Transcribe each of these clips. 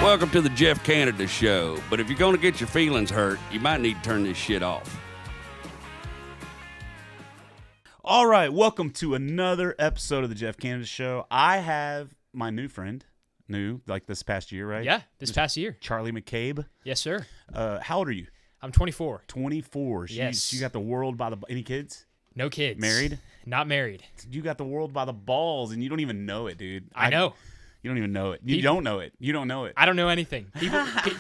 Welcome to the Jeff Canada Show. But if you're going to get your feelings hurt, you might need to turn this shit off. All right, welcome to another episode of the Jeff Canada Show. I have my new friend, like this past year, right? Yeah, this past year. Charlie McCabe. Yes, sir. How old are you? I'm 24. 24. Yes. You got the world by the... Any kids? No kids. Married? Not married. You got the world by the balls, and you don't even know it, dude. I know. You don't even know it. You don't know it. You don't know it. I don't know anything.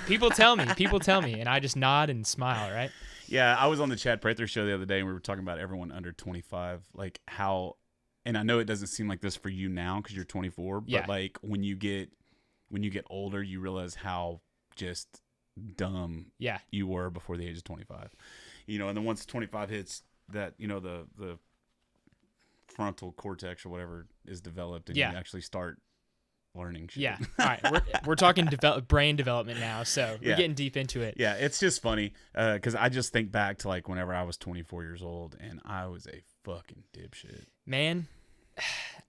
People tell me. People tell me, and I just nod and smile, right? Yeah, I was on the Chad Prather show the other day, and we were talking about everyone under 25, like how, and I know it doesn't seem like this for you now because you're 24, but like when you get older, you realize how just dumb you were before the age of 25. You know, and then once 25 hits, that, you know, the frontal cortex or whatever is developed, and you actually start learning shit. Yeah. All right. We're talking brain development now, so we're getting deep into it. Yeah, it's just funny because I just think back to like whenever I was 24 years old and I was a fucking dipshit. Man,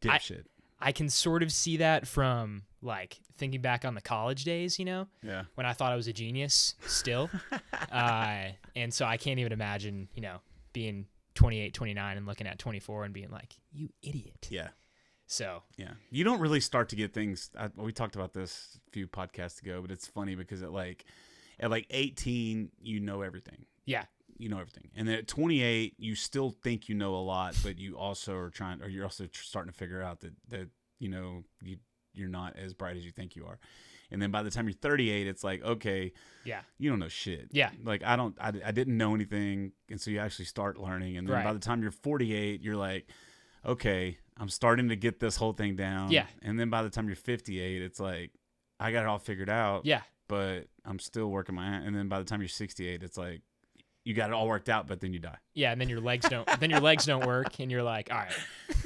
dipshit. I can sort of see that from like thinking back on the college days, you know? Yeah. When I thought I was a genius still. And so I can't even imagine, you know, being 28, 29 and looking at 24 and being like, you idiot. Yeah. So yeah, you don't really start to get things. We talked about this a few podcasts ago, but it's funny because at 18, you know everything. Yeah, you know everything, and then at 28, you still think you know a lot, but you also are trying, or you're also starting to figure out that you know you're not as bright as you think you are. And then by the time you're 38, it's like, okay, you don't know shit. Yeah, like I didn't know anything, and so you actually start learning, and then by the time you're 48, you're like, okay, I'm starting to get this whole thing down. Yeah. And then by the time you're 58, it's like, I got it all figured out. Yeah. But I'm still working my ass. And then by the time you're 68, it's like, you got it all worked out, but then you die. Yeah. And then your legs don't work. And you're like, all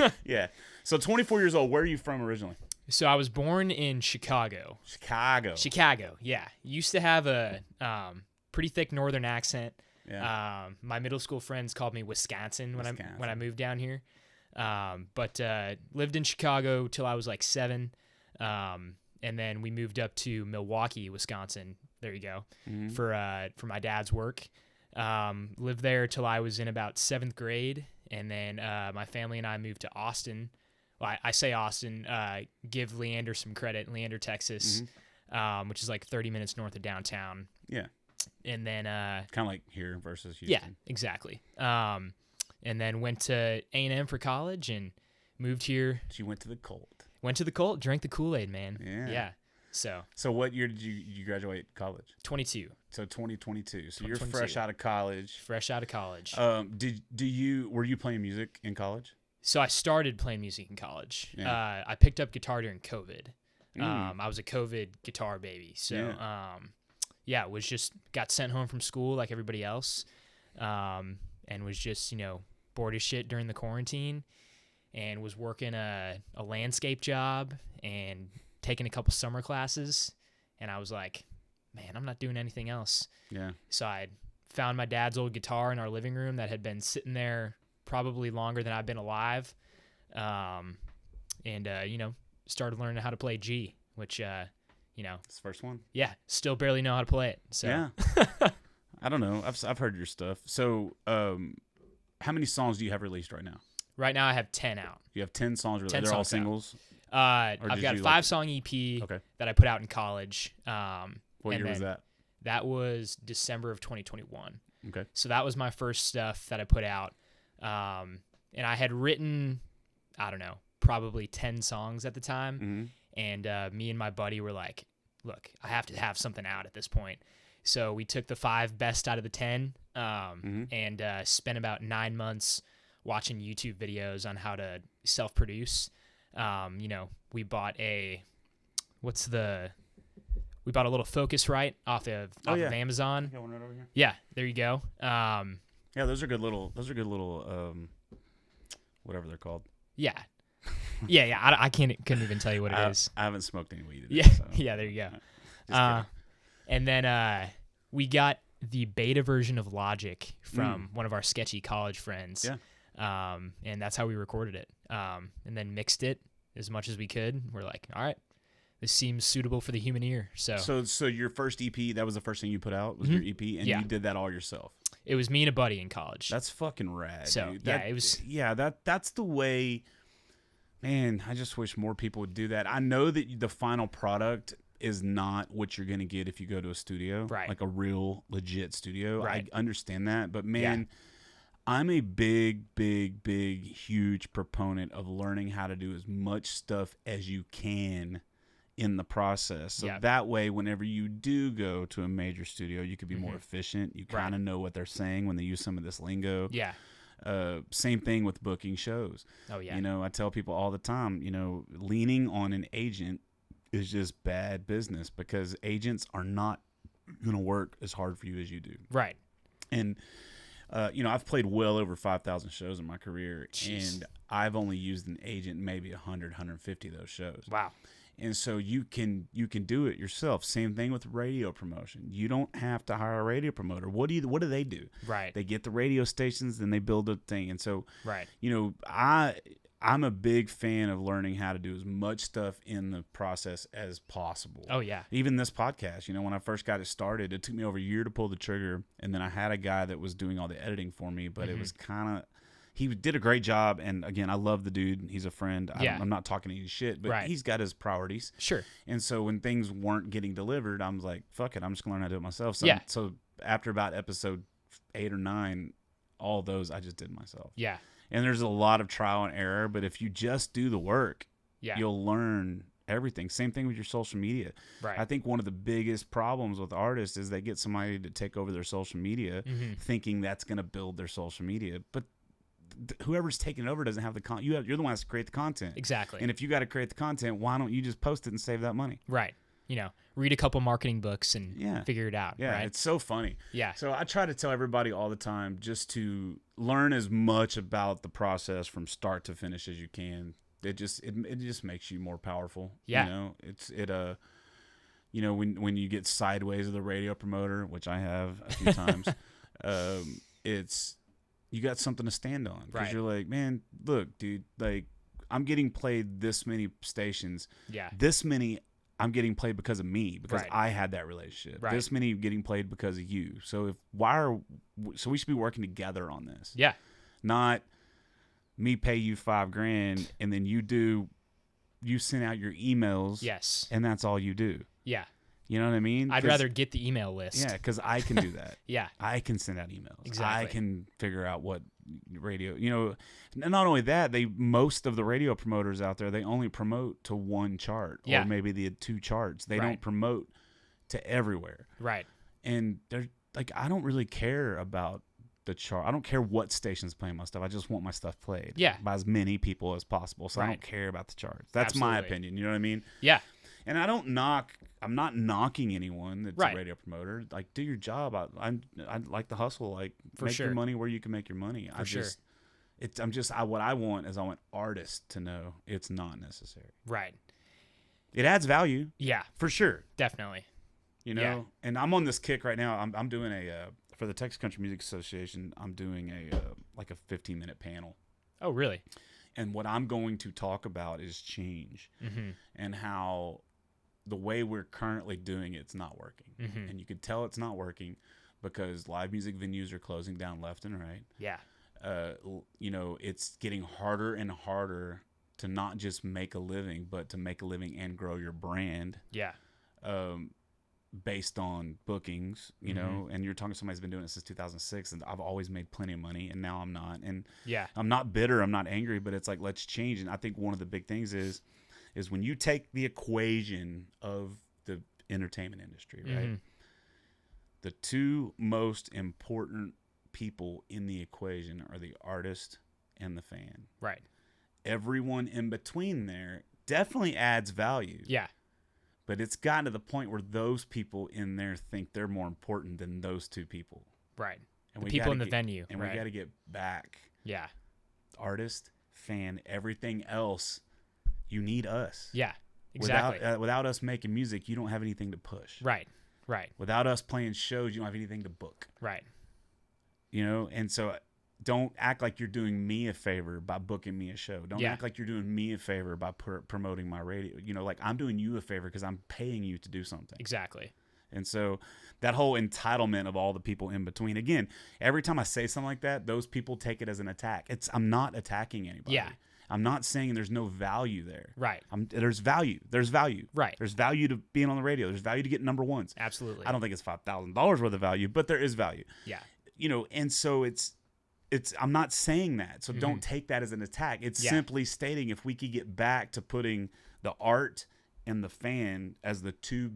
right. Yeah. So 24 years old, where are you from originally? So I was born in Chicago. Chicago. Yeah. Used to have a pretty thick northern accent. Yeah. My middle school friends called me Wisconsin when I moved down here. But lived in Chicago till I was like 7. And then we moved up to Milwaukee, Wisconsin. There you go. Mm-hmm. For my dad's work. Lived there till I was in about 7th grade. And then, my family and I moved to Austin. Well, I say Austin, give Leander some credit, Leander, Texas, which is like 30 minutes north of downtown. Yeah. And then, kind of like here versus Houston. Yeah, exactly. And then went to A&M for college and moved here. She went to the Colt. Drank the Kool-Aid, man. Yeah. So what year did you graduate college? 22. So 2022. So you're fresh out of college. Were you playing music in college? So I started playing music in college. Yeah. I picked up guitar during COVID. I was a COVID guitar baby. So got sent home from school like everybody else. And was just, you know, bored as shit during the quarantine and was working a landscape job and taking a couple summer classes. And I was like, man, I'm not doing anything else. Yeah. So I found my dad's old guitar in our living room that had been sitting there probably longer than I've been alive. You know, started learning how to play G, which, you know. It's the first one? Yeah. Still barely know how to play it. So. Yeah. I don't know. I've heard your stuff. So, how many songs do you have released right now? Right now, I have 10 out. You have 10 songs released. They're all singles. I've got a 5-song EP that I put out in college. What year was that? That was December of 2021. Okay. So that was my first stuff that I put out. And I had written, I don't know, probably 10 songs at the time. Mm-hmm. And me and my buddy were like, look, I have to have something out at this point. So we took the 5 best out of the 10 and spent about 9 months watching YouTube videos on how to self-produce. You know, we bought a little Focusrite off of Amazon. I got one right over here. Yeah, there you go. Yeah, those are good little whatever they're called. Yeah. I couldn't even tell you what it is. I haven't smoked any weed today. Yeah, so. yeah, there you go. And then we got the beta version of Logic from one of our sketchy college friends. Yeah. And that's how we recorded it. And then mixed it as much as we could. We're like, all right, this seems suitable for the human ear. So your first EP, that was the first thing you put out, was your EP, and you did that all yourself. It was me and a buddy in college. That's fucking rad. So dude. it was. Yeah, that's the way. Man, I just wish more people would do that. I know that the final product is not what you're gonna get if you go to a studio, right? Like a real legit studio. Right. I understand that, but man. I'm a big, huge proponent of learning how to do as much stuff as you can in the process. So that way, whenever you do go to a major studio, you could be more efficient. You kind of know what they're saying when they use some of this lingo. Yeah. Same thing with booking shows. Oh, yeah. You know, I tell people all the time, you know, leaning on an agent is just bad business because agents are not going to work as hard for you as you do. Right. And you know, I've played well over 5,000 shows in my career, Jeez. and I've only used an agent maybe 100, 150 of those shows. Wow. And so you can do it yourself. Same thing with radio promotion. You don't have to hire a radio promoter. What do they do? Right. They get the radio stations, then they build a thing. And so, right. You know, I'm a big fan of learning how to do as much stuff in the process as possible. Oh, yeah. Even this podcast, you know, when I first got it started, it took me over a year to pull the trigger. And then I had a guy that was doing all the editing for me, but it was kind of, he did a great job. And again, I love the dude. He's a friend. I'm not talking any shit, but he's got his priorities. Sure. And so when things weren't getting delivered, I was like, fuck it. I'm just going to learn how to do it myself. So after about episode 8 or 9, all those I just did myself. Yeah. And there's a lot of trial and error, but if you just do the work, you'll learn everything. Same thing with your social media. Right. I think one of the biggest problems with artists is they get somebody to take over their social media thinking that's going to build their social media. But whoever's taking it over doesn't have the content. You're the one who has to create the content. Exactly. And if you got to create the content, why don't you just post it and save that money? Right. You know, read a couple marketing books and figure it out. Yeah, right? It's so funny. Yeah. So I try to tell everybody all the time just to learn as much about the process from start to finish as you can. It just makes you more powerful. Yeah. You know, you know, when you get sideways with a radio promoter, which I have a few times, you got something to stand on. Because you're like, man, look, dude, like I'm getting played this many stations. Yeah. This many I'm getting played because of me, because I had that relationship. Right. This many getting played because of you. So so we should be working together on this. Yeah. Not me pay you $5,000 and then you send out your emails. Yes. And that's all you do. Yeah. You know what I mean? I'd rather get the email list. Yeah, because I can do that. Yeah. I can send out emails. Exactly. I can figure out what radio, you know, not only that, most of the radio promoters out there, they only promote to one chart or maybe the 2 charts. They don't promote to everywhere. Right. And they're like, I don't really care about the chart. I don't care what station's playing my stuff. I just want my stuff played by as many people as possible. So I don't care about the charts. That's my opinion. You know what I mean? Yeah. And I'm not knocking anyone that's a radio promoter. Like, do your job. I like the hustle. Like, make your money where you can make your money. What I want is I want artists to know it's not necessary. Right. It adds value. Yeah. For sure. Definitely. You know, and I'm on this kick right now. I'm doing for the Texas Country Music Association, I'm doing a 15-minute panel. Oh, really? And what I'm going to talk about is change and how the way we're currently doing it's not working. And you could tell it's not working because live music venues are closing down left and right. Yeah. You know, it's getting harder and harder to not just make a living, but to make a living and grow your brand. Yeah. Based on bookings, you know, and you're talking to somebody who's been doing it since 2006, and I've always made plenty of money, and now I'm not. And I'm not bitter, I'm not angry, but it's like, let's change. And I think one of the big things is when you take the equation of the entertainment industry, right? The 2 most important people in the equation are the artist and the fan. Right. Everyone in between there definitely adds value. Yeah. But it's gotten to the point where those people in there think they're more important than those 2 people. Right. And the people in the venue. And we got to get back. Yeah. Artist, fan, everything else, you need us. Yeah, exactly. Without us making music, you don't have anything to push. Right. Right. Without us playing shows, you don't have anything to book. Right. You know, and so don't act like you're doing me a favor by booking me a show. Don't Yeah. act like you're doing me a favor by promoting my radio. You know, like I'm doing you a favor because I'm paying you to do something. Exactly. And so that whole entitlement of all the people in between, again, every time I say something like that, those people take it as an attack. I'm not attacking anybody. Yeah. I'm not saying there's no value there. Right. There's value. There's value. Right. There's value to being on the radio. There's value to getting number ones. Absolutely. I don't think it's $5,000 worth of value, but there is value. Yeah. You know, and so I'm not saying that. So don't take that as an attack. It's simply stating if we could get back to putting the art and the fan as the two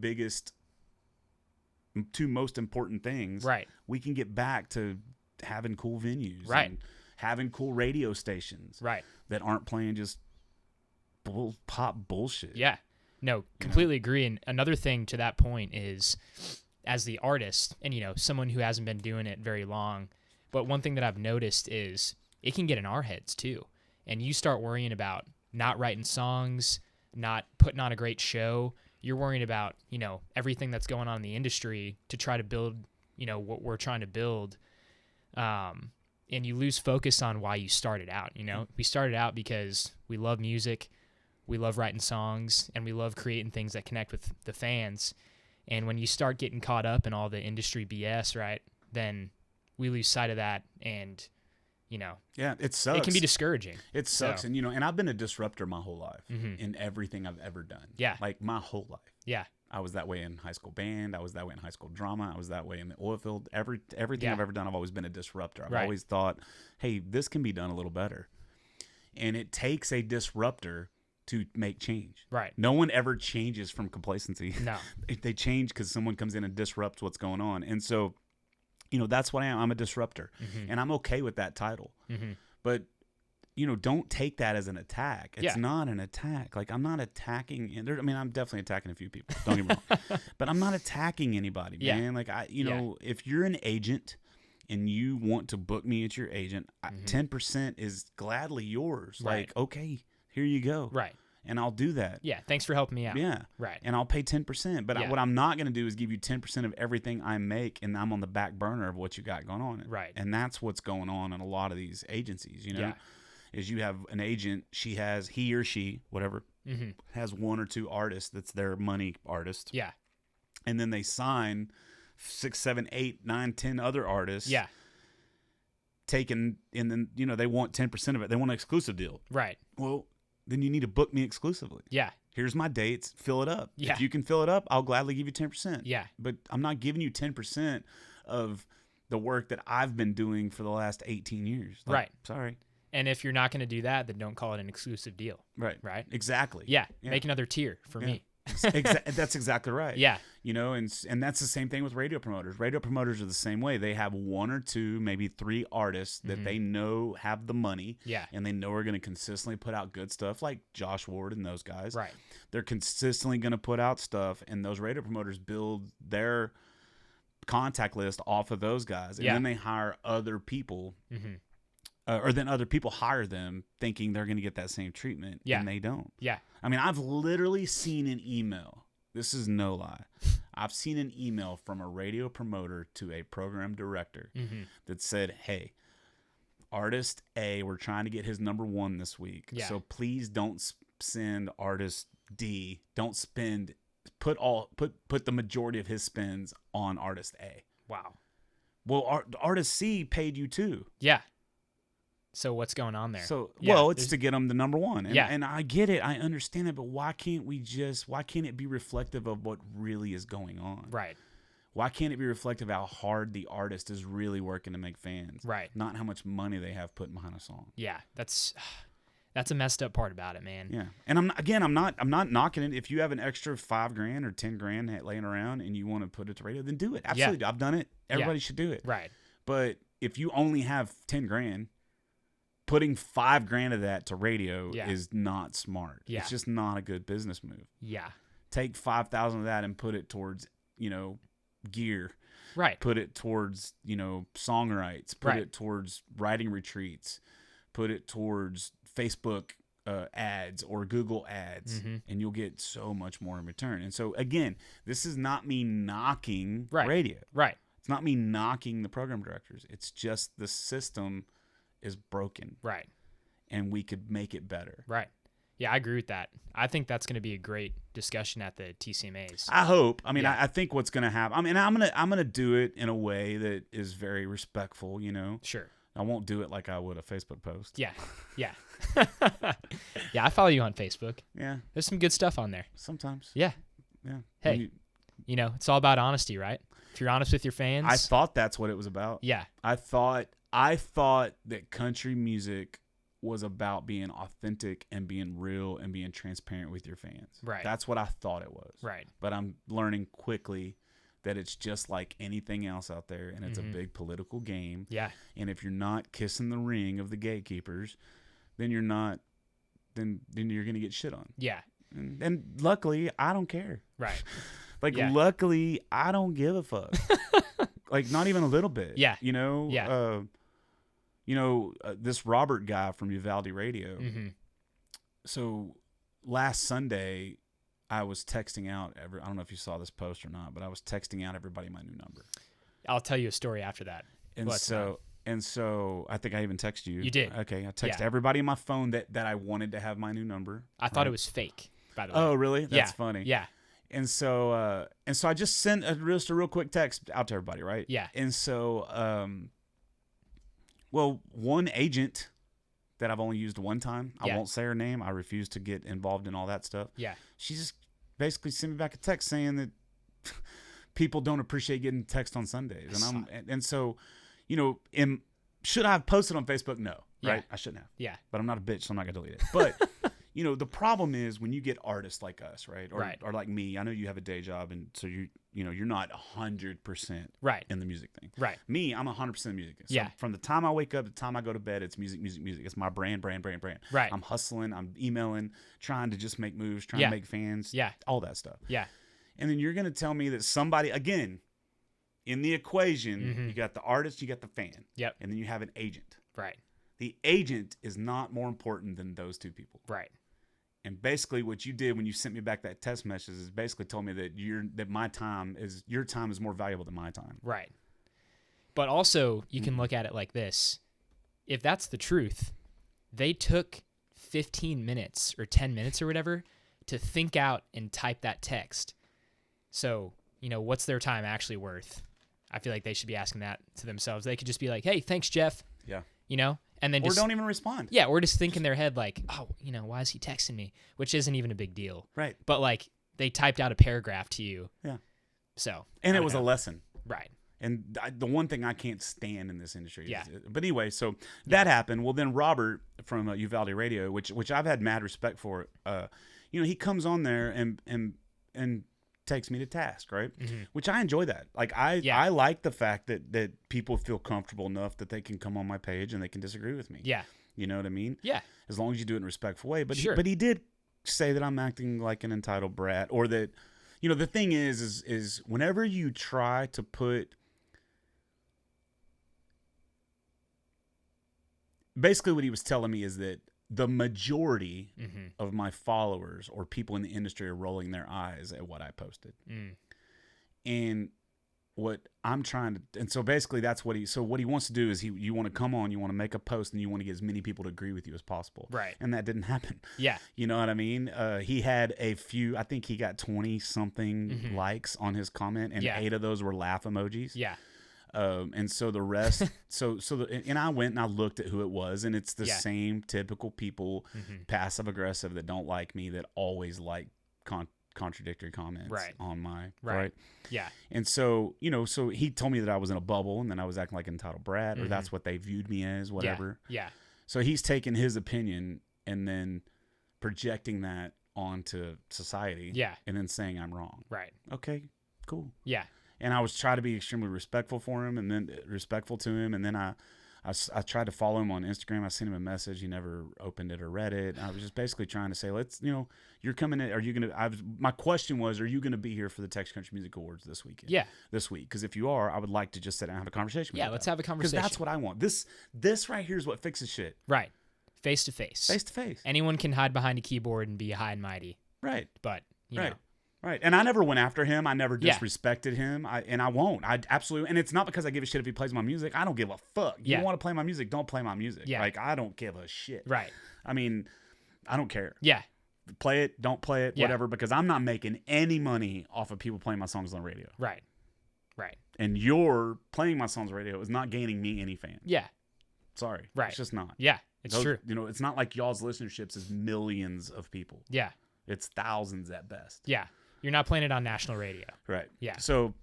most important things, Right. we can get back to having cool venues, Right. and having cool radio stations, Right. that aren't playing just pop bullshit. Yeah. No, completely agree. And another thing to that point is, as the artist, and someone who hasn't been doing it very long, but one thing that I've noticed is it can get in our heads too. And you start worrying about not writing songs, not putting on a great show. You're worrying about, everything that's going on in the industry to try to build, what we're trying to build. And you lose focus on why you started out. We started out because we love music, we love writing songs, and we love creating things that connect with the fans. And when you start getting caught up in all the industry BS, right, then we lose sight of that. And, yeah, it sucks. It can be discouraging. It sucks. So. And, and I've been a disruptor my whole life in everything I've ever done. Yeah. Like my whole life. Yeah. I was that way in high school band. I was that way in high school drama. I was that way in the oil field. Everything I've ever done, I've always been a disruptor. I've always thought, hey, this can be done a little better. And it takes a disruptor to make change. Right. No one ever changes from complacency. No. They change because someone comes in and disrupts what's going on. And so, that's what I am. I'm a disruptor. And I'm okay with that title. But, don't take that as an attack. It's not an attack. Like, I'm not attacking. I'm definitely attacking a few people. Don't get me wrong. But I'm not attacking anybody, man. Like, if you're an agent and you want to book me as your agent, 10% is gladly yours. Right. Like, okay, here you go. Right. And I'll do that. Yeah. Thanks for helping me out. Yeah. Right. And I'll pay 10%. But what I'm not going to do is give you 10% of everything I make, and I'm on the back burner of what you got going on. Right. And that's what's going on in a lot of these agencies, Yeah. is you have an agent, he or she, whatever, has one or two artists that's their money artist. Yeah. And then they sign 6, 7, 8, 9, 10 other artists. Yeah. And then, they want 10% of it. They want an exclusive deal. Right. Well, then you need to book me exclusively. Yeah. Here's my dates. Fill it up. Yeah. If you can fill it up, I'll gladly give you 10%. Yeah. But I'm not giving you 10% of the work that I've been doing for the last 18 years. Like, Right. Sorry. And if you're not going to do that, then don't call it an exclusive deal. Right. Right. Exactly. Yeah. Make another tier for me. That's exactly right. Yeah. And that's the same thing with radio promoters. Radio promoters are the same way. They have one or two, maybe 3 artists that they know have the money. Yeah. And they know are going to consistently put out good stuff, like Josh Ward and those guys. Right. They're consistently going to put out stuff, and those radio promoters build their contact list off of those guys. And then they hire other people. Or then other people hire them thinking they're going to get that same treatment, and they don't. Yeah. I've literally seen an email. This is no lie. I've seen an email from a radio promoter to a program director that said, hey, artist A, we're trying to get his number 1 this week. Yeah. So please don't send artist D. Don't put the majority of his spends on artist A. Wow. Well, artist C paid you too. Yeah. So what's going on there? So, Yeah, it's to get them the number 1. And, Yeah. and I get it. I understand it. But why can't it be reflective of what really is going on? Right. Why can't it be reflective of how hard the artist is really working to make fans? Right. Not how much money they have put behind a song. Yeah. That's a messed up part about it, man. Yeah. And I'm not knocking it. If you have an extra $5,000 or $10,000 laying around and you want to put it to radio, then do it. Absolutely. I've done it. Everybody should do it. Right. But if you only have $10,000, putting $5,000 of that to radio is not smart. Yeah. It's just not a good business move. Yeah. Take $5,000 of that and put it towards, gear. Right. Put it towards, songwrites. Put it towards writing retreats. Put it towards Facebook ads or Google ads, and you'll get so much more in return. And so, again, this is not me knocking radio. Right. It's not me knocking the program directors. It's just the system is broken. Right. And we could make it better. Right. Yeah, I agree with that. I think that's going to be a great discussion at the TCMAs. I hope. I mean, Yeah. I think what's going to happen. I mean, I'm gonna do it in a way that is very respectful. You know. Sure. I won't do it like I would a Facebook post. Yeah. Yeah. Yeah, I follow you on Facebook. Yeah. There's some good stuff on there. Sometimes. Yeah. Yeah. Hey, you know, it's all about honesty, right? If you're honest with your fans. I thought that's what it was about. Yeah. I thought that country music was about being authentic and being real and being transparent with your fans. Right. That's what I thought it was. Right. But I'm learning quickly that it's just like anything else out there, and it's a big political game. Yeah. And if you're not kissing the ring of the gatekeepers, then you're not. Then you're gonna get shit on. Yeah. And luckily, I don't care. Right. Like, Yeah. luckily, I don't give a fuck. Like, not even a little bit. Yeah. You know. Yeah. This Robert guy from Uvalde Radio. Mm-hmm. So last Sunday, I was texting out I don't know if you saw this post or not, but I was texting out everybody my new number. I'll tell you a story after that. And so I think I even texted you. You did. Okay. I texted Yeah. everybody on my phone that I wanted to have my new number. I thought it was fake, by the way. Oh, really? That's Yeah. funny. Yeah. And so I just sent just a real quick text out to everybody, right? Yeah. And so, one agent that I've only used one time, I Yeah. won't say her name. I refuse to get involved in all that stuff. Yeah. She just basically sent me back a text saying that people don't appreciate getting text on Sundays. And so, you know, should I have posted on Facebook? No, Yeah. right? I shouldn't have. Yeah. But I'm not a bitch, so I'm not gonna delete it. But you know, the problem is when you get artists like us, right? Or like me. I know you have a day job, and so you're not 100% Right. in the music thing. Right. Me, I'm 100% music. So Yeah. from the time I wake up to the time I go to bed, it's music, music, music. It's my brand. Right. I'm hustling. I'm emailing, trying to just make moves, trying Yeah. to make fans. Yeah. All that stuff. Yeah. And then you're gonna tell me that somebody, again, in the equation, you got the artist, you got the fan. Yep. And then you have an agent. Right. The agent is not more important than those two people. Right. And basically, what you did when you sent me back that text message is basically told me that your time is more valuable than my time. Right. But also, you can look at it like this. If that's the truth, they took 15 minutes or 10 minutes or whatever to think out and type that text. So, you know, what's their time actually worth? I feel like they should be asking that to themselves. They could just be like, hey, thanks, Jeff. Yeah. You know? And then Or just don't even respond. Yeah, or just think in their head like, oh, you know, why is he texting me? Which isn't even a big deal. Right. But like they typed out a paragraph to you. Yeah. So. And I it don't was know. a lesson. Right. And the one thing I can't stand in this industry Yeah. but anyway, so that happened. Well, then Robert from Uvalde Radio, which I've had mad respect for, he comes on there and takes me to task, right? Mm-hmm. Which I enjoy that. Like I like the fact that people feel comfortable enough that they can come on my page and they can disagree with me. Yeah. You know what I mean? Yeah. As long as you do it in a respectful way. But Sure. he did say that I'm acting like an entitled brat, or that, you know, the thing is whenever you try to put, basically what he was telling me is that the majority of my followers or people in the industry are rolling their eyes at what I posted. And what I'm trying to, and so basically that's what what he wants to do is you want to come on, you want to make a post, and you want to get as many people to agree with you as possible. Right. And that didn't happen. Yeah. You know what I mean? He had a few, I think he got 20 something likes on his comment, and 8 of those were laugh emojis. Yeah. And so the rest, and I went and I looked at who it was, and it's the same typical people, passive aggressive, that don't like me, that always like contradictory comments on my right. Yeah. And so, you know, so he told me that I was in a bubble, and then I was acting like an entitled brat, or that's what they viewed me as, whatever. Yeah. So he's taking his opinion and then projecting that onto society. Yeah. And then saying I'm wrong. Right. Okay, cool. Yeah. And I was trying to be extremely respectful for him, and then respectful to him. And then I tried to follow him on Instagram. I sent him a message. He never opened it or read it. I was just basically trying to say, you're coming in. Are you going to, my question was, are you going to be here for the Texas Country Music Awards this weekend? Yeah. This week. Because if you are, I would like to just sit down and have a conversation with you. Yeah, let's have a conversation. Because that's what I want. This right here is what fixes shit. Right. Face to face. Face to face. Anyone can hide behind a keyboard and be high and mighty. Right. But, you know. Right. And I never went after him. I never disrespected him. I won't. I absolutely. And it's not because I give a shit if he plays my music. I don't give a fuck. You want to play my music? Don't play my music. Yeah. Like, I don't give a shit. Right. I mean, I don't care. Yeah. Play it, don't play it, whatever, because I'm not making any money off of people playing my songs on the radio. Right. Right. And your playing my songs on the radio is not gaining me any fans. Yeah. Sorry. Right. It's just not. Yeah. It's true. You know, it's not like y'all's listenerships is millions of people. Yeah. It's thousands at best. Yeah. You're not playing it on national radio. Right. Yeah. So,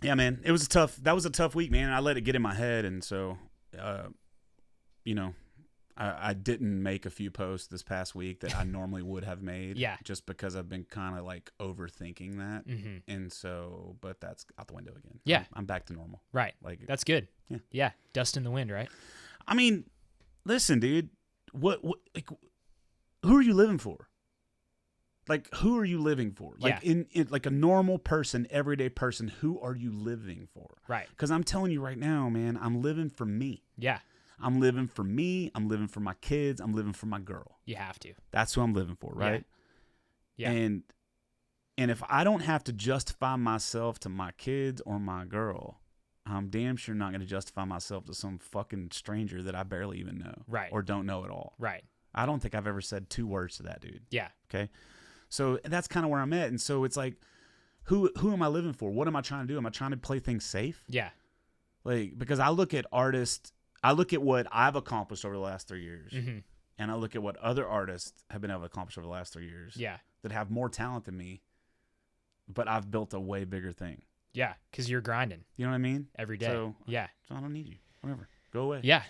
yeah, man, that was a tough week, man. I let it get in my head. And so, you know, I didn't make a few posts this past week that I normally would have made. Yeah. Just because I've been kind of like overthinking that. Mm-hmm. And so, but that's out the window again. Yeah. I'm back to normal. Right. Like, that's good. Yeah. Yeah. Dust in the wind, right? I mean, listen, dude, what like, who are you living for? Like, who are you living for? Like, in like a normal person, everyday person, who are you living for? Right. Because I'm telling you right now, man, I'm living for me. Yeah. I'm living for me. I'm living for my kids. I'm living for my girl. You have to. That's who I'm living for, right? Yeah. And if I don't have to justify myself to my kids or my girl, I'm damn sure not going to justify myself to some fucking stranger that I barely even know. Right. Or don't know at all. Right. I don't think I've ever said 2 words to that dude. Yeah. Okay. So that's kind of where I'm at. And so it's like, who am I living for? What am I trying to do? Am I trying to play things safe? Yeah. Like, because I look at artists, I look at what I've accomplished over the last 3 years, Mm-hmm. and I look at what other artists have been able to accomplish over the last 3 years. Yeah. That have more talent than me, but I've built a way bigger thing. Yeah. Because you're grinding. You know what I mean? Every day. So yeah. I don't need you. Whatever. Go away. Yeah.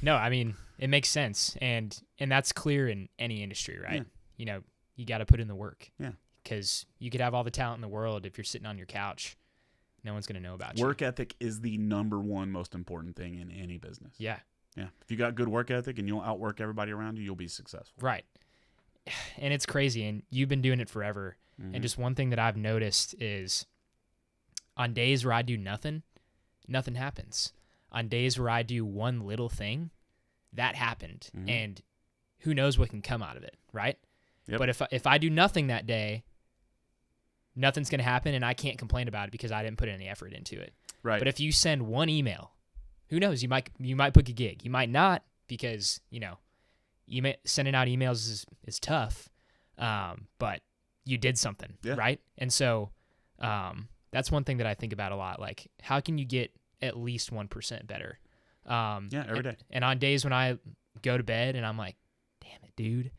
No, I mean, it makes sense. And that's clear in any industry, right? Yeah. You know, you got to put in the work. Yeah. Because you could have all the talent in the world. If you're sitting on your couch, no one's going to know about you. Work ethic is the number one most important thing in any business. Yeah. Yeah. If you got good work ethic and you'll outwork everybody around you, you'll be successful. Right. And it's crazy. And you've been doing it forever. Mm-hmm. And just one thing that I've noticed is on days where I do nothing, nothing happens. On days where I do one little thing, that happened. Mm-hmm. And who knows what can come out of it, right? Yep. But if I do nothing that day, nothing's going to happen, and I can't complain about it because I didn't put any effort into it. Right. But if you send one email, who knows? You might book a gig. You might not, because sending out emails is tough. But you did something, right? And so that's one thing that I think about a lot. Like, how can you get at least 1% better? Every day. And on days when I go to bed and I'm like, damn it, dude,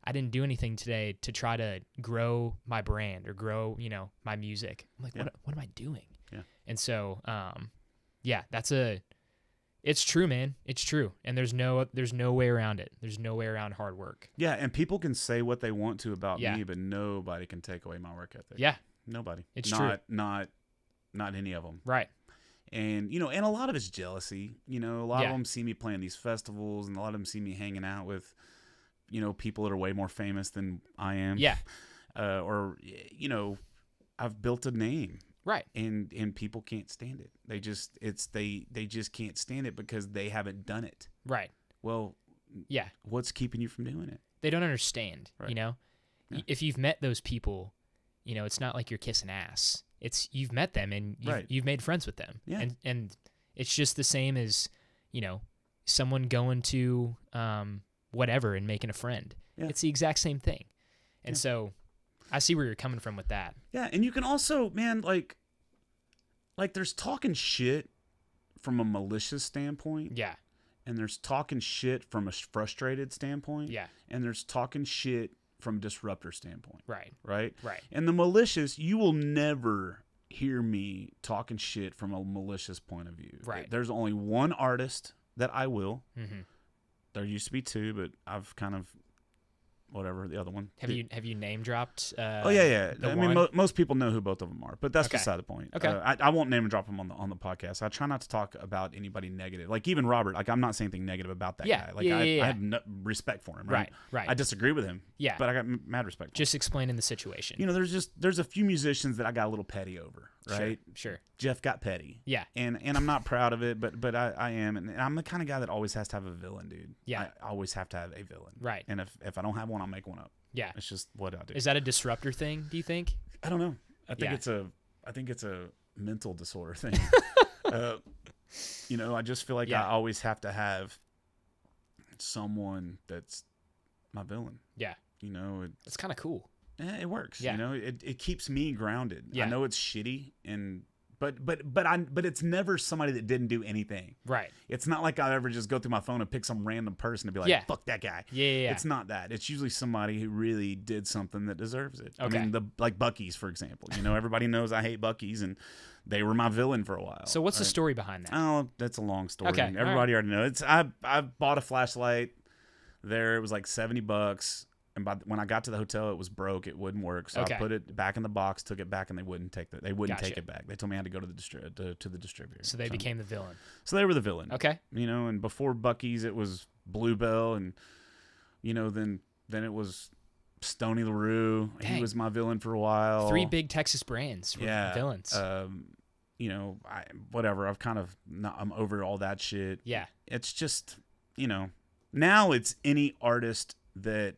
I didn't do anything today to try to grow my brand or grow, my music. I'm like, what am I doing? Yeah. And so, it's true, man. It's true. And there's no way around it. There's no way around hard work. Yeah. And people can say what they want to about Yeah. me, but nobody can take away my work ethic. Yeah. Nobody. It's true. Not any of them. Right. And, and a lot of it's jealousy. A lot Yeah. of them see me playing these festivals, and a lot of them see me hanging out with, people that are way more famous than I am. Yeah. I've built a name. Right. And people can't stand it. They just can't stand it because they haven't done it. Right. Well, yeah. What's keeping you from doing it? They don't understand, Right. Yeah. If you've met those people, it's not like you're kissing ass. It's you've met them and you've made friends with them. Yeah. And it's just the same as, someone going to whatever and making a friend. Yeah. It's the exact same thing. And so I see where you're coming from with that. Yeah, and you can also, man, like there's talking shit from a malicious standpoint. Yeah. And there's talking shit from a frustrated standpoint. Yeah. And there's talking shit from a disruptor standpoint. Right. Right? Right. And the malicious, you will never hear me talking shit from a malicious point of view. Right. There's only one artist that I will. Mm-hmm. There used to be 2, but I've kind of whatever the other one. Have you name dropped? Oh yeah. I mean, most people know who both of them are, but that's Okay. beside the point. Okay. I won't name and drop them on the podcast. I try not to talk about anybody negative. Like even Robert. Like I'm not saying anything negative about that Yeah. guy. Like I have no respect for him. Right. Right. I disagree with him. Yeah. But I got mad respect for him. Just explaining the situation. There's a few musicians that I got a little petty over. Right. Sure. Jeff got petty. Yeah. And I'm not proud of it, but I am, and I'm the kind of guy that always has to have a villain, dude. Yeah. I always have to have a villain. Right. And if I don't have one, I'll make one up. Yeah. It's just what I do. Is that a disruptor thing, do you think? I don't know. I think it's a mental disorder thing. I just feel like I always have to have someone that's my villain. Yeah. It's kind of cool. It works. Yeah. It keeps me grounded. Yeah. I know it's shitty, but it's never somebody that didn't do anything. Right. It's not like I ever just go through my phone and pick some random person to be like, fuck that guy. Yeah. It's not that. It's usually somebody who really did something that deserves it. Okay. I mean, like Buc-ee's, for example. Everybody knows I hate Buc-ee's, and they were my villain for a while. So what's the story behind that? Oh, that's a long story. Okay. Everybody already knows. I bought a flashlight there. It was like $70. And when I got to the hotel, it was broke. It wouldn't work. So I put it back in the box, took it back, and they wouldn't take it. They wouldn't take it back. They told me I had to go to the distributor. So they became the villain. So they were the villain. Okay. And before Buc-ee's, it was Bluebell, and then it was Stoney LaRue. Dang. He was my villain for a while. 3 big Texas brands were villains. Whatever. I'm over all that shit. Yeah. It's just, now it's any artist that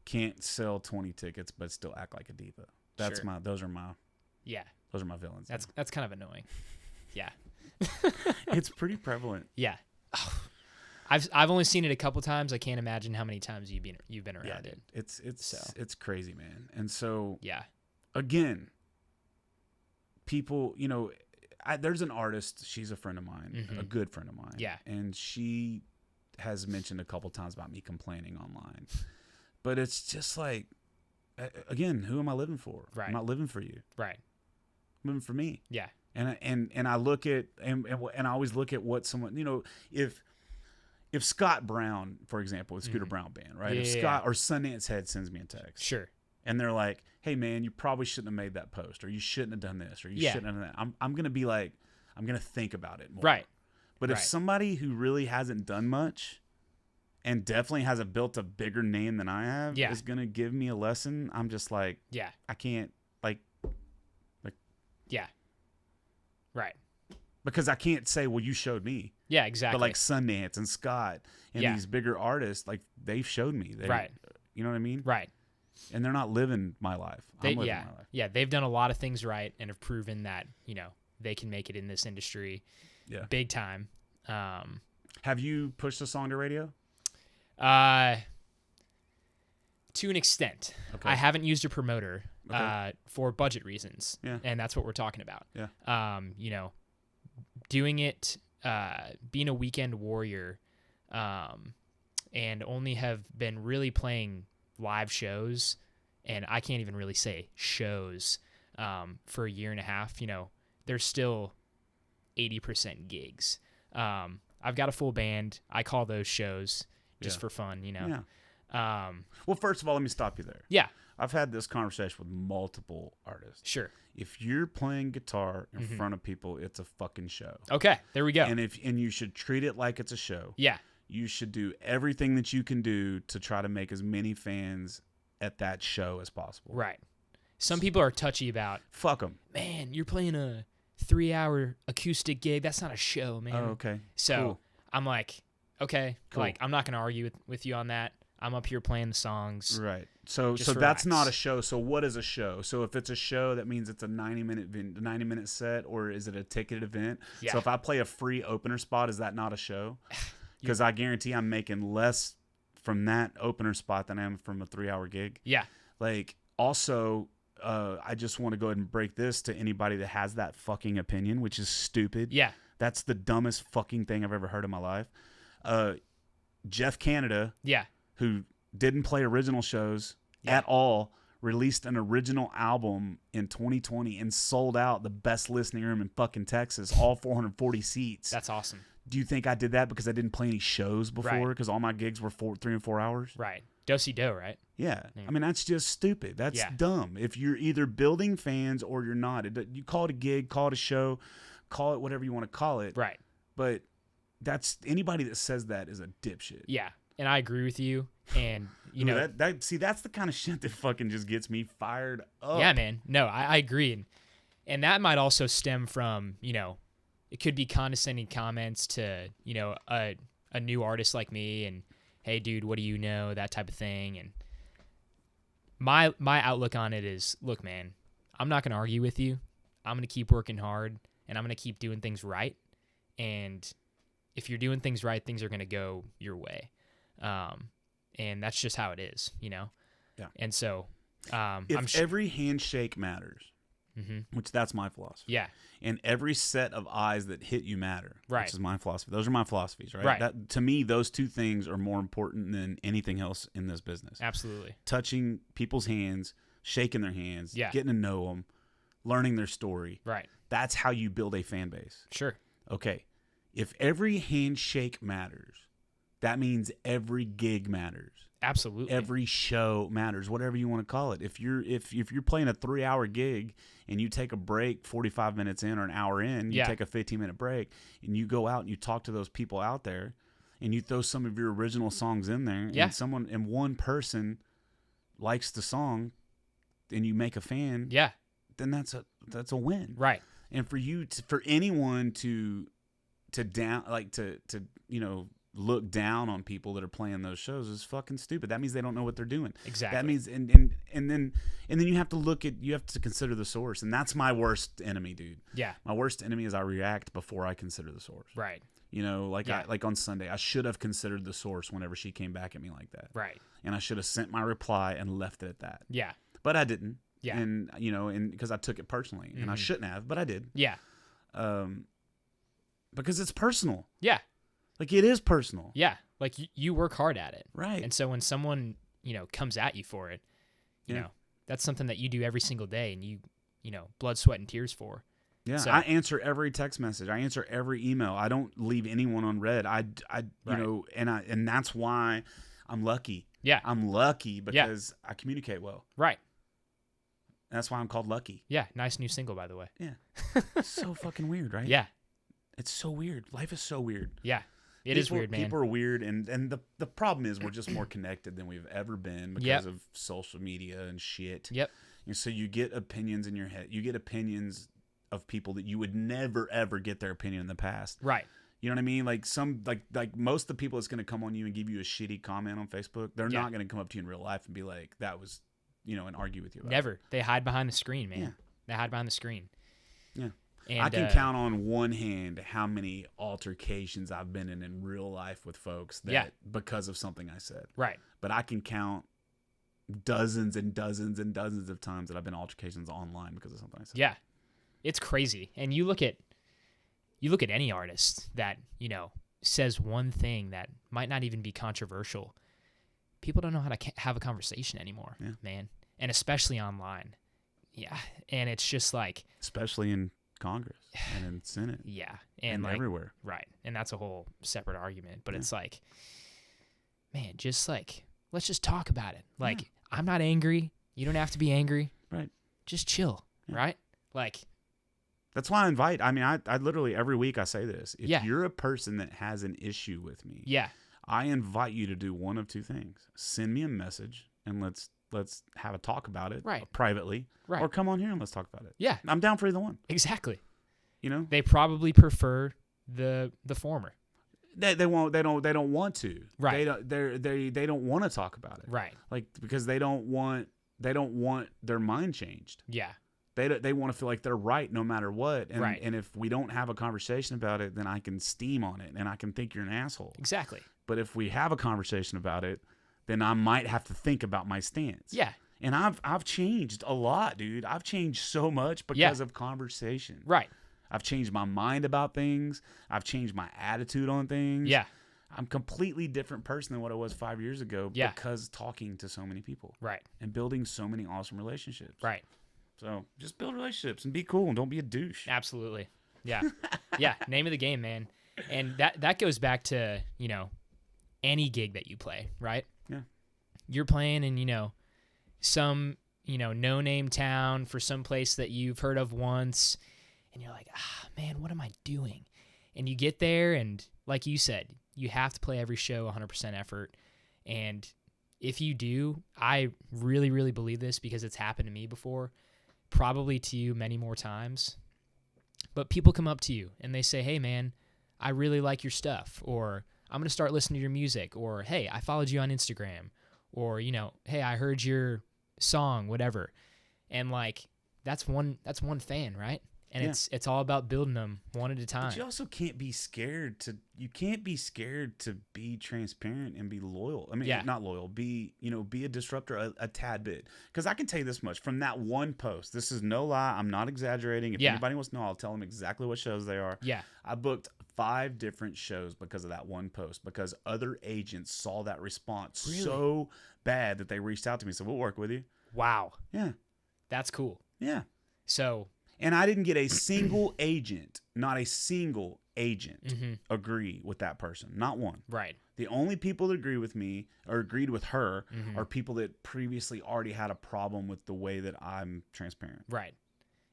can't sell 20 tickets but still act like a diva. Those are my villains. That's kind of annoying. Yeah. It's pretty prevalent. Yeah. I've only seen it a couple times. I can't imagine how many times you've been around it. It's crazy, man. And so yeah. Again, people, there's an artist, she's a friend of mine, a good friend of mine. Yeah. And she has mentioned a couple times about me complaining online. But it's just like, again, who am I living for? Right. I'm not living for you. Right. I'm living for me. Yeah. And I look at and I always look at what someone, if Scott Brown, for example, with Scooter Brown Band, right? If Scott or Sundance Head sends me a text. Sure. And they're like, "Hey man, you probably shouldn't have made that post, or you shouldn't have done this, or you shouldn't have done that." I'm gonna be like, I'm gonna think about it more. Right. But if somebody who really hasn't done much and definitely hasn't built a bigger name than I have is going to give me a lesson, I'm just like, I can't, like. Yeah. Right. Because I can't say, well, you showed me. Yeah, exactly. But like Sundance and Scott and these bigger artists, like they've showed me. Right. You know what I mean? Right. And they're not living my life. I'm living my life. Yeah, they've done a lot of things right and have proven that, they can make it in this industry big time. Have you pushed a song to radio? To an extent. Okay. I haven't used a promoter for budget reasons. Yeah. And that's what we're talking about. Yeah. Doing it, being a weekend warrior, and only have been really playing live shows, and I can't even really say shows, for a year and a half. There's still 80% gigs. I've got a full band. I call those shows just for fun, Yeah. Well, first of all, let me stop you there. Yeah. I've had this conversation with multiple artists. Sure. If you're playing guitar in front of people, it's a fucking show. Okay, there we go. And you should treat it like it's a show. Yeah. You should do everything that you can do to try to make as many fans at that show as possible. Right. Some people are touchy about, fuck them. Man, you're playing a 3-hour acoustic gig. That's not a show, man. Oh, okay. So cool. I'm like, okay, Cool. like I'm not going to argue with you on that. I'm up here playing the songs. Right. So Just that's relax. not a show. So what is a show? So if it's a show, that means it's a 90-minute set, or is it a ticketed event? Yeah. So if I play a free opener spot, is that not a show? Because I guarantee I'm making less from that opener spot than I am from a 3-hour gig. Yeah. Like, also, I just want to go ahead and break this to anybody that has that fucking opinion, which is stupid. Yeah. That's the dumbest fucking thing I've ever heard in my life. Jeff Canada, who didn't play original shows at all, released an original album in 2020 and sold out the best listening room in fucking Texas, all 440 seats. That's awesome. Do you think I did that because I didn't play any shows before? Because all my gigs were 3 and 4 hours? Right. Do-si-do, right? Yeah. I mean, that's just stupid. That's dumb. If you're either building fans or you're not, you call it a gig, call it a show, call it whatever you want to call it. Right. But that's anybody that says that is a dipshit. Yeah. And I agree with you. And, that's the kind of shit that fucking just gets me fired up. Yeah, man. No, I agree. And that might also stem from, it could be condescending comments to, a new artist like me and, hey, dude, what do you know? That type of thing. And my outlook on it is, look, man, I'm not going to argue with you. I'm going to keep working hard, and I'm going to keep doing things right. And if you're doing things right, things are going to go your way. And that's just how it is, you know? Yeah. And so, if every handshake matters, which that's my philosophy. Yeah. And every set of eyes that hit you matter, right, which is my philosophy. Those are my philosophies, right? Right. That, to me, those two things are more important than anything else in this business. Absolutely. Touching people's hands, shaking their hands, yeah, getting to know them, learning their story. Right. That's how you build a fan base. Sure. Okay. If every handshake matters, that means every gig matters. Absolutely. Every show matters, whatever you want to call it. If you're playing a 3-hour gig and you take a break 45 minutes in or an hour in, you take a 15-minute break and you go out and you talk to those people out there and you throw some of your original songs in there and one person likes the song and you make a fan, then that's a win. Right. And for anyone to look down on people that are playing those shows is fucking stupid. That means they don't know what they're doing. Exactly. That means and then you have to consider the source, and that's my worst enemy, dude. Yeah. My worst enemy is I react before I consider the source. Right. You know, like on Sunday, I should have considered the source whenever she came back at me like that. Right. And I should have sent my reply and left it at that. Yeah. But I didn't. Yeah. And and because I took it personally, and I shouldn't have, but I did. Yeah. Because it's personal. Yeah. Like, it is personal. Yeah. Like, you work hard at it. Right. And so when someone, comes at you for it, you know, that's something that you do every single day and you blood, sweat, and tears for. Yeah. So, I answer every text message. I answer every email. I don't leave anyone on red. And that's why I'm lucky. Yeah. I'm lucky because I communicate well. Right. That's why I'm called Lucky. Yeah. Nice new single, by the way. Yeah. It's so fucking weird, right? Yeah. It's so weird. Life is so weird. Yeah. It is weird, man. People are weird, and the problem is we're just more connected than we've ever been because of social media and shit. Yep. And so you get opinions in your head. You get opinions of people that you would never, ever get their opinion in the past. Right. You know what I mean? Like like most of the people that's going to come on you and give you a shitty comment on Facebook, they're not going to come up to you in real life and be like, that was, and argue with you about Never. it. They hide behind the screen, man. Yeah. They hide behind the screen. Yeah. And, I can count on one hand how many altercations I've been in real life with folks because of something I said. Right. But I can count dozens and dozens and dozens of times that I've been in altercations online because of something I said. Yeah. It's crazy. And you look at any artist that, says one thing that might not even be controversial. People don't know how to have a conversation anymore, man. And especially online. Yeah. And it's just like, especially in Congress and in Senate. Yeah. And like, everywhere. Right. And that's a whole separate argument. But it's like, man, just like, let's just talk about it. Like, I'm not angry. You don't have to be angry. Right. Just chill. Right. Like, that's why I literally every week I say this. If you're a person that has an issue with me, I invite you to do one of two things. Send me a message and let's have a talk about it privately. Right. Or come on here and let's talk about it. Yeah. I'm down for either one. Exactly. They probably prefer the former. They don't want to. Right. They don't want to talk about it. Right. Like, because they don't want their mind changed. Yeah. They want to feel like they're right no matter what. And, right. And if we don't have a conversation about it, then I can steam on it and I can think you're an asshole. Exactly. But if we have a conversation about it, then I might have to think about my stance. Yeah. And I've changed a lot, dude. I've changed so much because of conversation. Right. I've changed my mind about things. I've changed my attitude on things. Yeah. I'm a completely different person than what I was 5 years ago because talking to so many people. Right. And building so many awesome relationships. Right. So just build relationships and be cool and don't be a douche. Absolutely. Yeah. Yeah. Name of the game, man. And that goes back to, any gig that you play, right? Yeah. You're playing in, some, no-name town for some place that you've heard of once, and you're like, man, what am I doing? And you get there, and like you said, you have to play every show 100% effort. And if you do, I really, really believe this because it's happened to me before, probably to you many more times. But people come up to you, and they say, hey, man, I really like your stuff, or I'm going to start listening to your music, or, hey, I followed you on Instagram, or, hey, I heard you're song, whatever. And like that's one fan, right? And Yeah. it's all about building them one at a time. But you also can't be scared to be transparent and be loyal. I mean, Yeah. not loyal, be a disruptor a tad bit. Because I can tell you this much from that one post. This is no lie. I'm not exaggerating. If Yeah. anybody wants to know, I'll tell them exactly what shows they are. Yeah. I booked 5 different shows because of that one post, because other agents saw that response Really? so bad that they reached out to me and said, we'll work with you. Wow. Yeah. That's cool. Yeah. So And I didn't get a single agent, not a single agent, Mhm. agree with that person. Not one. right. The only people that agree with me or agreed with her Mhm. are people that previously already had a problem with the way that I'm transparent. Right.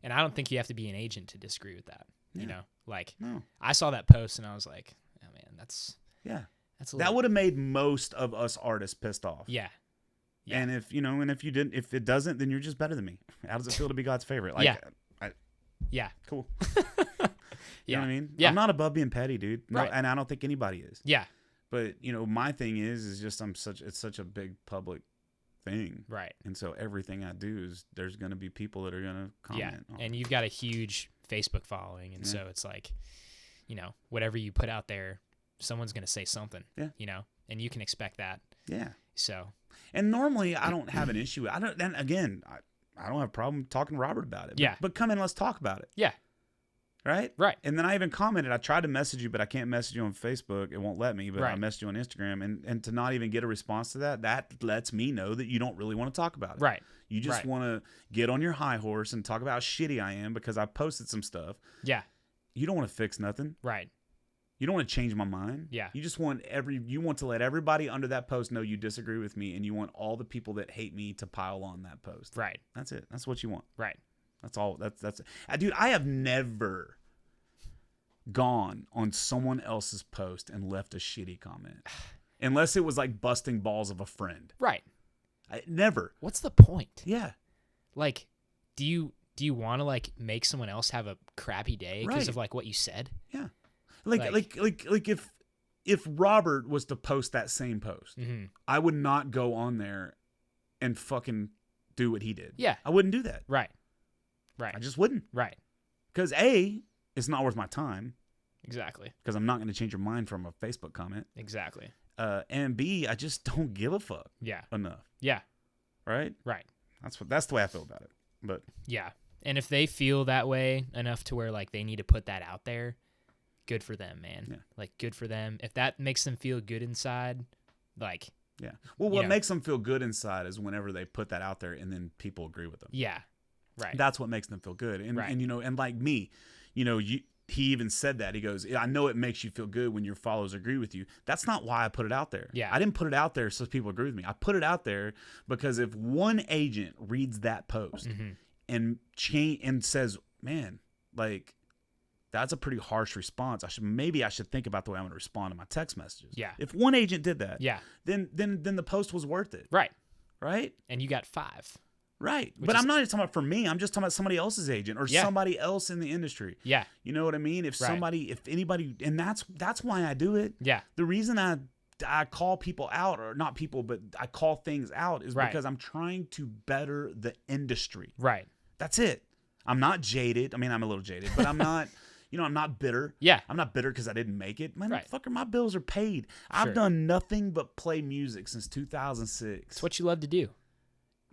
And I don't think you have to be an agent to disagree with that. You Yeah. know, like No. I saw that post and I was like, oh man, that's Yeah. a That little, would have made most of us artists pissed off. yeah. Yeah. And if if it doesn't, then you're just better than me. How does it feel to be God's favorite? Like, Yeah. Yeah. cool. You Yeah. know what I mean? Yeah. I'm not above being petty, dude. No, Right. and I don't think anybody is. Yeah. But my thing is just it's such a big public thing. Right. And so everything I do is there's going to be people that are going to comment on And you've got a huge Facebook following, and Yeah. so it's like, whatever you put out there, someone's going to say something. Yeah. And you can expect that. Yeah. So And normally I don't have an issue. I don't have a problem talking to Robert about it. Yeah. But come in, let's talk about it. yeah. Right? Right. And then I even commented, I tried to message you, but I can't message you on Facebook. It won't let me, but I Right. messaged you on Instagram. And to not even get a response to that lets me know that you don't really want to talk about it. Right. You just Right. want to get on your high horse and talk about how shitty I am because I posted some stuff. Yeah. You don't want to fix nothing. Right. You don't want to change my mind. Yeah. You just want to let everybody under that post know you disagree with me, and you want all the people that hate me to pile on that post. Right. That's it. That's what you want. Right. That's all. Dude, I have never gone on someone else's post and left a shitty comment. Unless it was like busting balls of a friend. Right. Never. What's the point? Yeah. Like, do you want to like make someone else have a crappy day because Right. of like what you said? Yeah. Like if Robert was to post that same post, Mm-hmm. I would not go on there and fucking do what he did. Yeah. I wouldn't do that. Right. Right. I just wouldn't. Right. Because A, it's not worth my time. Exactly. Because I'm not going to change your mind from a Facebook comment. Exactly. And B, I just don't give a fuck Yeah. enough. Yeah. Right? Right. That's the way I feel about it. But Yeah. And if they feel that way enough to where like they need to put that out there, good for them, man. Yeah. Like good for them. If that makes them feel good inside, like yeah. Well, what makes them feel good inside is whenever they put that out there and then people agree with them. yeah. Right. That's what makes them feel good. And Right. and like me, he even said that. He goes, I know it makes you feel good when your followers agree with you. That's not why I put it out there. Yeah. I didn't put it out there so people agree with me. I put it out there because if one agent reads that post Mhm. and says, man, like, that's a pretty harsh response. Maybe I should think about the way I'm going to respond to my text messages. Yeah. If one agent did that, Yeah. then the post was worth it. Right. Right? And you got 5. Right. Which But is- I'm not just talking about for me. I'm just talking about somebody else's agent or Yeah. somebody else in the industry. Yeah. You know what I mean? If Right. if anybody, and that's why I do it. Yeah. The reason I call people out, or not people, but I call things out is Right. because I'm trying to better the industry. Right. That's it. I'm not jaded. I mean, I'm a little jaded, but I'm not, I'm not bitter. Yeah. I'm not bitter because I didn't make it. Man, Right. fucker, my bills are paid. Sure. I've done nothing but play music since 2006. It's what you love to do.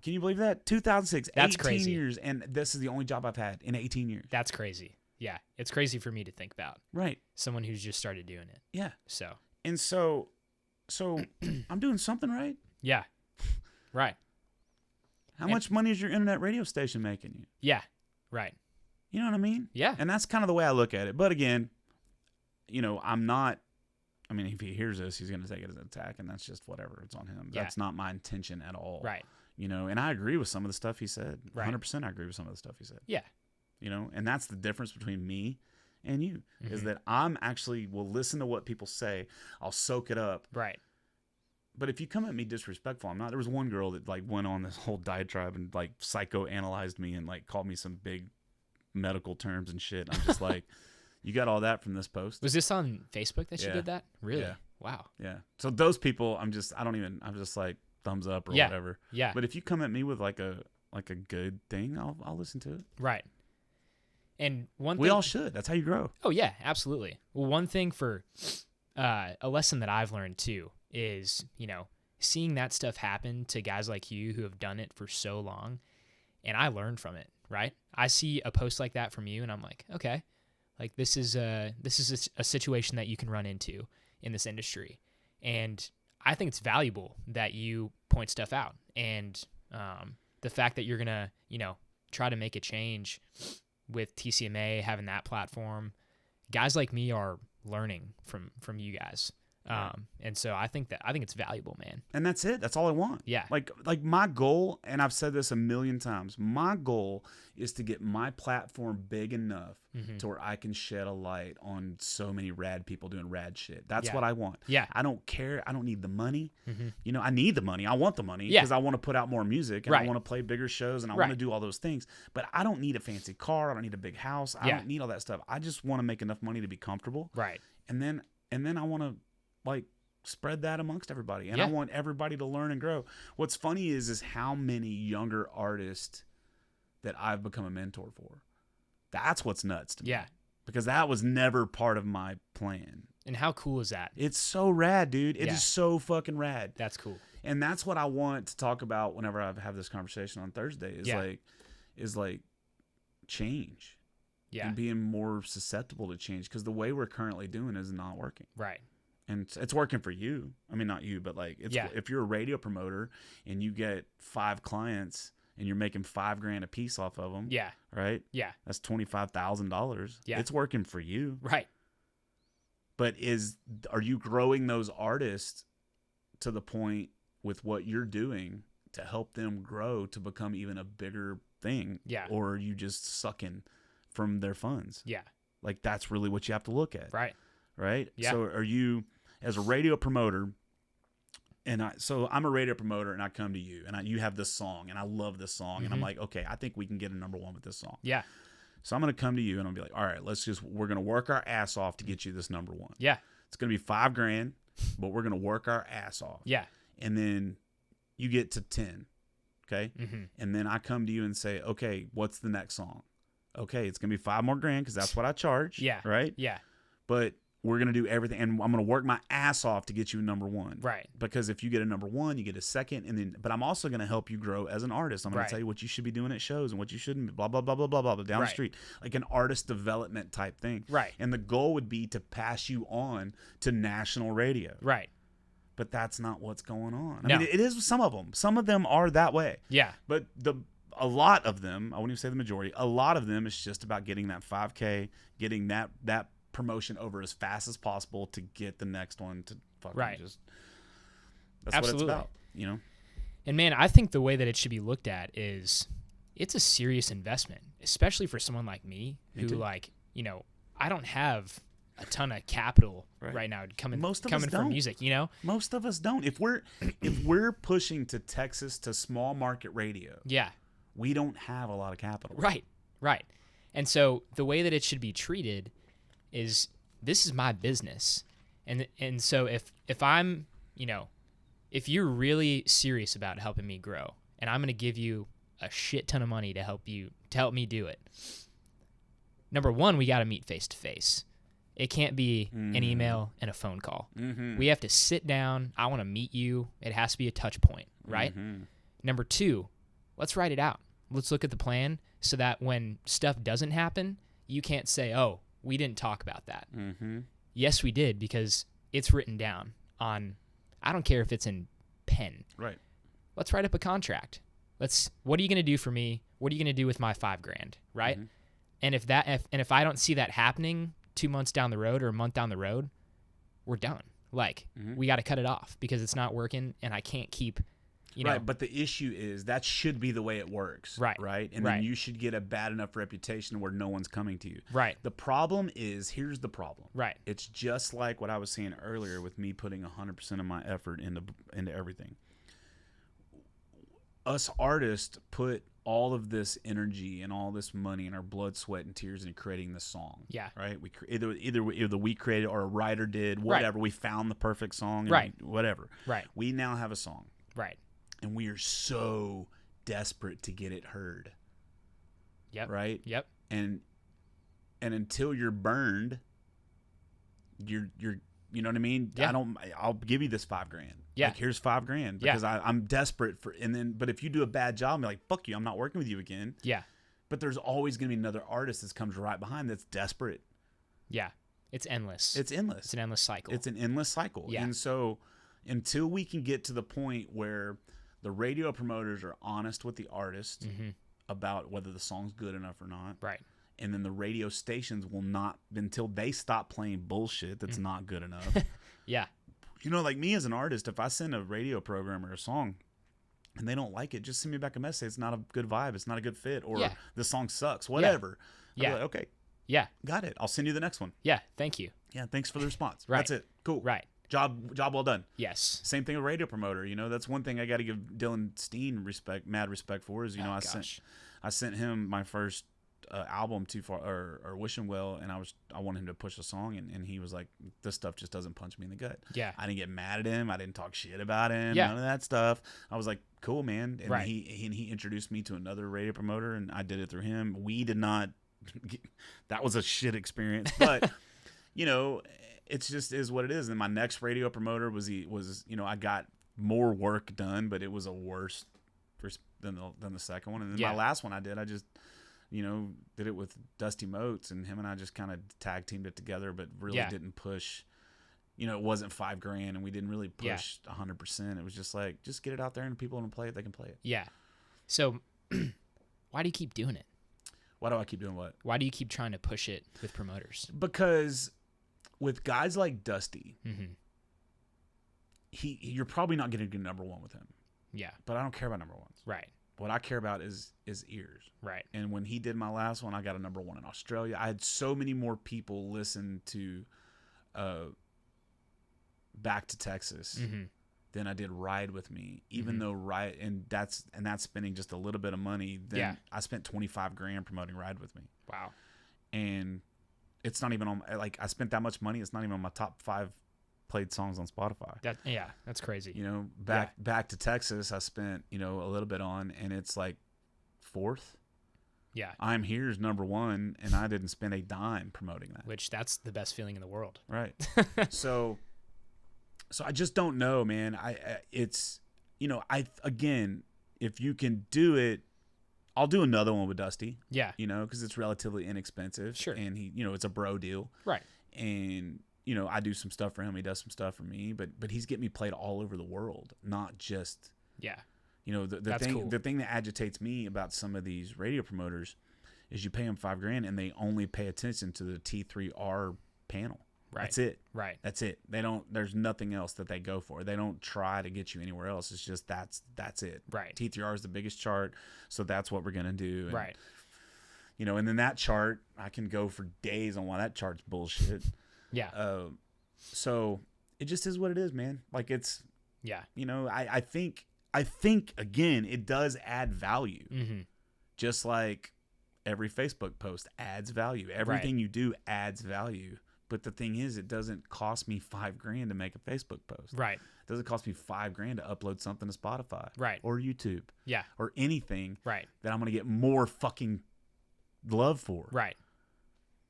Can you believe that? 2006, That's 18 crazy. years, and this is the only job I've had in 18 years. That's crazy. Yeah. It's crazy for me to think about Right. someone who's just started doing it. Yeah. So, And so I'm doing something right. yeah. Right. How And- much money is your internet radio station making you? Yeah. Right. You know what I mean? Yeah. And that's kind of the way I look at it. But again, I'm not. I mean, if he hears this, he's going to take it as an attack, and that's just whatever. It's on him. Yeah. That's not my intention at all. Right. And I agree with some of the stuff he said. Right. 100% I agree with some of the stuff he said. Yeah. And that's the difference between me and you, is Mhm. that I'm actually will listen to what people say. I'll soak it up. Right. But if you come at me disrespectful, I'm not. There was one girl that like went on this whole diatribe and like psychoanalyzed me and like called me some big medical terms and shit. I'm just like, you got all that from this post? Was this on Facebook that she Yeah. did that? Really? Yeah. Wow. Yeah. So those people, I'm just like, thumbs up or Yeah. whatever. Yeah. But if you come at me with like a good thing, I'll listen to it. Right. And one thing We all should. That's how you grow. Oh yeah, absolutely. Well, one thing for a lesson that I've learned too is, seeing that stuff happen to guys like you who have done it for so long, and I learned from it, right? I see a post like that from you and I'm like, okay, like this is a situation that you can run into in this industry. And I think it's valuable that you point stuff out, and the fact that you're going to, try to make a change with TCMA, having that platform. Guys like me are learning from you guys. And so I think it's valuable, man. And that's it. That's all I want. Yeah. Like my goal, and I've said this a million times, my goal is to get my platform big enough to where I can shed a light on so many rad people doing rad shit. That's what I want. Yeah. I don't care. I don't need the money. I need the money. I want the money Yeah. because I want to put out more music and Right. I want to play bigger shows and I Right. want to do all those things. But I don't need a fancy car. I don't need a big house. I don't need all that stuff. I just want to make enough money to be comfortable. Right. And then I want to spread that amongst everybody, and I want everybody to learn and grow. What's funny is how many younger artists that I've become a mentor for. That's what's nuts to me. Yeah. Because that was never part of my plan. And how cool is that? It's so rad, dude. It Yeah. is so fucking rad. That's cool. And that's what I want to talk about whenever I have this conversation on Thursday is like change. Yeah. And being more susceptible to change, because the way we're currently doing is not working. Right. And it's working for you. I mean, not you, but if you're a radio promoter and you get 5 clients and you're making $5,000 a piece off of them, Yeah. right? Yeah. That's $25,000. Yeah. It's working for you. Right. But are you growing those artists to the point with what you're doing to help them grow to become even a bigger thing? Yeah. Or are you just sucking from their funds? Yeah. Like, that's really what you have to look at. Right. Right? Yeah. So are you, as a radio promoter, so I'm a radio promoter and I come to you and you have this song and I love this song and I'm like, okay, I think we can get a number 1 with this song. Yeah. So I'm going to come to you and I'll be like, all right, we're going to work our ass off to get you this number 1. Yeah. It's going to be $5,000, but we're going to work our ass off. Yeah. And then you get to 10. Okay. And then I come to you and say, okay, what's the next song? Okay. It's going to be $5 more grand, cause that's what I charge. Yeah. Right. Yeah. But we're going to do everything, and I'm going to work my ass off to get you a number 1. Right. Because if you get a number 1, you get a second, but I'm also going to help you grow as an artist. I'm going to tell you what you should be doing at shows and what you shouldn't, blah, blah, blah, blah, blah, blah, down the street. Like an artist development type thing. Right. And the goal would be to pass you on to national radio. Right. But that's not what's going on. No. I mean, it is with some of them. Some of them are that way. Yeah. But a lot of them, I wouldn't even say the majority, a lot of them is just about getting that 5K, getting that promotion over as fast as possible to get the next one to fucking just. That's Absolutely. what it's about, And man, I think the way that it should be looked at is it's a serious investment, especially for someone like me who I don't have a ton of capital right now coming from music, Most of us don't. If we're pushing to Texas to small market radio, we don't have a lot of capital. Right. And so the way that it should be treated is this is my business. And so if I'm, if you're really serious about helping me grow and I'm going to give you a shit ton of money to help me do it. Number 1, we got to meet face to face. It can't be an email and a phone call. We have to sit down. I want to meet you. It has to be a touch point, right? Number 2, let's write it out. Let's look at the plan so that when stuff doesn't happen, you can't say, oh, we didn't talk about that. Yes, we did, because it's written down on, I don't care if it's in pen. Right. Let's write up a contract. What are you going to do for me? What are you going to do with my $5,000? Right. And if I don't see that happening 2 months down the road or a month down the road, we're done. We got to cut it off because it's not working and I can't keep, Right, but the issue is that should be the way it works. Right. And then you should get a bad enough reputation where no one's coming to you. Right. The problem is, here's the problem. Right. It's just like what I was saying earlier with me putting 100% of my effort into everything. Us artists put all of this energy and all this money and our blood, sweat, and tears into creating this song. Yeah. Right. Either we created or a writer did, whatever. We found the perfect song. And whatever. Right. We now have a song. Right. and we are so desperate to get it heard. Yep. Right? Yep. And until you're burned, you're you know what I mean? Yeah. I'll give you this $5,000. Yeah. Like, here's $5,000 because I'm desperate for, but if you do a bad job, I'm like, fuck you, I'm not working with you again. Yeah. But there's always going to be another artist that comes right behind that's desperate. Yeah. It's endless. It's endless. It's an endless cycle. It's an endless cycle. Yeah. And so until we can get to the point where the radio promoters are honest with the artist about whether the song's good enough or not. Right. And then the radio stations will not, until they stop playing bullshit that's not good enough. Yeah. You know, like me as an artist, if I send a radio program or a song and they don't like it, just send me back a message. It's not a good vibe. It's not a good fit. Or the song sucks. Whatever. Yeah. I'll be like, okay. Yeah. Got it. I'll send you the next one. Yeah. Thank you. Yeah. Thanks for the response. Right. That's it. Cool. Right. Job well done. Yes. Same thing with radio promoter. You know, that's one thing I got to give Dylan Steen mad respect for is, you know, I sent him my first album Too Far or Wishing Well, and I wanted him to push a song, and he was like, this stuff just doesn't punch me in the gut. Yeah. I didn't get mad at him. I didn't talk shit about him. Yeah. None of that stuff. I was like, cool, man. And right. he introduced me to another radio promoter, and I did it through him. We did not. That was a shit experience, but you know, it's just is what it is. And my next radio promoter was you know, I got more work done, but it was a worse than the second one. And then my last one I just, you know, did it with Dusty Motes, and him and I just kind of tag teamed it together, but really didn't push. You know, it wasn't $5,000, and we didn't really push 100%. It was just like, just get it out there, and people want to play it, they can play it. Yeah. So, why do you keep doing it? Why do I keep doing what? Why do you keep trying to push it with promoters? Because with guys like Dusty, you're probably not going to do number one with him. Yeah. But I don't care about number ones. Right. What I care about is ears. Right. And when he did my last one, I got a number one in Australia. I had so many more people listen to Back to Texas than I did Ride With Me. Even though that's spending just a little bit of money. Then I spent $25,000 promoting Ride With Me. Wow. And it's not even on, like, I spent that much money. It's not even on my top 5 played songs on Spotify. That's crazy. You know, Back to Texas, I spent, you know, a little bit on, and it's like 4th. Yeah. I'm Here's number 1, and I didn't spend a dime promoting that. Which that's the best feeling in the world. Right. So I just don't know, man. It's, you know, again, if you can do it, I'll do another one with Dusty. Yeah. You know, because it's relatively inexpensive. Sure. And he, you know, it's a bro deal. Right. And, you know, I do some stuff for him. He does some stuff for me. But he's getting me played all over the world, not just. Yeah. You know, the thing that agitates me about some of these radio promoters is you pay them $5,000 and they only pay attention to the T3R panel. Right. That's it. Right. That's it. They don't. There's nothing else that they go for. They don't try to get you anywhere else. It's just that's it. Right. T3R is the biggest chart, so that's what we're gonna do. And, right. You know, and then that chart, I can go for days on why that chart's bullshit. Yeah. So it just is what it is, man. Like it's. Yeah. You know, I think again, it does add value. Just like every Facebook post adds value. Everything you do adds value. But the thing is, it doesn't cost me $5,000 to make a Facebook post. Right. It doesn't cost me $5,000 to upload something to Spotify. Right. Or YouTube. Yeah. Or anything. Right. That I'm going to get more fucking love for. Right.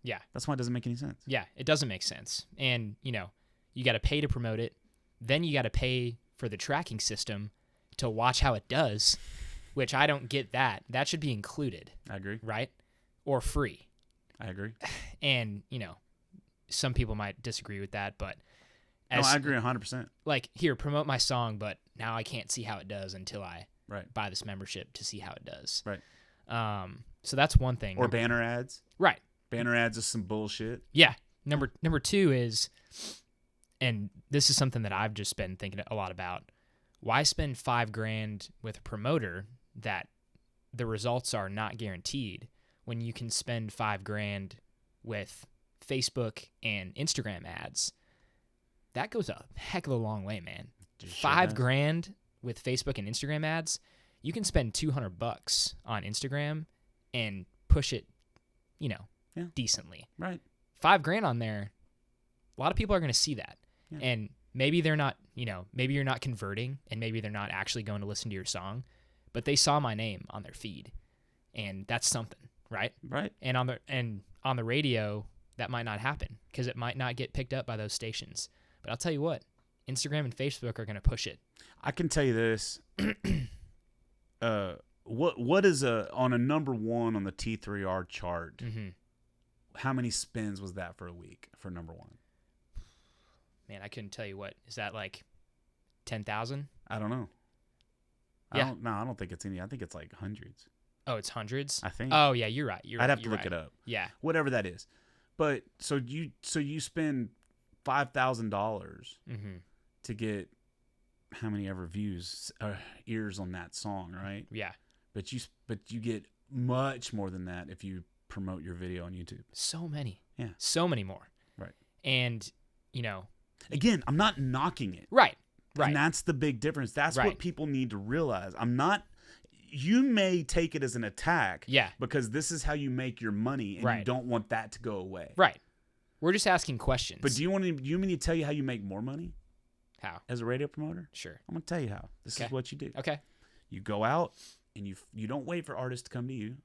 Yeah. That's why it doesn't make any sense. Yeah, it doesn't make sense. And, you know, you got to pay to promote it. Then you got to pay for the tracking system to watch how it does, which I don't get that. That should be included. I agree. Right? Or free. I agree. And, you know, some people might disagree with that, but no, I agree 100%. Like, here, promote my song, but now I can't see how it does until I buy this membership to see how it does. Right. So that's one thing. Or banner ads. Right. Banner ads is some bullshit. Yeah. Number 2 is, and this is something that I've just been thinking a lot about. Why spend $5,000 with a promoter that the results are not guaranteed when you can spend $5,000 with Facebook and Instagram ads? That goes a heck of a long way, man. $5,000 with Facebook and Instagram ads, you can spend $200 on Instagram and push it, you know, decently. Right. $5,000 on there, a lot of people are going to see that, and maybe they're not maybe you're not converting and maybe they're not actually going to listen to your song, but they saw my name on their feed, and that's something, right? Right. And on the radio, that might not happen because it might not get picked up by those stations. But I'll tell you what, Instagram and Facebook are going to push it. I can tell you this. What is on a number one on the T3R chart? Mm-hmm. How many spins was that for a week for number one? Man, I couldn't tell you what. Is that like 10,000? I don't know. Yeah. I don't think it's any. I think it's like hundreds. Oh, it's hundreds? I think. Oh, yeah, you're right. I'd have to look it up. Yeah. Whatever that is. But so you spend $5,000 Mm-hmm. to get how many ever views, ears on that song, right? Yeah. But you get much more than that if you promote your video on YouTube. So many. Yeah. So many more. Right. And, again, I'm not knocking it. Right. Right. And that's the big difference. That's what people need to realize. You may take it as an attack. Yeah. Because this is how you make your money and you don't want that to go away. Right. We're just asking questions. But do you want me to tell you how you make more money? How? As a radio promoter? Sure. I'm going to tell you how. This is what you do. Okay. You go out and you don't wait for artists to come to you.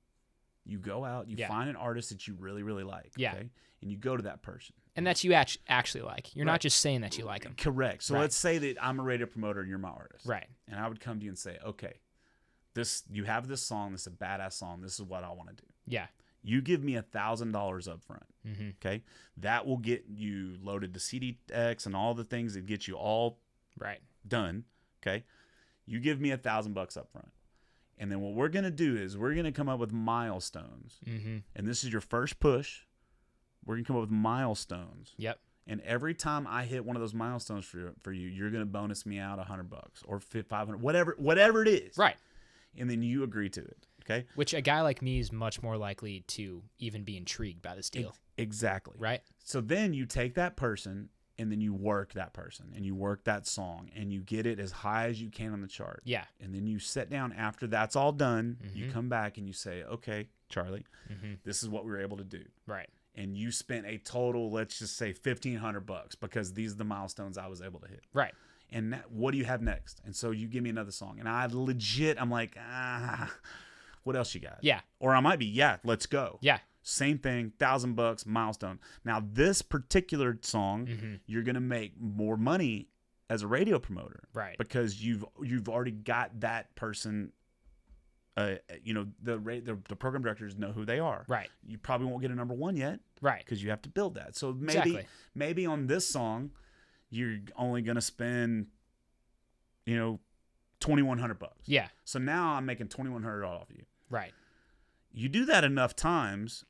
You go out, you find an artist that you really, really like. Yeah. Okay? And you go to that person. And that you actually like. You're not just saying that you like them. Correct. So let's say that I'm a radio promoter and you're my artist. Right. And I would come to you and say, okay, you have this song. This is a badass song. This is what I want to do. Yeah. You give me $1,000 up front. Mm-hmm. Okay. That will get you loaded to CDX and all the things that get you all done. Okay. You give me $1,000 up front. And then what we're going to do is we're going to come up with milestones. Mm-hmm. And this is your first push. We're going to come up with milestones. Yep. And every time I hit one of those milestones for you, you're going to bonus me out $100 or $500, whatever it is. Right. And then you agree to it. Okay. Which a guy like me is much more likely to even be intrigued by this deal. Exactly. Right. So then you take that person and then you work that person and you work that song and you get it as high as you can on the chart. Yeah. And then you sit down after that's all done. Mm-hmm. You come back and you say, okay, Charlie, this is what we were able to do. Right. And you spent a total, let's just say $1,500 because these are the milestones I was able to hit. Right. And what do you have next? And so you give me another song. And I'm like, what else you got? Yeah. Or I might be, let's go. Yeah. Same thing, $1,000 milestone. Now this particular song, you're gonna make more money as a radio promoter, right? Because you've already got that person. The program directors know who they are, right? You probably won't get a number one yet, right? Because you have to build that. So maybe on this song, you're only gonna spend, $2,100. Yeah. So now I'm making $2,100 off of you, right? You do that enough times.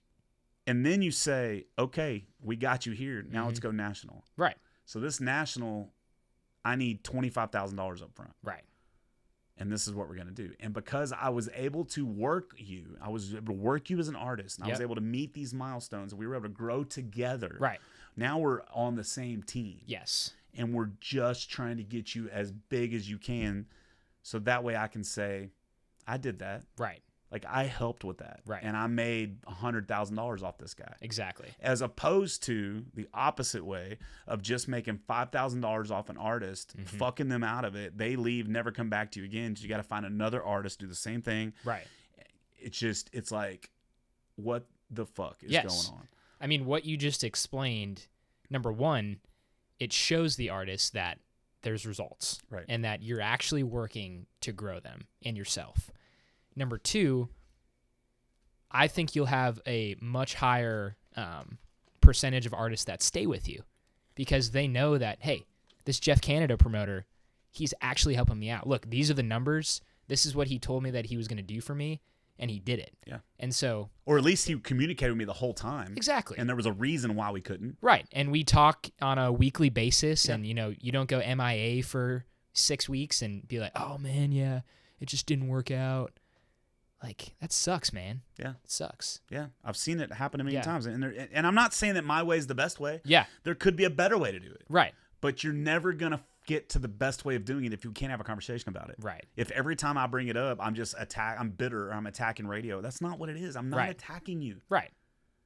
And then you say, okay, we got you here. Now let's go national. Right. So this national, I need $25,000 up front. Right. And this is what we're going to do. And because I was able to work you, I was able to work you as an artist, and I was able to meet these milestones, and we were able to grow together. Right. Now we're on the same team. Yes. And we're just trying to get you as big as you can. So that way I can say, I did that. Right. Like I helped with that, right? And I made $100,000 off this guy, exactly. As opposed to the opposite way of just making $5,000 off an artist, fucking them out of it. They leave, never come back to you again. So you got to find another artist, do the same thing, right? It's like, what the fuck is going on? I mean, what you just explained. Number one, it shows the artist that there's results, right? And that you're actually working to grow them and yourself. Number two, I think you'll have a much higher percentage of artists that stay with you because they know that, hey, this Jeff Canada promoter, he's actually helping me out. Look, these are the numbers. This is what he told me that he was going to do for me, and he did it. Yeah. And so... Or at least he communicated with me the whole time. Exactly. And there was a reason why we couldn't. Right. And we talk on a weekly basis, and, you don't go MIA for 6 weeks and be like, oh, man, yeah, it just didn't work out. Like, that sucks, man. Yeah. It sucks. Yeah. I've seen it happen many times. And I'm not saying that my way is the best way. Yeah. There could be a better way to do it. Right. But you're never going to get to the best way of doing it if you can't have a conversation about it. Right. If every time I bring it up, I'm bitter or I'm attacking radio. That's not what it is. I'm not attacking you. Right.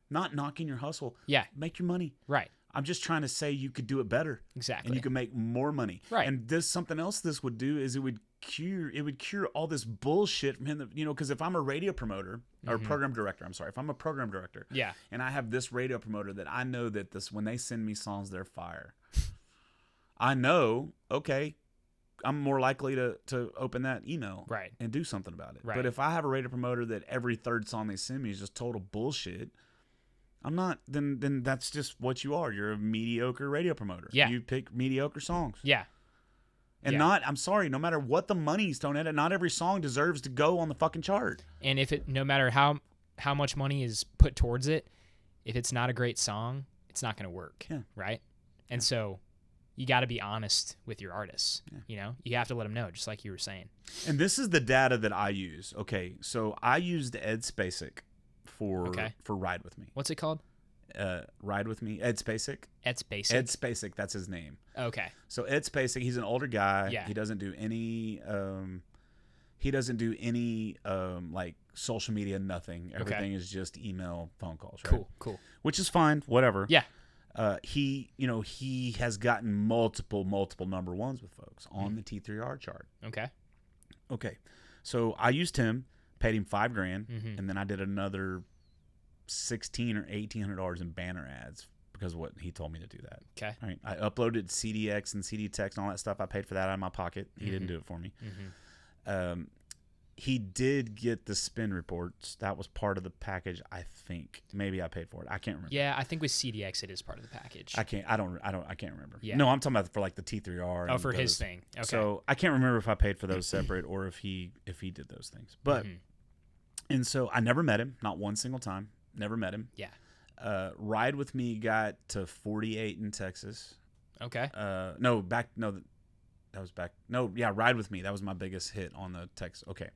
Not knocking your hustle. Yeah. Make your money. Right. I'm just trying to say you could do it better. Exactly. And you can make more money. Right. And something else this would do is it would cure all this bullshit from him. Because if I'm a radio promoter or program director, if I'm a program director, and I have this radio promoter that I know that when they send me songs, they're fire. I know, okay, I'm more likely to open that email and do something about it. Right. But if I have a radio promoter that every third song they send me is just total bullshit, I'm not. Then that's just what you are. You're a mediocre radio promoter. Yeah. You pick mediocre songs. Yeah. And I'm sorry, no matter what the money's thrown at it, not every song deserves to go on the fucking chart. And no matter how much money is put towards it, if it's not a great song, it's not going to work. Yeah. Right. And so you got to be honest with your artists. Yeah. You have to let them know, just like you were saying. And this is the data that I use. Okay. So I used Ed Spacek for Ride With Me. What's it called? Ride With Me. Ed Spacek. Ed Spacek. Ed Spacek, that's his name. Okay. So Ed Spacek, he's an older guy. Yeah. He doesn't do any like social media, nothing. Everything is just email, phone calls, right? Cool. Which is fine, whatever. Yeah. He has gotten multiple number ones with folks on the T3R chart. Okay. So I used him, paid him $5,000, and then I did another $1,600 or $1,800 in banner ads because of what he told me to do that. Okay. All right. I uploaded CDX and CD text and all that stuff. I paid for that out of my pocket. He didn't do it for me. He did get the spin reports. That was part of the package, I think. Maybe I paid for it. I can't remember. Yeah, I think with CDX it is part of the package. I can't remember. Yeah. No, I'm talking about for like the T3R. Oh, for his thing. Okay. So I can't remember if I paid for those separate or if he did those things. But and so I never met him, not one single time. Never met him. Yeah. Ride With Me got to 48 in Texas. Okay. Ride With Me. That was my biggest hit on the Texas. Okay.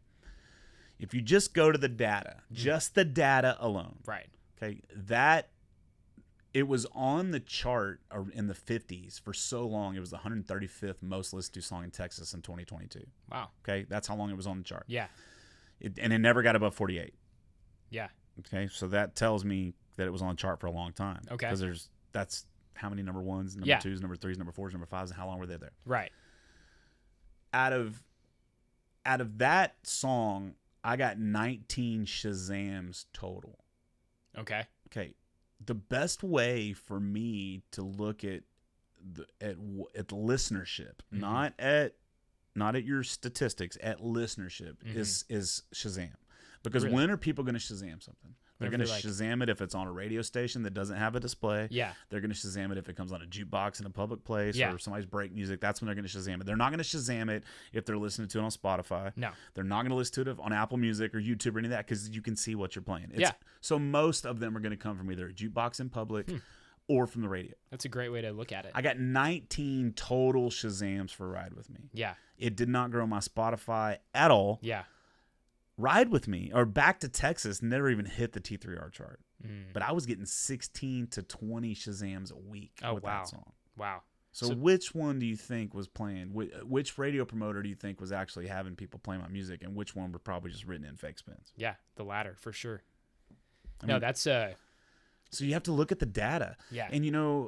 If you just go to the data, just the data alone. Right. Okay. It was on the chart in the 50s for so long. It was the 135th most listened to song in Texas in 2022. Wow. Okay. That's how long it was on the chart. Yeah. And it never got above 48. Yeah. Okay. So that tells me that it was on the chart for a long time. Okay. Because that's how many number ones, number twos, number threes, number fours, number fives, and how long were they there? Right. Out of that song, I got 19 Shazams total. Okay. Okay. The best way for me to look at the listenership, not at your statistics, at listenership is Shazam. Because when are people going to Shazam something? They're going to Shazam it if it's on a radio station that doesn't have a display. Yeah. They're going to Shazam it if it comes on a jukebox in a public place or somebody's break music. That's when they're going to Shazam it. They're not going to Shazam it if they're listening to it on Spotify. No. They're not going to listen to it on Apple Music or YouTube or any of that because you can see what you're playing. Yeah. So most of them are going to come from either a jukebox in public or from the radio. That's a great way to look at it. I got 19 total Shazams for Ride With Me. Yeah. It did not grow my Spotify at all. Yeah. Ride With Me or Back to Texas never even hit the T3R chart. But I was getting 16 to 20 Shazams a week with that song. Wow. So which one do you think was playing? Which radio promoter do you think was actually having people play my music, and which one were probably just written in fake spins? Yeah, the latter for sure. I mean, that's So you have to look at the data. Yeah. And,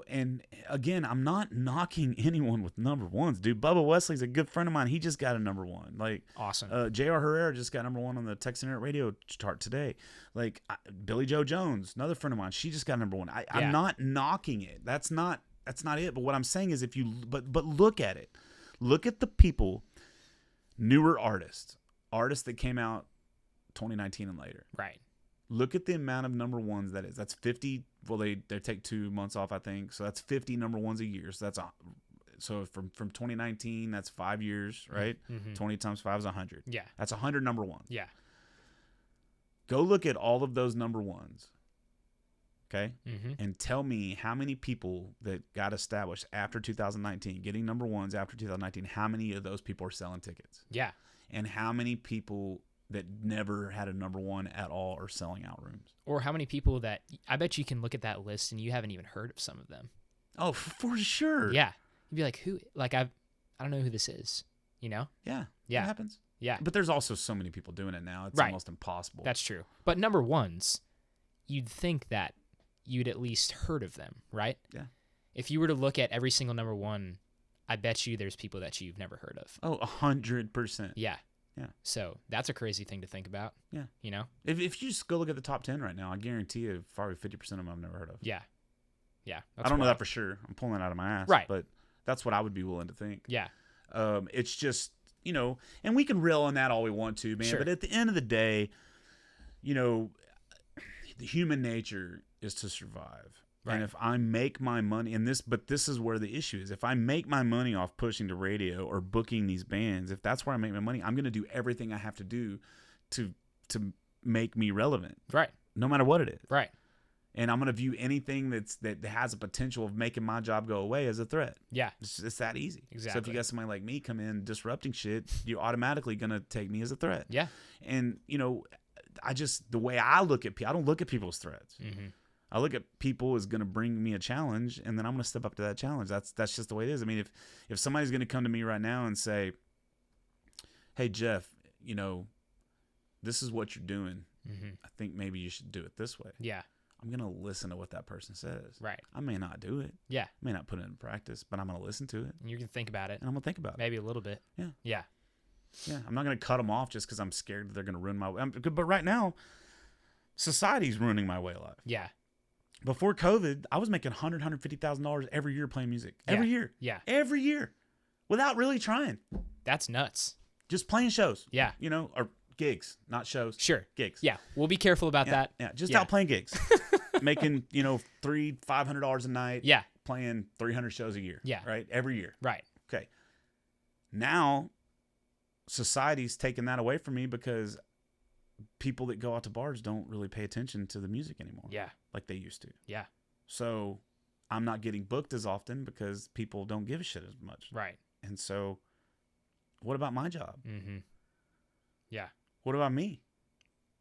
and again, I'm not knocking anyone with number ones, dude. Bubba Wesley's a good friend of mine. He just got a number one. Like, awesome. J.R. Herrera just got number one on the Texas Internet Radio chart today. Like, Billy Joe Jones, another friend of mine, she just got number one. I'm not knocking it. That's not it. But what I'm saying is but look at it. Look at the people, newer artists that came out 2019 and later. Right. Look at the amount of number ones that is. That's 50. Well, they take 2 months off, I think. So that's 50 number ones a year. So so from 2019, that's 5 years, right? 20 times 5 is 100. Yeah. That's 100 number ones. Yeah. Go look at all of those number ones, okay? Mm-hmm. And tell me how many people that got established after 2019, getting number ones after 2019, how many of those people are selling tickets? Yeah. And how many people that never had a number one at all are selling out rooms? Or how many people that I bet you can look at that list and you haven't even heard of some of them. Oh, for sure. Yeah. You'd be like, who? Like, I don't know who this is, Yeah. Yeah. That happens. Yeah. But there's also so many people doing it now. It's almost impossible. That's true. But number ones, you'd think that you'd at least heard of them, right? Yeah. if you were to look at every single number one, I bet you there's people that you've never heard of. Oh, 100%. Yeah. Yeah. So that's a crazy thing to think about. Yeah. You know? If you just go look at the top 10 right now, I guarantee you probably 50% of them I've never heard of. Yeah. Yeah. I don't know that for sure. I'm pulling it out of my ass. Right. But that's what I would be willing to think. Yeah. It's just, and we can rill on that all we want to, man. Sure. But at the end of the day, the human nature is to survive. Right. And if I make my money but this is where the issue is. If I make my money off pushing to radio or booking these bands, if that's where I make my money, I'm going to do everything I have to do to make me relevant. Right. No matter what it is. Right. And I'm going to view anything that has a potential of making my job go away as a threat. Yeah. It's that easy. Exactly. So if you got somebody like me come in disrupting shit, you're automatically going to take me as a threat. Yeah. And, the way I look at people, I don't look at people as threats. Mm-hmm. I look at people as going to bring me a challenge, and then I'm going to step up to that challenge. That's just the way it is. I mean, if somebody's going to come to me right now and say, hey, Jeff, this is what you're doing. Mm-hmm. I think maybe you should do it this way. Yeah. I'm going to listen to what that person says. Right. I may not do it. Yeah. I may not put it in practice, but I'm going to listen to it. And you can think about it. And I'm going to think about it. Maybe a little bit. Yeah. Yeah. Yeah. I'm not going to cut them off just because I'm scared that they're going to ruin my way. But right now, society's ruining my way of life. Yeah. Before COVID, I was making $150,000 every year playing music. Every year. Yeah. Every year. Without really trying. That's nuts. Just playing shows. Yeah. Or gigs, not shows. Sure. Gigs. Yeah. We'll be careful about that. Yeah. Just out playing gigs. Making, $300-$500 a night. Yeah. Playing 300 shows a year. Yeah. Right? Every year. Right. Okay. Now, society's taking that away from me because people that go out to bars don't really pay attention to the music anymore. Yeah. Like they used to. Yeah. So I'm not getting booked as often because people don't give a shit as much. Right. And so what about my job? Mm-hmm. Yeah. What about me?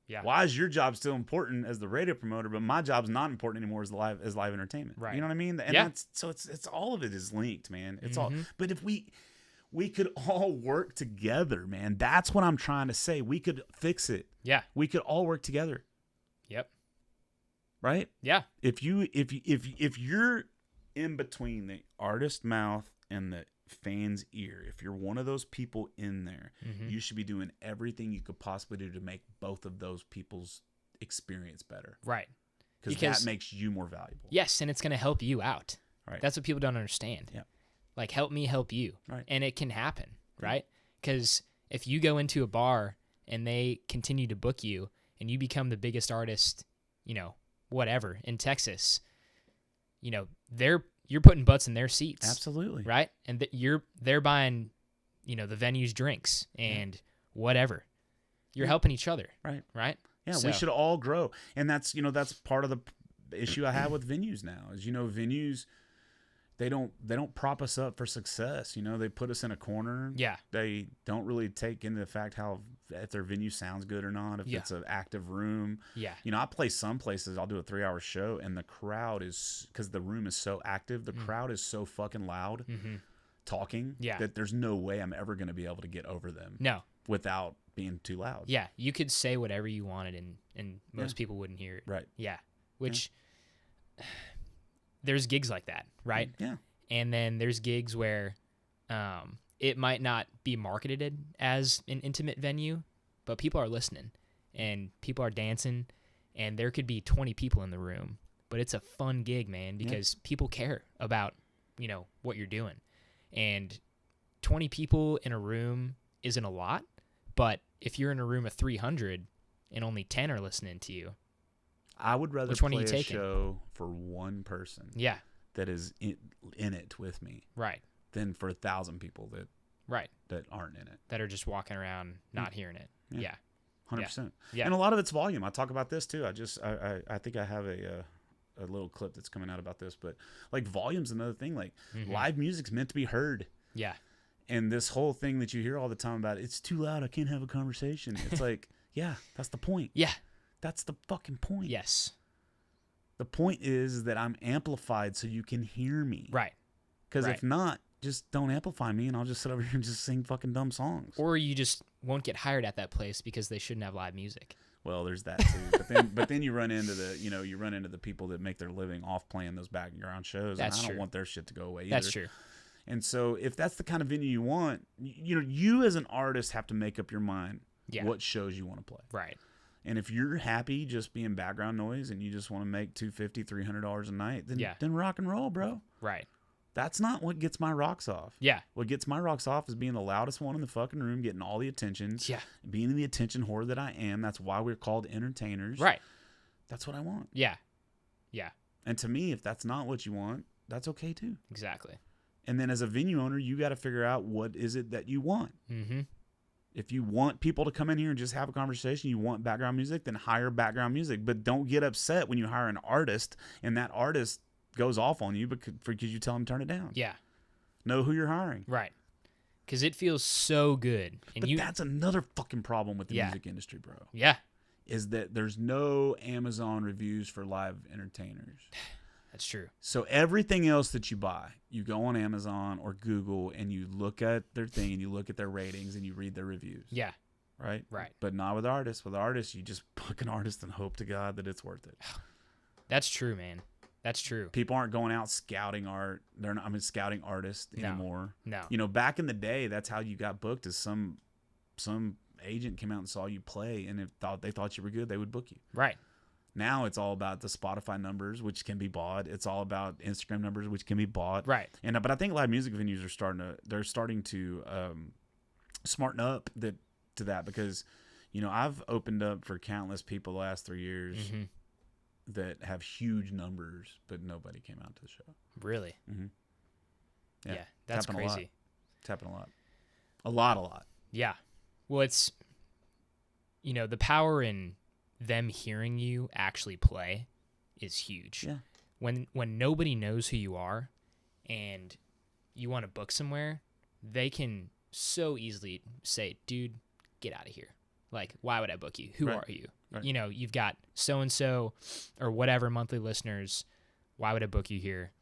Yeah. Why is your job still important as the radio promoter, but my job's not important anymore as live entertainment? Right. You know what I mean? And it's all of it is linked, man. It's all. But if we could all work together, man. That's what I'm trying to say. We could fix it. Yeah. We could all work together. Yep. Right? Yeah. If you're in between the artist's mouth and the fan's ear, if you're one of those people in there, you should be doing everything you could possibly do to make both of those people's experience better. Right. Because that makes you more valuable. Yes, and it's going to help you out. Right. That's what people don't understand. Yeah. Like, help me help you. Right. And it can happen, right? Because if you go into a bar and they continue to book you and you become the biggest artist, whatever, in Texas, you're putting butts in their seats. Absolutely. Right? And they're buying, the venue's drinks and whatever. You're helping each other. Right. Right? Yeah, So, we should all grow. And that's part of the issue I have with venues now is, venues, they don't prop us up for success. They put us in a corner. Yeah. They don't really take into the fact if their venue sounds good or not, if it's an active room. Yeah. I play some places, I'll do a 3-hour show, and the crowd is, because the room is so active, the crowd is so fucking loud talking that there's no way I'm ever going to be able to get over them. No. Without being too loud. Yeah. You could say whatever you wanted and most people wouldn't hear it. Right. Yeah. Which there's gigs like that, right? Yeah. And then there's gigs where it might not be marketed as an intimate venue, but people are listening and people are dancing, and there could be 20 people in the room, but it's a fun gig, man, because people care about, what you're doing. And 20 people in a room isn't a lot, but if you're in a room of 300 and only 10 are listening to you, I would rather which one are play you a taking? show for one person that is in it with me right, than for 1,000 people that aren't in it. that are just walking around not hearing it. Yeah. 100%. Yeah. And a lot of it's volume. I talk about this too. I think I have a little clip that's coming out about this, but like volume's another thing. Like live music's meant to be heard. Yeah. And this whole thing that you hear all the time about it's too loud, I can't have a conversation. It's like, yeah, that's the point. Yeah. That's the fucking point. Yes. The point is that I'm amplified so you can hear me. Right. Because if not, just don't amplify me and I'll just sit over here and just sing fucking dumb songs. Or you just won't get hired at that place because they shouldn't have live music. Well, there's that too. But then you run into the people that make their living off playing those background shows. That's and I don't true. want their shit to go away either. That's true. And so if that's the kind of venue you want, you as an artist have to make up your mind what shows you want to play. Right. And if you're happy just being background noise and you just want to make $250, $300 a night, then rock and roll, bro. Right. That's not what gets my rocks off. Yeah. What gets my rocks off is being the loudest one in the fucking room, getting all the attention. Yeah. Being the attention whore that I am. That's why we're called entertainers. Right. That's what I want. Yeah. Yeah. And to me, if that's not what you want, that's okay too. Exactly. And then as a venue owner, you got to figure out what is it that you want. Mm-hmm. If you want people to come in here and just have a conversation, you want background music, then hire background music. But don't get upset when you hire an artist and that artist goes off on you because you tell them to turn it down. Yeah. Know who you're hiring. Right. Because it feels so good. And but that's another fucking problem with the music industry, bro. Yeah. Is that there's no Amazon reviews for live entertainers. That's true. So everything else that you buy, you go on Amazon or Google and you look at their thing and you look at their ratings and you read their reviews. Yeah. Right? Right. But not with artists. With artists, you just book an artist and hope to God that it's worth it. That's true, man. That's true. People aren't going out scouting art. They're not scouting artists anymore. No. You know, back in the day, that's how you got booked is some agent came out and saw you play and they thought you were good, they would book you. Right. Now it's all about the Spotify numbers, which can be bought. It's all about Instagram numbers, which can be bought. Right. And but I think live music venues are starting to smarten up to that because, I've opened up for countless people the last 3 years that have huge numbers, but nobody came out to the show. Really? Mm-hmm. Yeah, that's crazy. It's happened a lot. A lot. Yeah. Well, it's, the power in them hearing you actually play is huge. Yeah. When nobody knows who you are and you want to book somewhere, they can so easily say, dude, get out of here. Like, why would I book you? Who are you? Right. You've got so-and-so or whatever monthly listeners. Why would I book you here?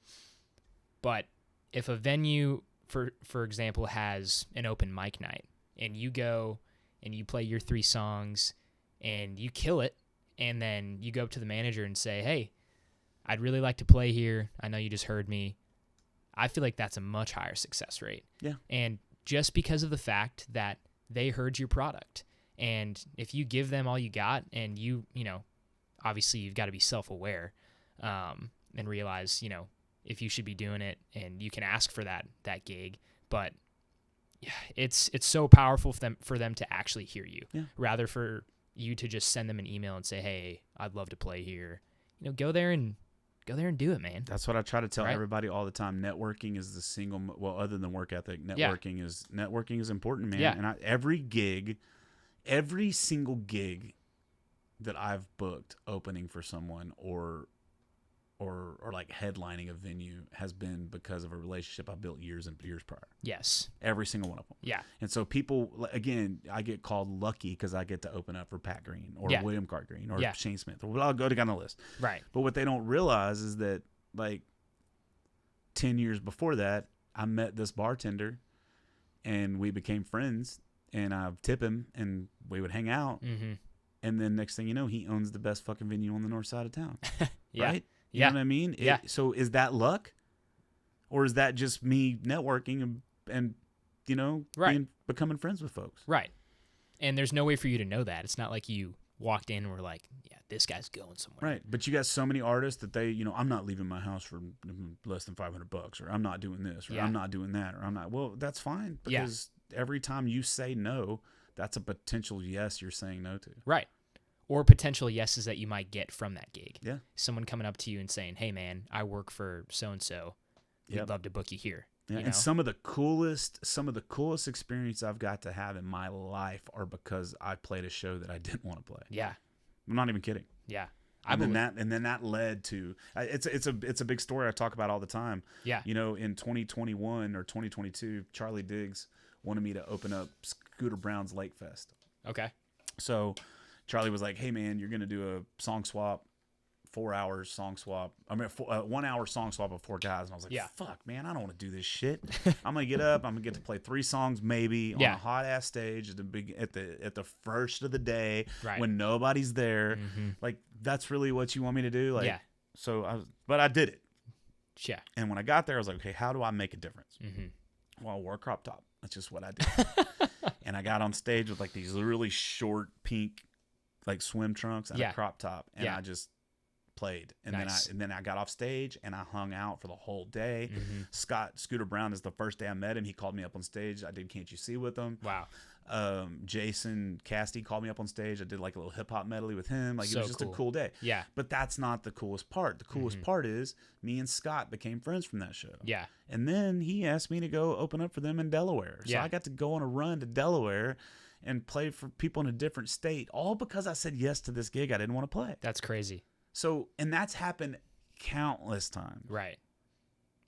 But if a venue, for example, has an open mic night and you go and you play your 3 songs and you kill it, and then you go up to the manager and say, hey, I'd really like to play here. I know you just heard me. I feel like that's a much higher success rate. Yeah. And just because of the fact that they heard your product. And if you give them all you got and obviously you've got to be self-aware and realize, if you should be doing it and you can ask for that gig. But yeah, it's so powerful for them to actually hear you rather for you to just send them an email and say, hey, I'd love to play here. Go there and do it, man. That's what I try to tell everybody all the time. Networking is the single, other than work ethic, networking is important, man. Yeah. And every single gig that I've booked opening for someone or like headlining a venue has been because of a relationship I built years and years prior. Yes. Every single one of them. Yeah. And so people, again, I get called lucky because I get to open up for Pat Green or William Cart Green or Shane Smith. Or I'll go down the list. Right. But what they don't realize is that like 10 years before that, I met this bartender and we became friends and I'd tip him and we would hang out. Mm-hmm. And then next thing you know, he owns the best fucking venue on the north side of town. Right? You know what I mean? Yeah. So is that luck? Or is that just me networking and becoming friends with folks? Right. And there's no way for you to know that. It's not like you walked in and were like, yeah, this guy's going somewhere. Right. But you got so many artists that they, I'm not leaving my house for less than $500 or I'm not doing this or I'm not doing that or I'm not. Well, that's fine because every time you say no, that's a potential yes you're saying no to. Right. Or potential yeses that you might get from that gig. Yeah. Someone coming up to you and saying, hey, man, I work for so-and-so. We'd love to book you here. Yeah. And some of the coolest experience I've got to have in my life are because I played a show that I didn't want to play. Yeah. I'm not even kidding. Yeah. And then that led to it's a big story I talk about all the time. Yeah. In 2021 or 2022, Charlie Diggs wanted me to open up Scooter Brown's Lake Fest. Okay. So Charlie was like, hey man, you're going to do a song swap 4 hours song swap. I mean, 1 hour song swap of 4 guys, and I was like, "Fuck, man, I don't want to do this shit. I'm gonna get up. I'm gonna get to play 3 songs maybe on a hot ass stage at the first of the day when nobody's there. Like, that's really what you want me to do? Like, so but I did it. Yeah. And when I got there, I was like, okay, how do I make a difference? Well, I wore a crop top. That's just what I did. And I got on stage with like these really short pink like swim trunks and a crop top, and I just played. And then I got off stage and I hung out for the whole day. Scooter Brown is the first day I met him. He called me up on stage. I did Can't You See with him. Wow. Jason Castee called me up on stage. I did like a little hip hop medley with him. Like, it was just a cool day. Yeah. But that's not the coolest part. The coolest part is me and Scott became friends from that show. Yeah. And then he asked me to go open up for them in Delaware. So I got to go on a run to Delaware and play for people in a different state, all because I said yes to this gig I didn't want to play. That's crazy. So, and that's happened countless times. Right.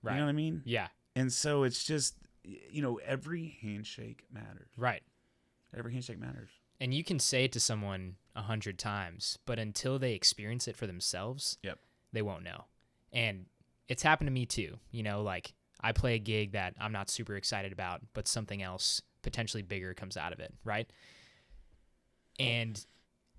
You know what I mean? Yeah. And so it's just, every handshake matters. Right. Every handshake matters. And you can say it to someone 100 times, but until they experience it for themselves, they won't know. And it's happened to me too. Like, I play a gig that I'm not super excited about, but something else potentially bigger comes out of it, right? And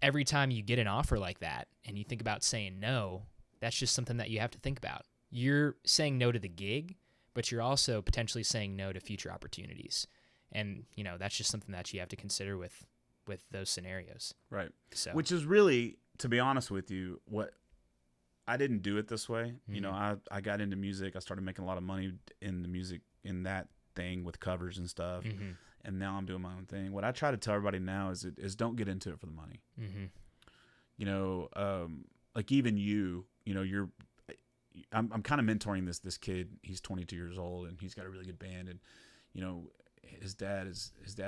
every time you get an offer like that and you think about saying no, that's just something that you have to think about. You're saying no to the gig, but you're also potentially saying no to future opportunities. And, that's just something that you have to consider with those scenarios. Right. So, which is really, to be honest with you, what I didn't do it this way. I got into music. I started making a lot of money in the music, in that thing with covers and stuff. And now I'm doing my own thing. What I try to tell everybody now is don't get into it for the money. Like even I'm kind of mentoring this kid. He's 22 years old and he's got a really good band. And, his dad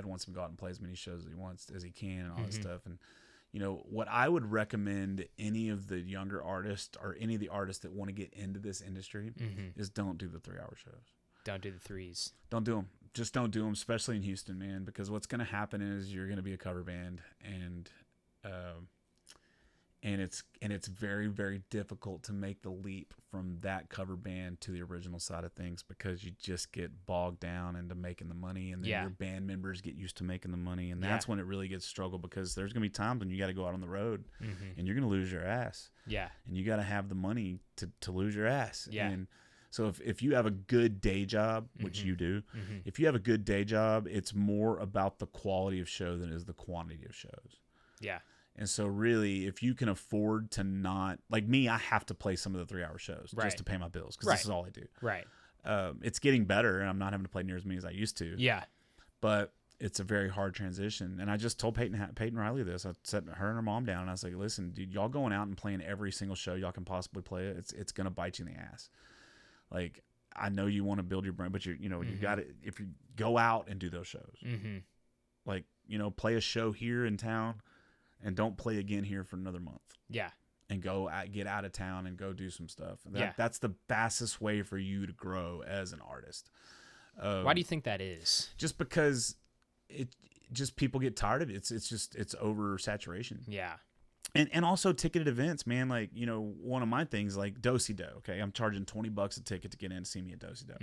wants him to go out and play as many shows as he can and all this stuff. And, what I would recommend any of the younger artists or any of the artists that want to get into this industry is don't do the 3-hour shows. Don't do the threes. Don't do them. Just don't do them, especially in Houston, man, because what's going to happen is you're going to be a cover band, and it's very, very difficult to make the leap from that cover band to the original side of things, because you just get bogged down into making the money, and then your band members get used to making the money, and that's when it really gets struggle, because there's going to be times when you got to go out on the road and you're going to lose your ass. Yeah. And you got to have the money to lose your ass. Yeah. And so if you have a good day job, which you do, if you have a good day job, it's more about the quality of show than it is the quantity of shows. Yeah. And so really, if you can afford to not, like me, I have to play some of the 3-hour shows just to pay my bills, because this is all I do. Right. It's getting better, and I'm not having to play near as many as I used to. Yeah. But it's a very hard transition. And I just told Peyton Riley this. I set her and her mom down, and I was like, listen, dude, y'all going out and playing every single show y'all can possibly play, it's going to bite you in the ass. Like, I know you want to build your brand, but you got to, if you go out and do those shows, like, play a show here in town and don't play again here for another month. Yeah. And get out of town and go do some stuff. That's the fastest way for you to grow as an artist. Why do you think that is? Just because people get tired of it. It's oversaturation. Yeah. And also ticketed events, man. Like, one of my things, like Do-Si-Do, okay? I'm charging $20 a ticket to get in to see me at Do-Si-Do.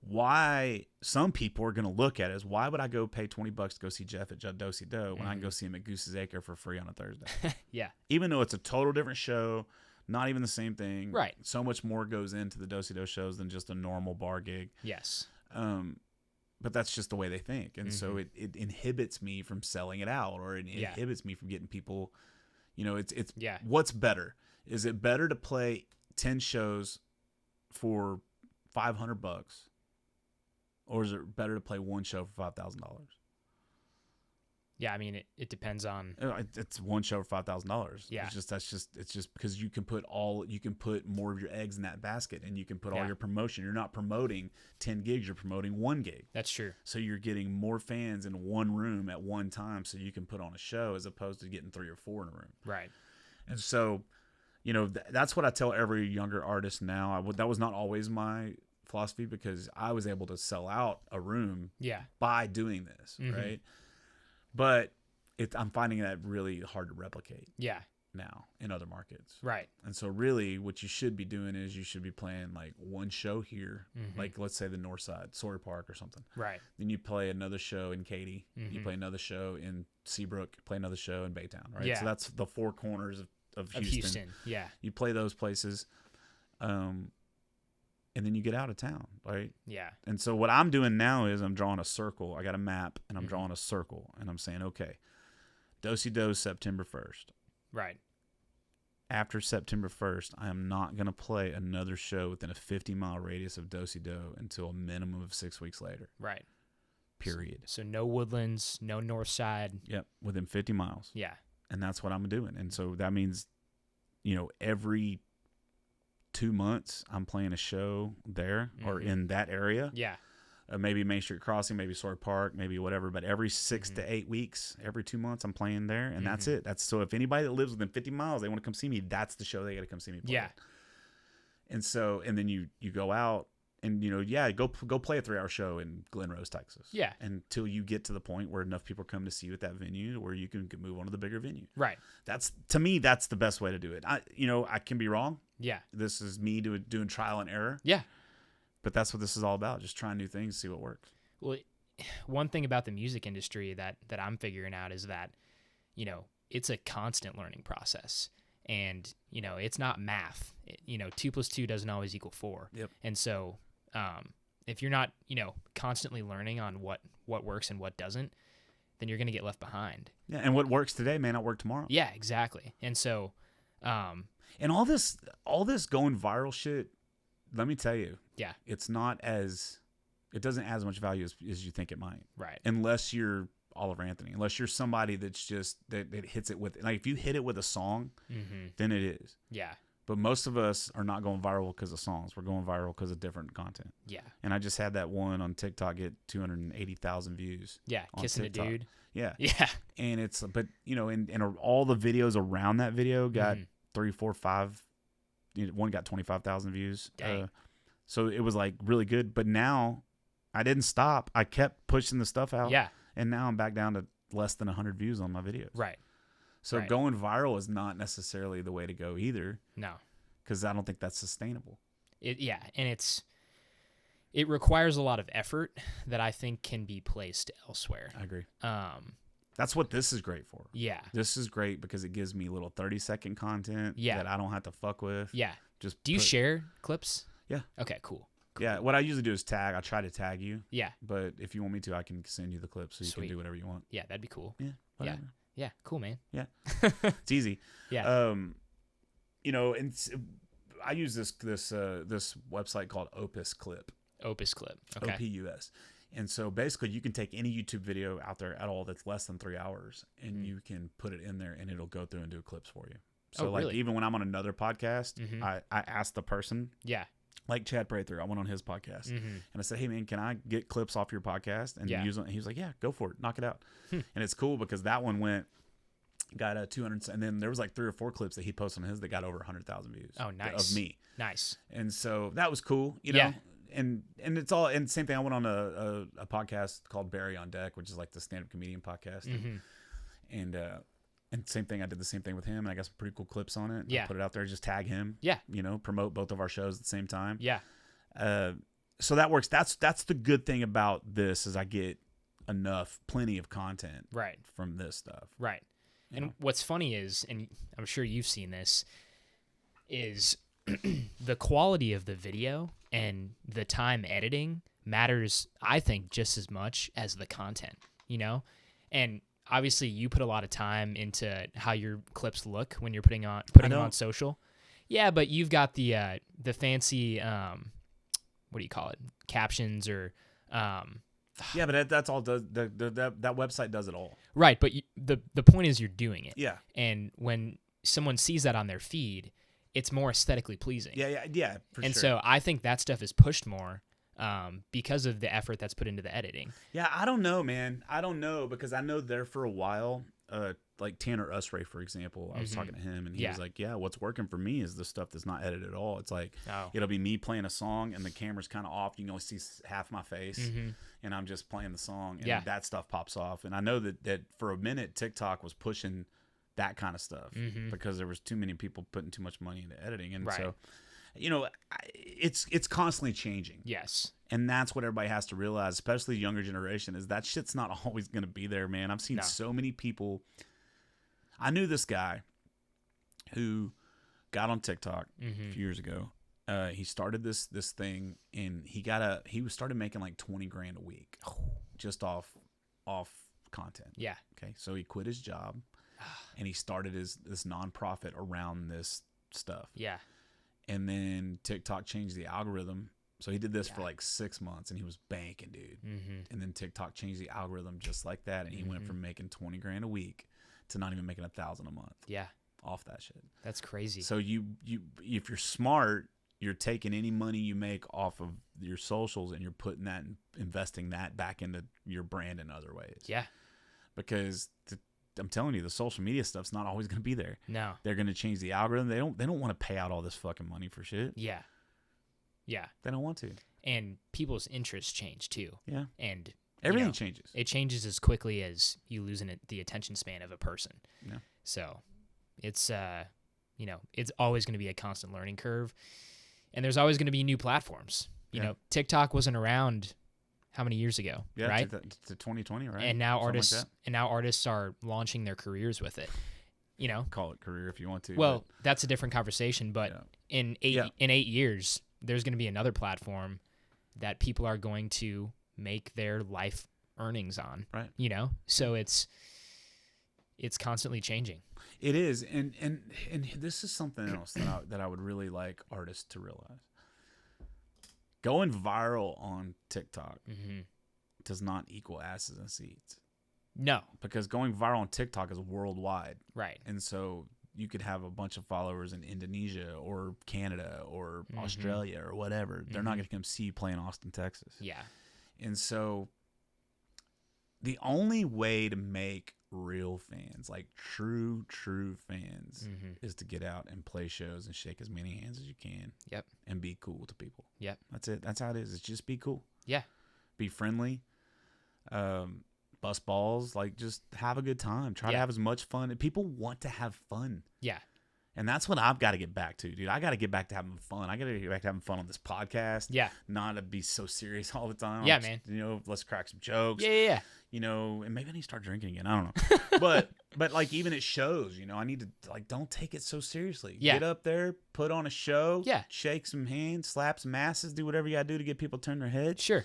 Why some people are going to look at it is, why would I go pay $20 to go see Jeff at Do-Si-Do when I can go see him at Goose's Acre for free on a Thursday? Yeah. Even though it's a total different show, not even the same thing. Right. So much more goes into the Do-Si-Do shows than just a normal bar gig. Yes. But that's just the way they think. And so it inhibits me from selling it out, or it inhibits me from getting people, it's what's better? Is it better to play 10 shows for $500, or is it better to play one show for $5,000? Yeah, I mean, it depends on. It's one show for $5,000. Yeah, it's just because you can put more of your eggs in that basket, and you can put all your promotion. You're not promoting 10 gigs; you're promoting one gig. That's true. So you're getting more fans in one room at one time, so you can put on a show, as opposed to getting 3 or 4 in a room. Right. And so, that's what I tell every younger artist now. That was not always my philosophy, because I was able to sell out a room by doing this, right? But I'm finding that really hard to replicate. Yeah. now in other markets. Right. And so really what you should be doing is you should be playing like one show here, like let's say the North Side, Sawyer Park or something. Right. Then you play another show in Katy. You play another show in Seabrook, play another show in Baytown, right? Yeah. So that's the four corners of Houston. Yeah. You play those places. And then you get out of town, right? Yeah. And so what I'm doing now is I'm drawing a circle. I got a map, and I'm drawing a circle, and I'm saying, okay, Do-si-do September 1st. Right. After September 1st, I am not going to play another show within a 50-mile radius of Do-si-do until a minimum of 6 weeks later. Right. Period. So no Woodlands, no North Side. Yep, within 50 miles. Yeah. And that's what I'm doing. And so that means, every 2 months I'm playing a show there or in that area. Yeah. Maybe Main Street Crossing, maybe Sawyer Park, maybe whatever. But every 6 to 8 weeks, every 2 months, I'm playing there, and that's it. That's so if anybody that lives within 50 miles, they want to come see me, that's the show they got to come see me play. Yeah. And then you go out and go play a 3-hour show in Glen Rose, Texas. Yeah. Until you get to the point where enough people come to see you at that venue, where you can move on to the bigger venue. Right. That's to me, that's the best way to do it. I can be wrong. Yeah. This is me doing trial and error. Yeah. But that's what this is all about. Just trying new things, see what works. Well, one thing about the music industry that I'm figuring out is that, it's a constant learning process. And, it's not math. 2 + 2 doesn't always equal 4. Yep. And so if you're not, constantly learning on what works and what doesn't, then you're going to get left behind. Yeah, and what works today may not work tomorrow. Yeah, exactly. And so and all this going viral shit, let me tell you, yeah, it doesn't add as much value as you think it might. Right. Unless you're Oliver Anthony, unless you're somebody that's just that hits it with, like, if you hit it with a song, then it is. Yeah. But most of us are not going viral because of songs. We're going viral because of different content. Yeah. And I just had that one on TikTok get 280,000 views. Yeah, kissing TikTok. a dude. Yeah. Yeah. And and all the videos around that video got 3, 4, 5. One got 25,000 views. Dang. So it was like really good. But now I didn't stop. I kept pushing the stuff out. Yeah. And now I'm back down to less than 100 views on my videos. Right. So Right. going viral is not necessarily the way to go either. No. Because I don't think that's sustainable. And it requires a lot of effort that I think can be placed elsewhere. I agree. That's what this is great for. Yeah. This is great because it gives me little 30-second content Yeah. that I don't have to fuck with. Yeah. Just Do you share clips? Yeah. Okay, cool. Yeah, what I usually do is tag. I try to tag you. Yeah. But if you want me to, I can send you the clips so you Sweet. can do whatever you want. Yeah, that'd be cool. Yeah. Whatever. Yeah, cool, man. Yeah. It's easy. Yeah. And I use this website called Opus Clip. Opus Clip. Okay. OPUS. And so basically you can take any YouTube video out there at all that's less than 3 hours and you can put it in there and it'll go through and do clips for you. So really? Even when I'm on another podcast, I ask the person. Yeah. Like Chad Prather, I went on his podcast and I said, "Hey man, can I get clips off your podcast and use them?" And he was like, "Yeah, go for it, knock it out." And it's cool because that one got 200, and then there was like 3 or 4 clips that he posted on his that got over 100,000 views. Oh, nice. Of me. Nice. And so that was cool, you know. Yeah. And it's all, and same thing. I went on a podcast called Barry on Deck, which is like the stand-up comedian podcast, and same thing. I did the same thing with him, and I got some pretty cool clips on it. Yeah. I put it out there, just tag him. Yeah. Promote both of our shows at the same time. Yeah. So that works. That's the good thing about this is I get plenty of content Right. from this stuff. Right. And what's funny is, and I'm sure you've seen this, is the quality of the video and the time editing matters, I think, just as much as the content, And obviously you put a lot of time into how your clips look when you're putting them on social. Yeah, but you've got the fancy what do you call it? Captions or yeah, but that's all that website does it all. Right, but the point is you're doing it. Yeah. And when someone sees that on their feed, it's more aesthetically pleasing. Yeah, for and sure. so I think that stuff is pushed more because of the effort that's put into the editing. Yeah, I don't know, man. I don't know because I know there for a while, like Tanner Usray, for example, I was talking to him and he was like, yeah, what's working for me is the stuff that's not edited at all. It's like, it'll be me playing a song and the camera's kind of off. You can only see half my face and I'm just playing the song and that stuff pops off. And I know that for a minute, TikTok was pushing that kind of stuff because there was too many people putting too much money into editing. And so, it's constantly changing. Yes. And that's what everybody has to realize, especially the younger generation, is that shit's not always going to be there, man. I've seen so many people. I knew this guy who got on TikTok a few years ago. He started this thing, and he started making like 20 grand a week just off content. Yeah. Okay. So he quit his job and he started this nonprofit around this stuff. Yeah. And then TikTok changed the algorithm. So he did this for like 6 months and he was banking, dude. And then TikTok changed the algorithm just like that. And he went from making 20 grand a week to not even making $1,000 a month. Yeah. Off that shit. That's crazy. So you if you're smart, you're taking any money you make off of your socials and you're putting that and investing that back into your brand in other ways. Yeah. Because I'm telling you, the social media stuff's not always going to be there. No. They're going to change the algorithm. They don't want to pay out all this fucking money for shit. Yeah. Yeah. They don't want to. And people's interests change too. Yeah. And everything changes. It changes as quickly as you lose the attention span of a person. Yeah. So it's it's always going to be a constant learning curve. And there's always going to be new platforms. You know, TikTok wasn't around how many years ago, right? To 2020, right? And now artists are launching their careers with it. You know, call it career if you want to. Well, that's a different conversation. But in 8 years, there's going to be another platform that people are going to make their life earnings on. Right. You know, so it's constantly changing. It is, and this is something else that I would really like artists to realize. Going viral on TikTok does not equal asses and seats. No. Because going viral on TikTok is worldwide. Right. And so you could have a bunch of followers in Indonesia or Canada or Australia or whatever. They're not going to come see you play in Austin, Texas. Yeah. And so the only way to make real fans, like true fans, is to get out and play shows and shake as many hands as you can. Yep. And be cool to people. Yep. That's it. That's how it is. It's just be cool. Yeah. Be friendly. Bust balls. Like, just have a good time. Try to have as much fun. People want to have fun. Yeah. And that's what I've got to get back to, dude. I got to get back to having fun. I got to get back to having fun on this podcast. Yeah. Not to be so serious all the time. Yeah, man. You know, let's crack some jokes. Yeah. You know, and maybe I need to start drinking again. I don't know. but like, even at shows, you know, I need to, like, don't take it so seriously. Yeah. Get up there, put on a show. Yeah. Shake some hands, slap some asses, do whatever you got to do to get people to turn their heads. Sure.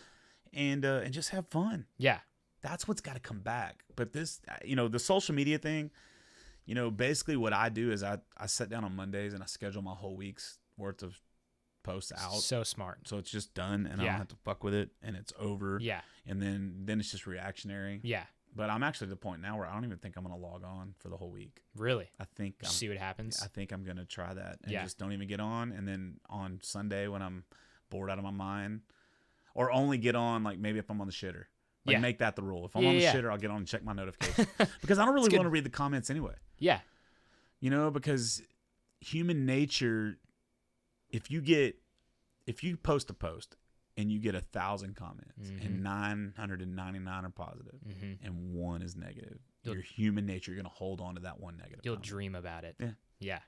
And just have fun. Yeah. That's what's got to come back. But this, you know, the social media thing, you know, basically what I do is I sit down on Mondays and I schedule my whole week's worth of posts out. So smart. So it's just done and I don't have to fuck with it and it's over. Yeah. And then it's just reactionary. Yeah. But I'm actually at the point now where I don't even think I'm going to log on for the whole week. Really? I think see what happens. I think I'm going to try that and just don't even get on. And then on Sunday when I'm bored out of my mind, or only get on like maybe if I'm on the shitter. Like make that the rule. If I'm on the shitter, I'll get on and check my notifications. Because I don't really want to read the comments anyway. Yeah. You know, because human nature, if you post a post and you get 1,000 comments and 999 are positive and 1 is negative, your human nature, you're going to hold on to that one negative. You'll comment. dream about it. Yeah. Yeah.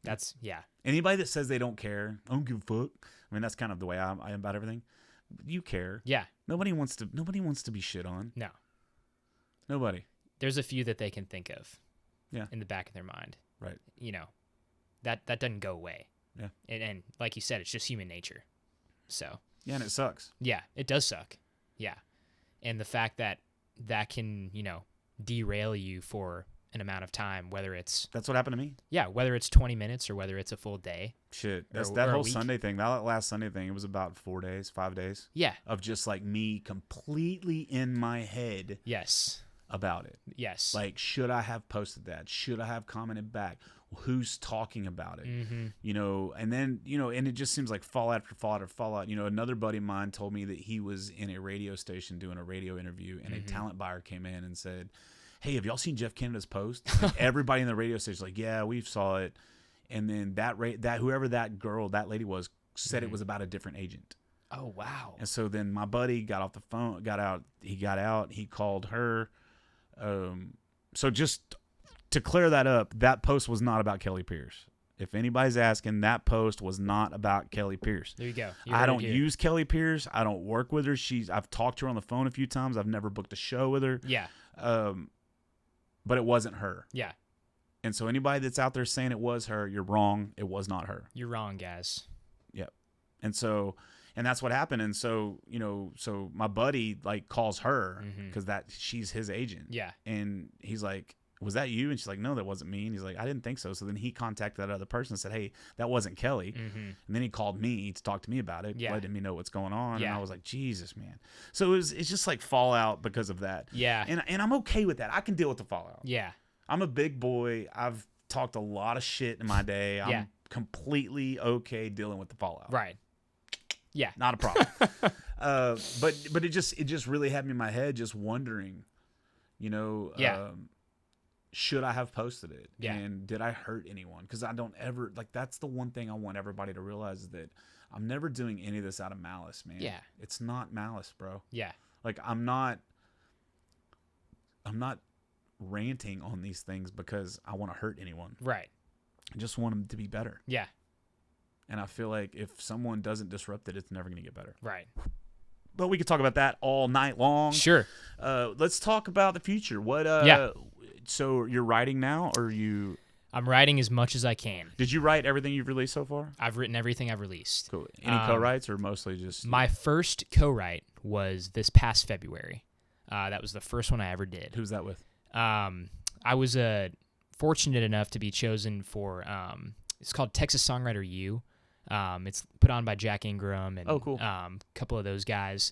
That's, Anybody that says they don't care, I don't give a fuck. I mean, that's kind of the way I am about everything. You care. Yeah. Nobody wants to be shit on. No. Nobody. There's a few that they can think of. Yeah. In the back of their mind. Right. You know, that doesn't go away. Yeah. And like you said, it's just human nature. So. Yeah, and it sucks. Yeah, it does suck. Yeah. And the fact that can, you know, derail you for an amount of time, whether it's... That's what happened to me. Yeah, whether it's 20 minutes or whether it's a full day. Shit. That whole Sunday thing, that last Sunday thing, it was about 5 days. Yeah. Of just like me completely in my head. Yes. About it. Yes. Like, should I have posted that? Should I have commented back? Who's talking about it? You know, and then, you know, and it just seems like fallout after fallout after fallout. You know, another buddy of mine told me that he was in a radio station doing a radio interview and a talent buyer came in and said, hey, have y'all seen Jeff Canada's post? Like, everybody in the radio station is like, yeah, we saw it. And then whoever that lady was said it was about a different agent. Oh, wow. And so then my buddy got off the phone, he called her. So just to clear that up, that post was not about Kelly Pierce. If anybody's asking, that post was not about Kelly Pierce. There you go. I don't use Kelly Pierce. I don't work with her. I've talked to her on the phone a few times. I've never booked a show with her. Yeah. But it wasn't her. Yeah. And so anybody that's out there saying it was her, you're wrong. It was not her. You're wrong, guys. Yep. And that's what happened. And so, so my buddy like calls her because she's his agent. Yeah. And he's like, was that you? And she's like, no, that wasn't me. And he's like, I didn't think so. So then he contacted that other person and said, hey, that wasn't Kelly. And then he called me to talk to me about it, letting me know what's going on. Yeah. And I was like, Jesus, man. So it's just like fallout because of that. Yeah. And I'm okay with that. I can deal with the fallout. Yeah. I'm a big boy. I've talked a lot of shit in my day. I'm completely okay dealing with the fallout. Right. Yeah. Not a problem. But it just really had me in my head just wondering, should I have posted it? Yeah. And did I hurt anyone? Because I don't ever, like, that's the one thing I want everybody to realize is that I'm never doing any of this out of malice, man. Yeah. It's not malice, bro. Yeah. Like, I'm not ranting on these things because I want to hurt anyone. Right. I just want them to be better. Yeah. And I feel like if someone doesn't disrupt it, it's never going to get better. Right. But we could talk about that all night long. Sure. Let's talk about the future. So you're writing now, or you? I'm writing as much as I can. Did you write everything you've released so far? I've written everything I've released. Cool. Any co-writes or mostly just? My first co-write was this past February. That was the first one I ever did. Who's that with? I was fortunate enough to be chosen for. It's called Texas Songwriter U. It's put on by Jack Ingram and cool. A couple of those guys.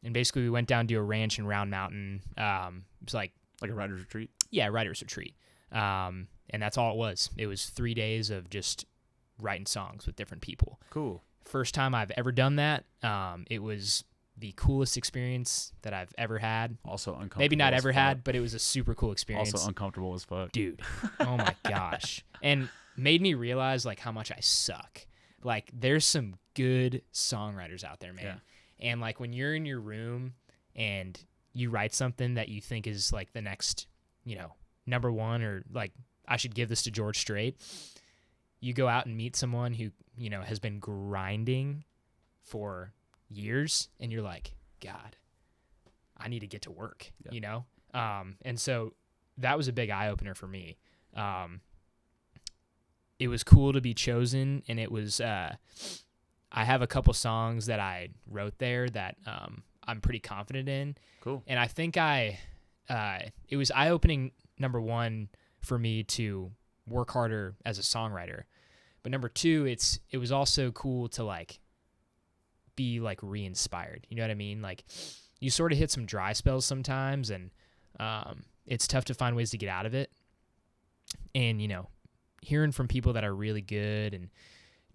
And basically, we went down to a ranch in Round Mountain. It was like a writer's retreat. Yeah, writer's retreat. And that's all it was. It was 3 days of just writing songs with different people. Cool. First time I've ever done that. It was the coolest experience that I've ever had. Also uncomfortable. Maybe not ever had, but it was a super cool experience. Also uncomfortable as fuck. Dude. Oh my gosh. And made me realize like how much I suck. Like there's some good songwriters out there, man. Yeah. And like when you're in your room and you write something that you think is like the next, number one, or like I should give this to George Strait. You go out and meet someone who, has been grinding for years and you're like, God, I need to get to work, And so that was a big eye opener for me. It was cool to be chosen, and it was, I have a couple songs that I wrote there that I'm pretty confident in. Cool. And I think it was eye-opening, number one, for me to work harder as a songwriter. But number two, it was also cool to like be like re-inspired. You know what I mean? Like you sort of hit some dry spells sometimes, and it's tough to find ways to get out of it. And, hearing from people that are really good and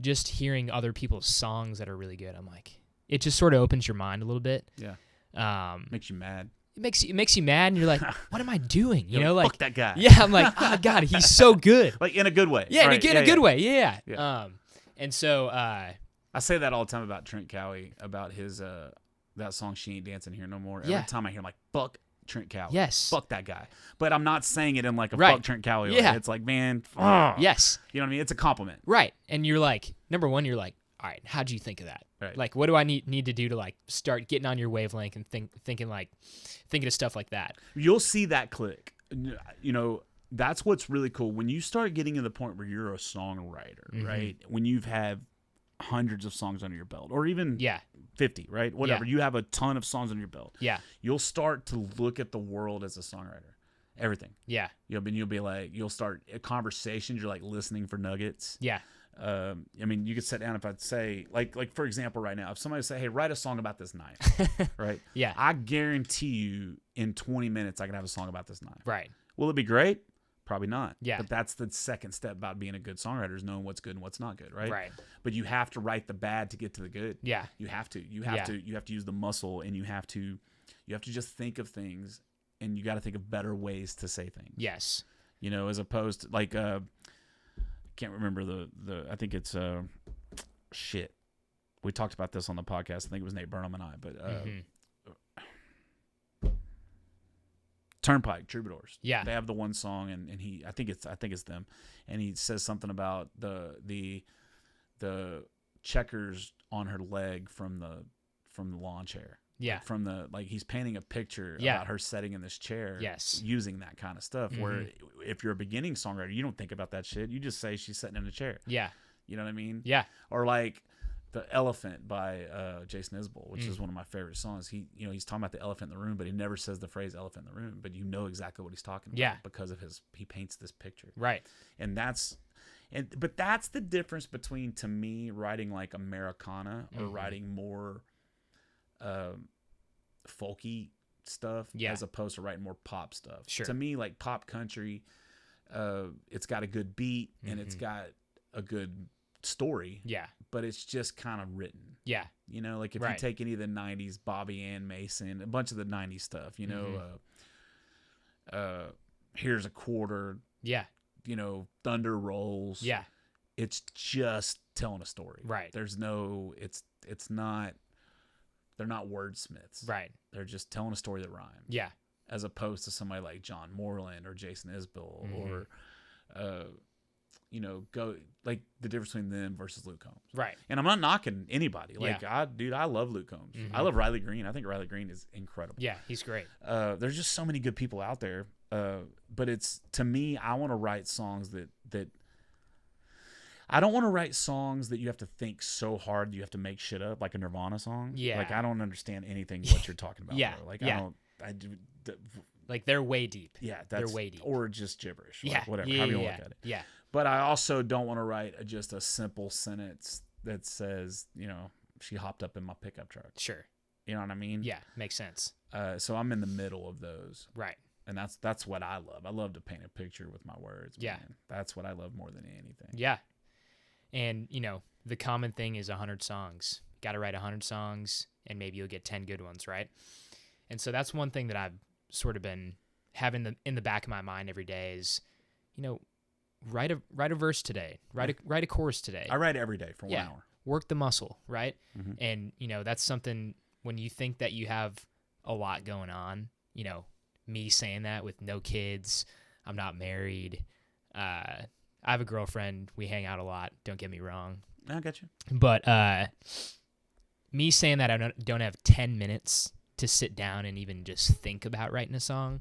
just hearing other people's songs that are really good, I'm like, it just sort of opens your mind a little bit. Yeah. Makes you mad. It makes you mad, and you're like, what am I doing? Like fuck that guy. Yeah, I'm like, oh God, he's so good. Like in a good way. Yeah, right. in a good way. Yeah. And so I say that all the time about Trent Cowie, about his that song "She Ain't Dancing Here No More." Every time I hear him, like, fuck Trent Cowie. Yes. Fuck that guy. But I'm not saying it in like a right. fuck Trent Cowie way. Yeah. It's like, man, yes. You know what I mean? It's a compliment. Right. And you're like, number one, you're like, all right, how'd you think of that? Right. Like, what do I need to do to like start getting on your wavelength and thinking of stuff like that? You'll see that click. That's what's really cool. When you start getting to the point where you're a songwriter, right? When you've had hundreds of songs under your belt, or even 50, right? Whatever. Yeah. You have a ton of songs under your belt. Yeah. You'll start to look at the world as a songwriter. Everything. Yeah. You'll be like, you'll start conversations. You're like listening for nuggets. Yeah. You could sit down if I'd say, like for example, right now, if somebody say, hey, write a song about this knife, right? Yeah. I guarantee you in 20 minutes, I can have a song about this knife. Right. Will it be great? Probably not. Yeah. But that's the second step about being a good songwriter, is knowing what's good and what's not good, right? Right. But you have to write the bad to get to the good. Yeah. You have to use the muscle, and you have to just think of things, and you got to think of better ways to say things. Yes. As opposed to like, can't remember the I think it's shit. We talked about this on the podcast. I think it was Nate Burnham and I, but Turnpike Troubadours. Yeah. They have the one song, and I think it's them, and he says something about the checkers on her leg from the lawn chair. Yeah. Like he's painting a picture Yeah. about her sitting in this chair. Yes. Using that kind of stuff. Where if you're a beginning songwriter, you don't think about that shit. You just say she's sitting in a chair. Yeah. You know what I mean? Yeah. Or like The Elephant by Jason Isbell, which is one of my favorite songs. He's talking about the elephant in the room, but he never says the phrase elephant in the room, but you know exactly what he's talking about. Yeah. Because of he paints this picture. Right. But that's the difference between, to me, writing like Americana or writing more folky stuff as opposed to writing more pop stuff. Sure. To me, like pop country, it's got a good beat and it's got a good story. Yeah. But it's just kind of written. Yeah. You know, like if you take any of the 90s, Bobby Ann Mason, a bunch of the 90s stuff, you know, Here's a Quarter. Yeah. You know, Thunder Rolls. Yeah. It's just telling a story. Right. There's no, it's not, they're not wordsmiths. Right. They're just telling a story that rhymes. Yeah. As opposed to somebody like John Moreland or Jason Isbell or, you know, go like the difference between them versus Luke Combs. Right. And I'm not knocking anybody. Like, I love Luke Combs. I love Riley Green. I think Riley Green is incredible. Yeah, he's great. There's just so many good people out there. But it's, to me, I want to write songs that I don't want to write songs that you have to think so hard you have to make shit up, like a Nirvana song. Yeah. Like, I don't understand anything what you're talking about. Yeah. Bro. Like, Yeah. I do. Like, they're way deep. Yeah, they're way deep. Or just gibberish. Like, Yeah. whatever. Yeah, However you yeah, want to look at it. Yeah. But I also don't want to write just a simple sentence that says, you know, she hopped up in my pickup truck. Sure. You know what I mean? Yeah, makes sense. So I'm in the middle of those. Right. And that's what I love. I love to paint a picture with my words. Yeah. Man. That's what I love more than anything. Yeah. And, you know, the common thing is 100 songs. Got to write 100 songs, and maybe you'll get 10 good ones, right? And so that's one thing that I've sort of been having in the back of my mind every day is, you know, write a verse today. Write a chorus today. I write every day for 1 hour. Work the muscle, right? And, you know, that's something when you think that you have a lot going on, you know, me saying that with no kids, I'm not married, I have a girlfriend. We hang out a lot. Don't get me wrong. I got you. But me saying that I don't have 10 minutes to sit down and even just think about writing a song,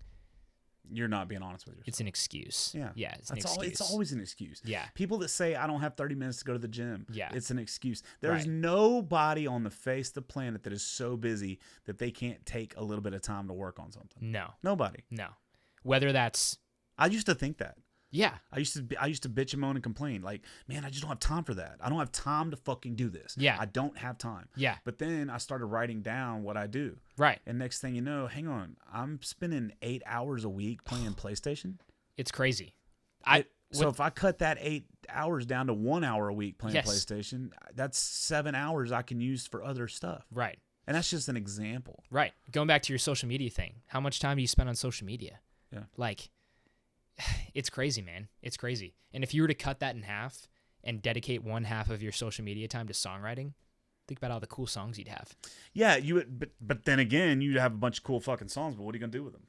you're not being honest with yourself. it's an excuse. Yeah. Yeah, it's an excuse. It's always an excuse. Yeah. People that say, I don't have 30 minutes to go to the gym. Yeah. It's an excuse. There's Right. nobody on the face of the planet that is so busy that they can't take a little bit of time to work on something. No. Nobody. No. Whether that's I used to think that. yeah. I used to bitch and moan and complain. Like, man, I just don't have time for that. I don't have time to fucking do this. Yeah. I don't have time. Yeah. But then I started writing down what I do. Right. And next thing you know, hang on, I'm spending 8 hours a week playing PlayStation. It's crazy. So if I cut that 8 hours down to 1 hour a week playing Yes. PlayStation, that's 7 hours I can use for other stuff. Right. And that's just an example. Right. Going back to your social media thing. How much time do you spend on social media? Yeah. Like, it's crazy, man. It's crazy. And if you were to cut that in half and dedicate one half of your social media time to songwriting, think about all the cool songs you'd have. Yeah, you would, but then again, you have a bunch of cool fucking songs, but what are you gonna do with them?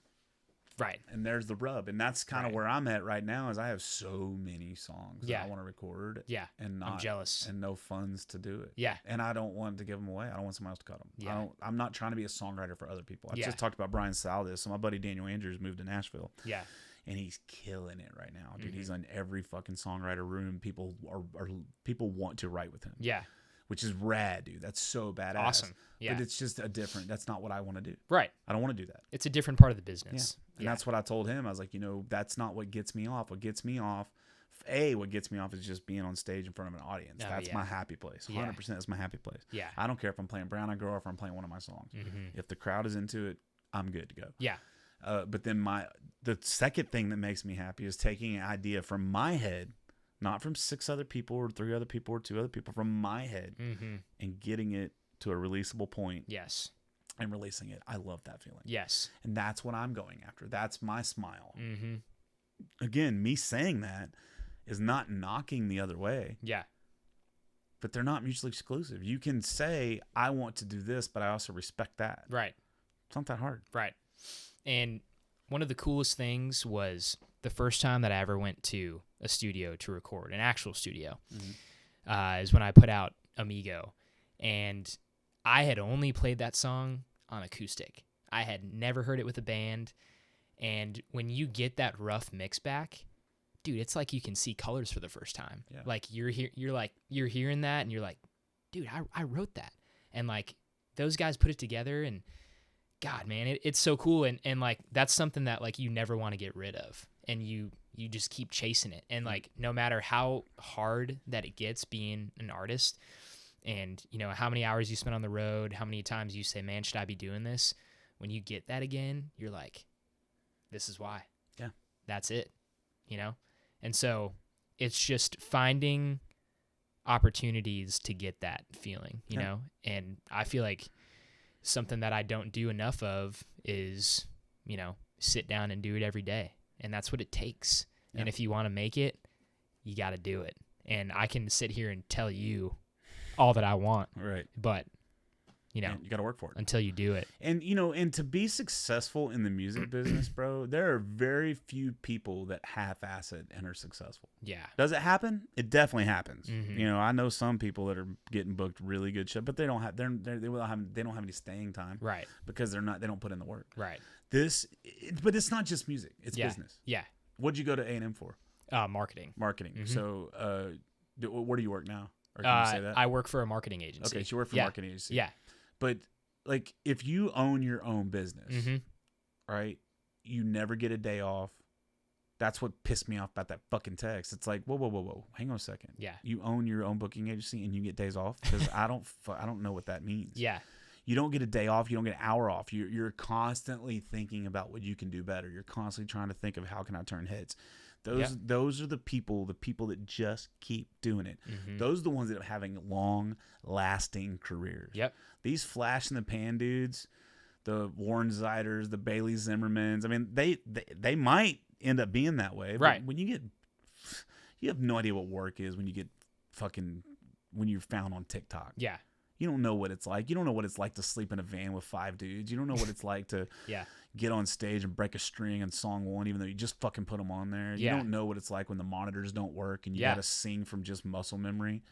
Right. And there's the rub, and that's kind of Right. where I'm at right now. Is I have so many songs that I want to record. Yeah. and I'm jealous. and no funds to do it. Yeah. and I don't want to give them away. I don't want someone else to cut them. Yeah. I'm not trying to be a songwriter for other people. I Yeah. just talked about Brian Saldes. So my buddy Daniel Andrews moved to Nashville. Yeah. And he's killing it right now, dude. He's in every fucking songwriter room. People people want to write with him. Yeah. Which is rad, dude. That's so badass. Awesome. Yeah. But it's just that's not what I want to do. Right. I don't want to do that. It's a different part of the business. And that's what I told him. I was like, you know, that's not what gets me off. What gets me off is just being on stage in front of an audience. Oh, That's yeah. my happy place. 100% is my happy place. Yeah. I don't care if I'm playing Brown Eyed Girl or if I'm playing one of my songs. If the crowd is into it, I'm good to go. Yeah. But then the second thing that makes me happy is taking an idea from my head, not from 6 other people or 3 other people or 2 other people, from my head, and getting it to a releasable point. Yes. And releasing it. I love that feeling. Yes. And that's what I'm going after. That's my smile. Mm-hmm. Again, me saying that is not knocking the other way. Yeah. But they're not mutually exclusive. You can say, I want to do this, but I also respect that. Right. It's not that hard. Right. And one of the coolest things was the first time that I ever went to a studio to record, an actual studio, is when I put out Amigo. And I had only played that song on acoustic. I had never heard it with a band. And when you get that rough mix back, dude, it's like you can see colors for the first time. Yeah. Like you're hearing that and you're like, dude, I wrote that. And like those guys put it together, and God, man, it's so cool. And like that's something that like you never want to get rid of, and you just keep chasing it. And like no matter how hard that it gets being an artist, and you know how many hours you spend on the road, how many times you say, man, should I be doing this? When you get that again, you're like, this is why. Yeah. That's it. You know? And so it's just finding opportunities to get that feeling, you know? And I feel like something that I don't do enough of is, you know, sit down and do it every day. And that's what it takes. Yeah. And if you want to make it, you got to do it. And I can sit here and tell you all that I want. Right. But, you know, you got to work for it until you do it. And, you know, and to be successful in the music business, bro, there are very few people that half-ass it and are successful. Yeah. Does it happen? It definitely happens. Mm-hmm. You know, I know some people that are getting booked really good shit, but they don't have any staying time. Right. Because they don't put in the work. Right. But it's not just music. It's business. Yeah. What'd you go to A&M for? Marketing. Marketing. Mm-hmm. So, where do you work now? Or can you say that? I work for a marketing agency. Okay, so you work for a marketing agency. Yeah. But like, if you own your own business, right, you never get a day off. That's what pissed me off about that fucking text. It's like, whoa, hang on a second. Yeah. You own your own booking agency and you get days off? Because I don't know what that means. Yeah. You don't get a day off. You don't get an hour off. You're constantly thinking about what you can do better. You're constantly trying to think of how can I turn heads. Those are the people that just keep doing it. Mm-hmm. Those are the ones that are having long-lasting careers. Yep. These flash-in-the-pan dudes, the Warren Zeiders, the Bailey Zimmermans, I mean, they might end up being that way. Right. But when you have no idea what work is when you're found on TikTok. Yeah. You don't know what it's like. You don't know what it's like to sleep in a van with 5 dudes. You don't know what it's like to get on stage and break a string on song 1, even though you just fucking put them on there. You don't know what it's like when the monitors don't work and you got to sing from just muscle memory.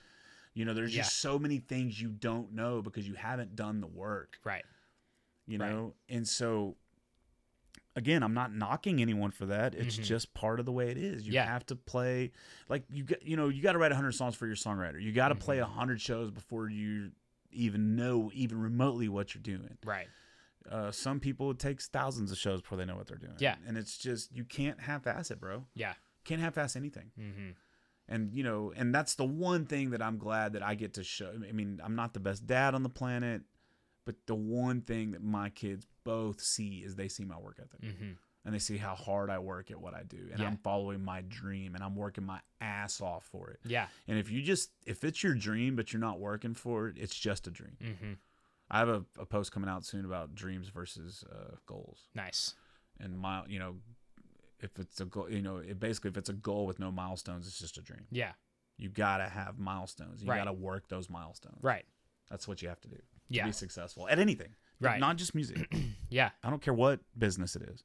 You know, there's just so many things you don't know because you haven't done the work. Right. You know? And so, again, I'm not knocking anyone for that. It's just part of the way it is. You have to play, like, you got to write 100 songs for your songwriter. You got to play 100 shows before you even know remotely what you're doing. Right. Some people, it takes thousands of shows before they know what they're doing. Yeah. And it's just, you can't half-ass it, bro. Yeah. Can't half-ass anything. Mm-hmm. And, you know, and that's the one thing that I'm glad that I get to show. I mean, I'm not the best dad on the planet, but the one thing that my kids both see is they see my work ethic. Mm-hmm. And they see how hard I work at what I do. And I'm following my dream and I'm working my ass off for it. Yeah. And if it's your dream, but you're not working for it, it's just a dream. Mm-hmm. I have a post coming out soon about dreams versus goals. Nice. And if it's a goal, if it's a goal with no milestones, it's just a dream. Yeah. You got to have milestones. You got to work those milestones. Right. That's what you have to do to be successful at anything. Right. Not just music. Yeah. I don't care what business it is.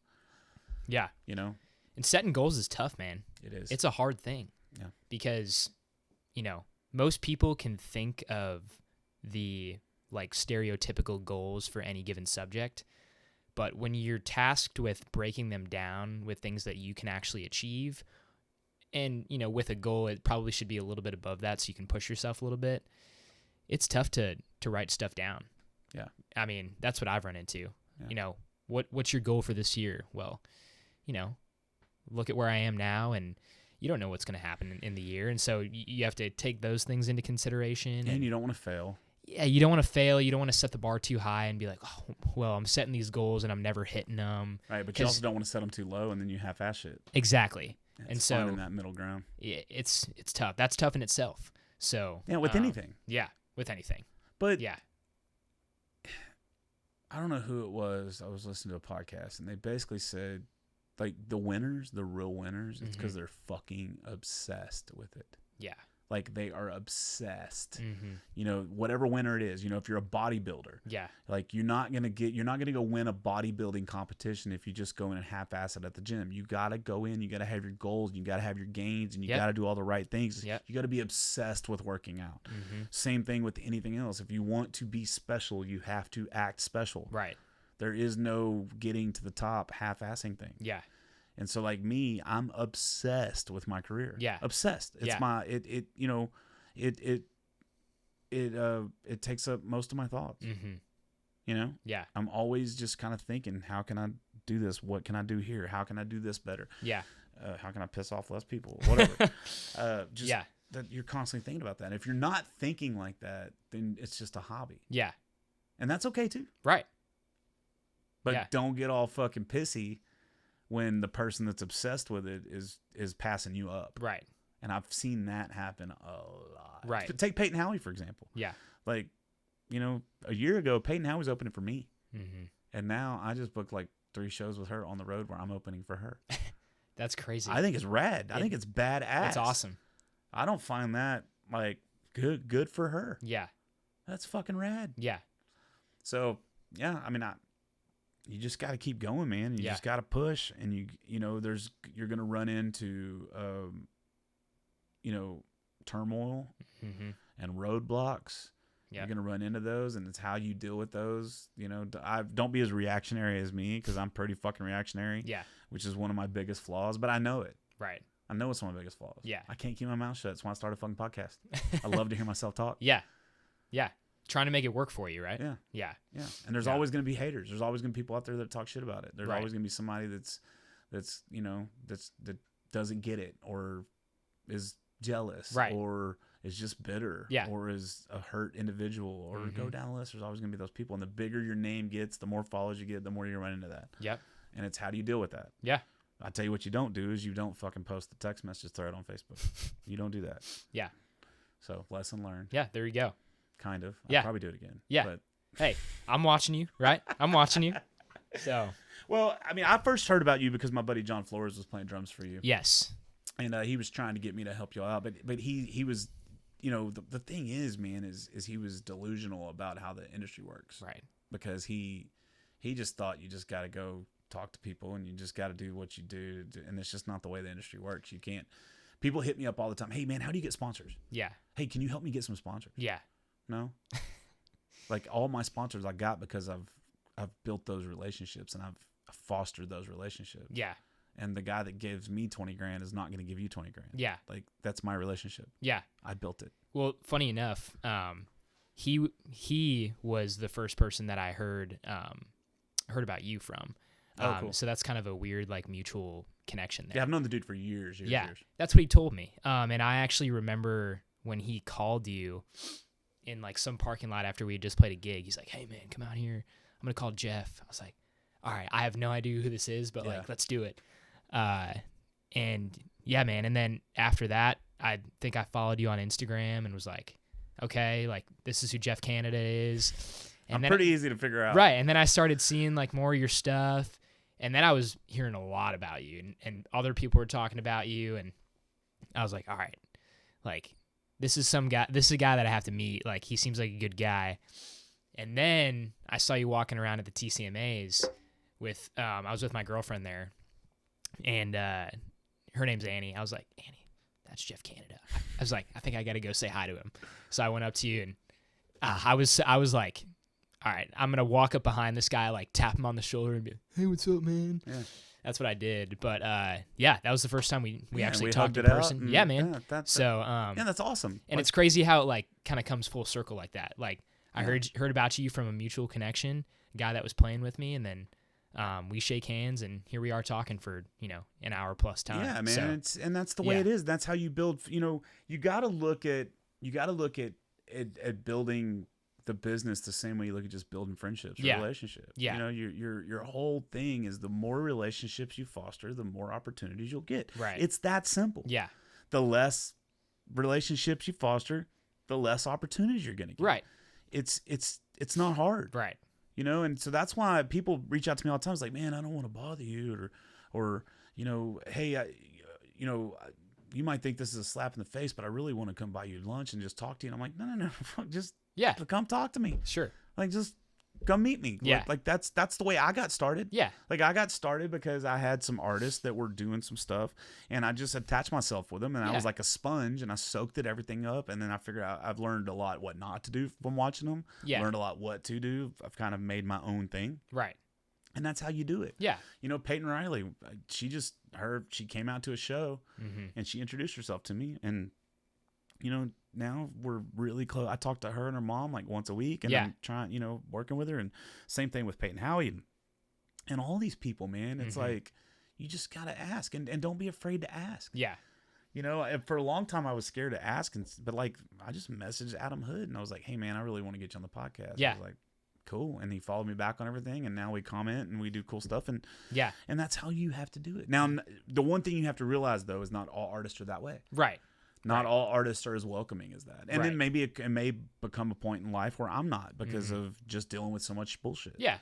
Yeah. You know? And setting goals is tough, man. It is. It's a hard thing. Yeah. Because, most people can think of the like stereotypical goals for any given subject, but when you're tasked with breaking them down with things that you can actually achieve, and, with a goal, it probably should be a little bit above that so you can push yourself a little bit. It's tough to write stuff down. Yeah. I mean, that's what I've run into. Yeah. What's your goal for this year? Well, look at where I am now, and you don't know what's going to happen in the year. And so you have to take those things into consideration. And you don't want to fail. Yeah, you don't want to fail. You don't want to set the bar too high and be like, oh, well, I'm setting these goals and I'm never hitting them. Right, but you also don't want to set them too low and then you half-ass shit. Exactly. And so finding that middle ground. Yeah, it's tough. That's tough in itself. So yeah, with anything. Yeah, with anything. But yeah. I don't know who it was. I was listening to a podcast and they basically said, like, the winners, the real winners, it's because they're fucking obsessed with it. Yeah. Like they are obsessed. Mm-hmm. You know, whatever winner it is, you know, if you're a bodybuilder, Yeah. like you're not going to go win a bodybuilding competition if you just go in and half-ass it at the gym. You got to go in, you got to have your goals, you got to have your gains, and you got to do all the right things. Yep. You got to be obsessed with working out. Mm-hmm. Same thing with anything else. If you want to be special, you have to act special. Right. There is no getting to the top half-assing thing. Yeah. And so like me, I'm obsessed with my career. Yeah. Obsessed. It's it takes up most of my thoughts. Mm-hmm. You know? Yeah. I'm always just kind of thinking, how can I do this? What can I do here? How can I do this better? Yeah. How can I piss off less people? Whatever. Yeah. That you're constantly thinking about that. If you're not thinking like that, then it's just a hobby. Yeah. And that's okay too. Right. But don't get all fucking pissy when the person that's obsessed with it is passing you up. Right. And I've seen that happen a lot. Right. Take Peyton Howie, for example. Yeah. Like, you know, a year ago, Peyton Howie's opening for me. Mm-hmm. And now I just booked like 3 shows with her on the road where I'm opening for her. That's crazy. I think it's rad. I think it's badass. It's awesome. I don't find that like good for her. Yeah. That's fucking rad. Yeah. So, yeah, I mean, you just got to keep going, man. You just got to push, and you know, you're going to run into, you know, turmoil Mm-hmm. and roadblocks. Yeah. You're going to run into those, and it's how you deal with those. You know, don't be as reactionary as me, because I'm pretty fucking reactionary. Yeah. Which is one of my biggest flaws, but I know it. Right. I know it's one of my biggest flaws. Yeah. I can't keep my mouth shut. That's why I started a fucking podcast. I love to hear myself talk. Yeah. Yeah. Trying to make it work for you, right? Yeah. Yeah. Yeah. And there's always going to be haters. There's always going to be people out there that talk shit about it. There's Right. always going to be somebody that you know, that doesn't get it, or is jealous, Right. or is just bitter, Yeah. or is a hurt individual, or Mm-hmm. go down the list. There's always going to be those people. And the bigger your name gets, the more followers you get, the more you run into that. Yep. And it's how do you deal with that? Yeah. I tell you what you don't do is you don't fucking post the text message thread on Facebook. You don't do that. Yeah. So lesson learned. Yeah. There you go. Kind of. Yeah. I'll probably do it again. Yeah. But Hey, I'm watching you, right? I'm watching you. So. well, I mean, I first heard about you because my buddy John Flores was playing drums for you. Yes. And he was trying to get me to help you out, but he was, you know, the thing is, man, is he was delusional about how the industry works. Right. Because he just thought you just got to go talk to people and you just got to do what you do, and it's just not the way the industry works. You can't. People hit me up all the time. Hey, man, how do you get sponsors? Yeah. Hey, can you help me get some sponsors? Yeah. No. Like all my sponsors I got because I've built those relationships and I've fostered those relationships. Yeah. And the guy that gives me 20 grand is not going to give you 20 grand. Yeah. Like that's my relationship. Yeah. I built it. Well, funny enough, he was the first person that I heard about you from. Oh, cool. So that's kind of a weird, like, mutual connection there. Yeah, I've known the dude for years. Yeah, Years. that's what he told me. And I actually remember when he called you in, like, some parking lot after we had just played a gig. He's like, hey, man, come out here. I'm going to call Jeff. I was like, all right, I have no idea who this is, but, like, let's do it. And, yeah, man. And then after that, I think I followed you on Instagram and was like, okay, like, this is who Jeff Canada is. And I'm then pretty easy to figure out. Right. And then I started seeing, like, more of your stuff. And then I was hearing a lot about you, and other people were talking about you, and I was like, all right, like, this is a guy that I have to meet. Like, he seems like a good guy. And then I saw you walking around at the TCMAs with, I was with my girlfriend there, and her name's Annie. I was like, Annie, that's Jeff Canada. I was like, I think I got to go say hi to him. So I went up to you, and I was like, all right, I'm going to walk up behind this guy, like, tap him on the shoulder and be like, hey, what's up, man? Yeah. That's what I did. But, yeah, that was the first time we actually talked in person. Yeah, man. Yeah, that's awesome. And it's crazy how it, like, kind of comes full circle like that. Like, I heard about you from a mutual connection, a guy that was playing with me, and then we shake hands, and here we are talking for, you know, an hour plus time. Yeah, man. So, and that's the way it is. That's how you build, you know, you got to look at building the business the same way you look at just building friendships or relationships. Yeah. You know, your whole thing is the more relationships you foster, the more opportunities you'll get. Right. It's that simple. Yeah. The less relationships you foster, the less opportunities you're going to get. Right. It's not hard. Right. You know, and so that's why people reach out to me all the time. It's like, man, I don't want to bother you, or you know, hey, you might think this is a slap in the face, but I really want to come buy you lunch and just talk to you. And I'm like, no, just come talk to me. Sure. Like, just come meet me. Yeah. Like that's the way I got started. Yeah. Like, I got started because I had some artists that were doing some stuff, and I just attached myself with them, and I was like a sponge, and I soaked everything up, and then I figured out I've learned a lot what not to do from watching them. Yeah. Learned a lot what to do. I've kind of made my own thing. Right. And that's how you do it. Yeah. You know, Peyton Riley, she came out to a show, and she introduced herself to me, and you know, now we're really close. I talk to her and her mom like once a week, and I'm trying, you know, working with her, and same thing with Peyton Howie and all these people, man. It's like, you just got to ask, and don't be afraid to ask. Yeah. You know, for a long time I was scared to ask, but like, I just messaged Adam Hood, and I was like, hey man, I really want to get you on the podcast. Yeah. I was like, cool. And he followed me back on everything, and now we comment and we do cool stuff, and that's how you have to do it. Now, the one thing you have to realize though is not all artists are that way. Right. Not all artists are as welcoming as that. And then maybe it may become a point in life where I'm not, because of just dealing with so much bullshit. Yeah.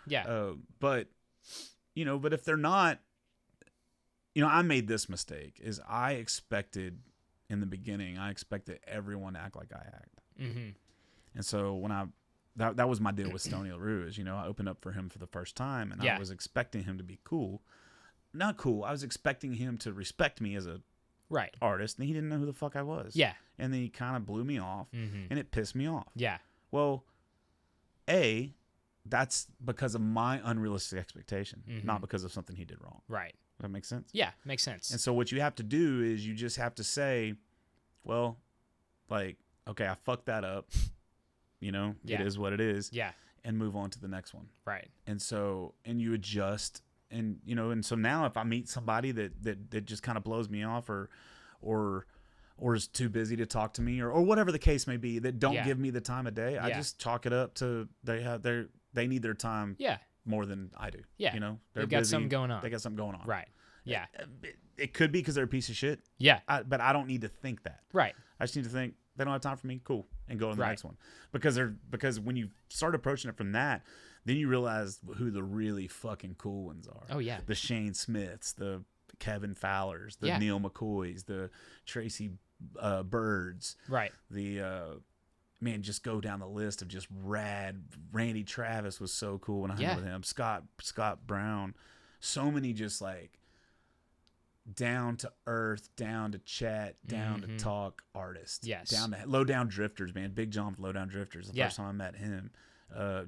Yeah. But you know, but if they're not, you know, I made this mistake is I expected in the beginning, I expected everyone to act like I act. And so when that was my deal with Stoney LaRue, is, you know, I opened up for him for the first time, and I was expecting him to be cool. Not cool. I was expecting him to respect me as a artist, and he didn't know who the fuck I was. Yeah. And then he kind of blew me off, and it pissed me off. Yeah. Well, that's because of my unrealistic expectation, not because of something he did wrong. Right. Does that make sense? Yeah, makes sense. And so what you have to do is you just have to say, well, like, okay, I fucked that up. You know, it is what it is. Yeah. And move on to the next one. Right. And so, and you adjust, and you know, and so now if I meet somebody that just kind of blows me off, or is too busy to talk to me, or whatever the case may be, that don't give me the time of day, I just chalk it up to they need their time more than I do. Yeah. You know, they've got something going on. They got something going on. Right. Yeah. It could be because they're a piece of shit. Yeah. But I don't need to think that. Right. I just need to think they don't have time for me. Cool. And go on the next one. Because when you start approaching it from that, then you realize who the really fucking cool ones are. Oh yeah. The Shane Smiths, the Kevin Fowlers, the Neil McCoys, the Tracy Birds. Right. The man, just go down the list of just rad. Randy Travis was so cool when I hung with him. Scott Brown. So many just like down to earth, down to chat, down to talk artists. Yes. Down to Low Down Drifters, man. Big John from Low Down Drifters. The first time I met him.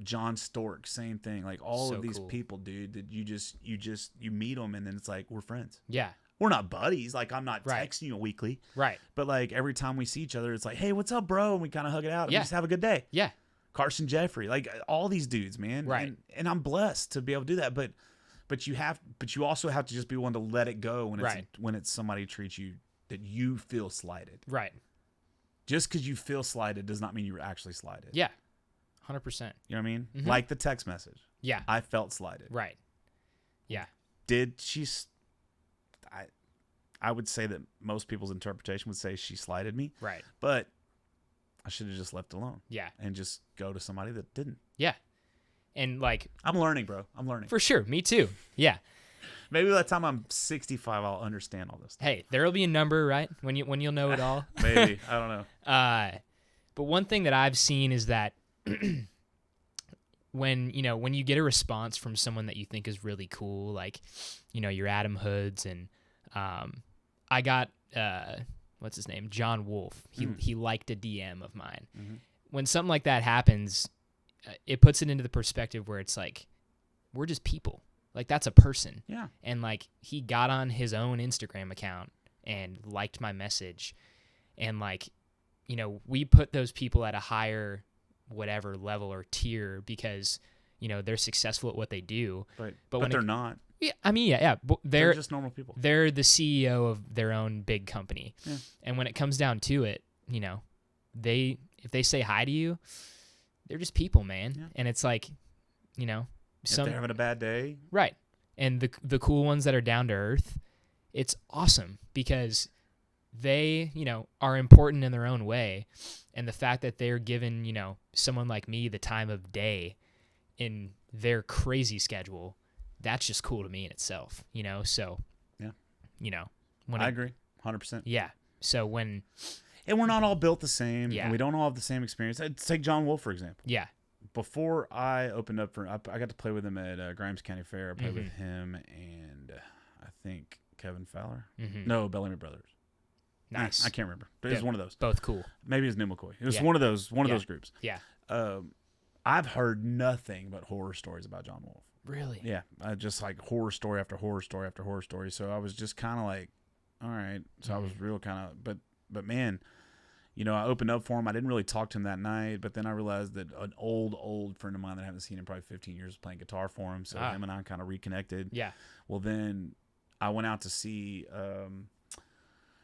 John Stork, same thing. Like all of these people, dude, that you meet them, and then it's like, we're friends. Yeah. We're not buddies. Like, I'm not texting you weekly. Right. But like every time we see each other, it's like, hey, what's up, bro? And we kind of hug it out. And we just have a good day. Yeah. Carson Jeffrey, like all these dudes, man. Right. And I'm blessed to be able to do that. But you also have to just be willing to let it go when it's somebody treats you that you feel slighted. Right. Just because you feel slighted does not mean you were actually slighted. Yeah. 100%. You know what I mean? Like the text message. Yeah. I felt slighted. Right. Yeah. Did she? I would say that most people's interpretation would say she slighted me. Right. But I should have just left it alone. Yeah. And just go to somebody that didn't. Yeah. And like, I'm learning, bro. I'm learning. For sure. Me too. Yeah. Maybe by the time I'm 65, I'll understand all this stuff. Hey, there'll be a number, right? When you'll know it all. Maybe. I don't know. But one thing that I've seen is that when you get a response from someone that you think is really cool, like, your Adam Hoods, and I got what's his name? John Wolf. He liked a DM of mine. Mm-hmm. When something like that happens, it puts it into the perspective where it's like, we're just people. Like, that's a person. Yeah. And like, he got on his own Instagram account and liked my message. And like, we put those people at a higher whatever level or tier because, they're successful at what they do. Right. But when they're not. Yeah. I mean, yeah. They're just normal people. They're the CEO of their own big company. Yeah. And when it comes down to it, if they say hi to you, they're just people, man. Yeah. And it's like, if they're having a bad day. Right. And the cool ones that are down to earth, it's awesome because they, are important in their own way. And the fact that they're given, someone like me the time of day in their crazy schedule, that's just cool to me in itself, So, yeah. When I agree. 100%. Yeah. So when... And we're not all built the same, Yeah. and we don't all have the same experience. Let's take John Wolf, for example. Yeah. Before I opened up I got to play with him at Grimes County Fair. I played with him and I think Kevin Fowler. No, Bellamy Brothers. Nice. I can't remember, but it was one of those. Both cool. Maybe it was New McCoy. It was one of those groups. Yeah. I've heard nothing but horror stories about John Wolf. Really? Yeah, just like horror story after horror story after horror story. So I was just kind of like, all right. So I was real kind of, but man, you know, I opened up for him. I didn't really talk to him that night, but then I realized that an old friend of mine that I haven't seen in probably 15 years was playing guitar for him. So him and I kind of reconnected. Yeah. Well, then I went out to see.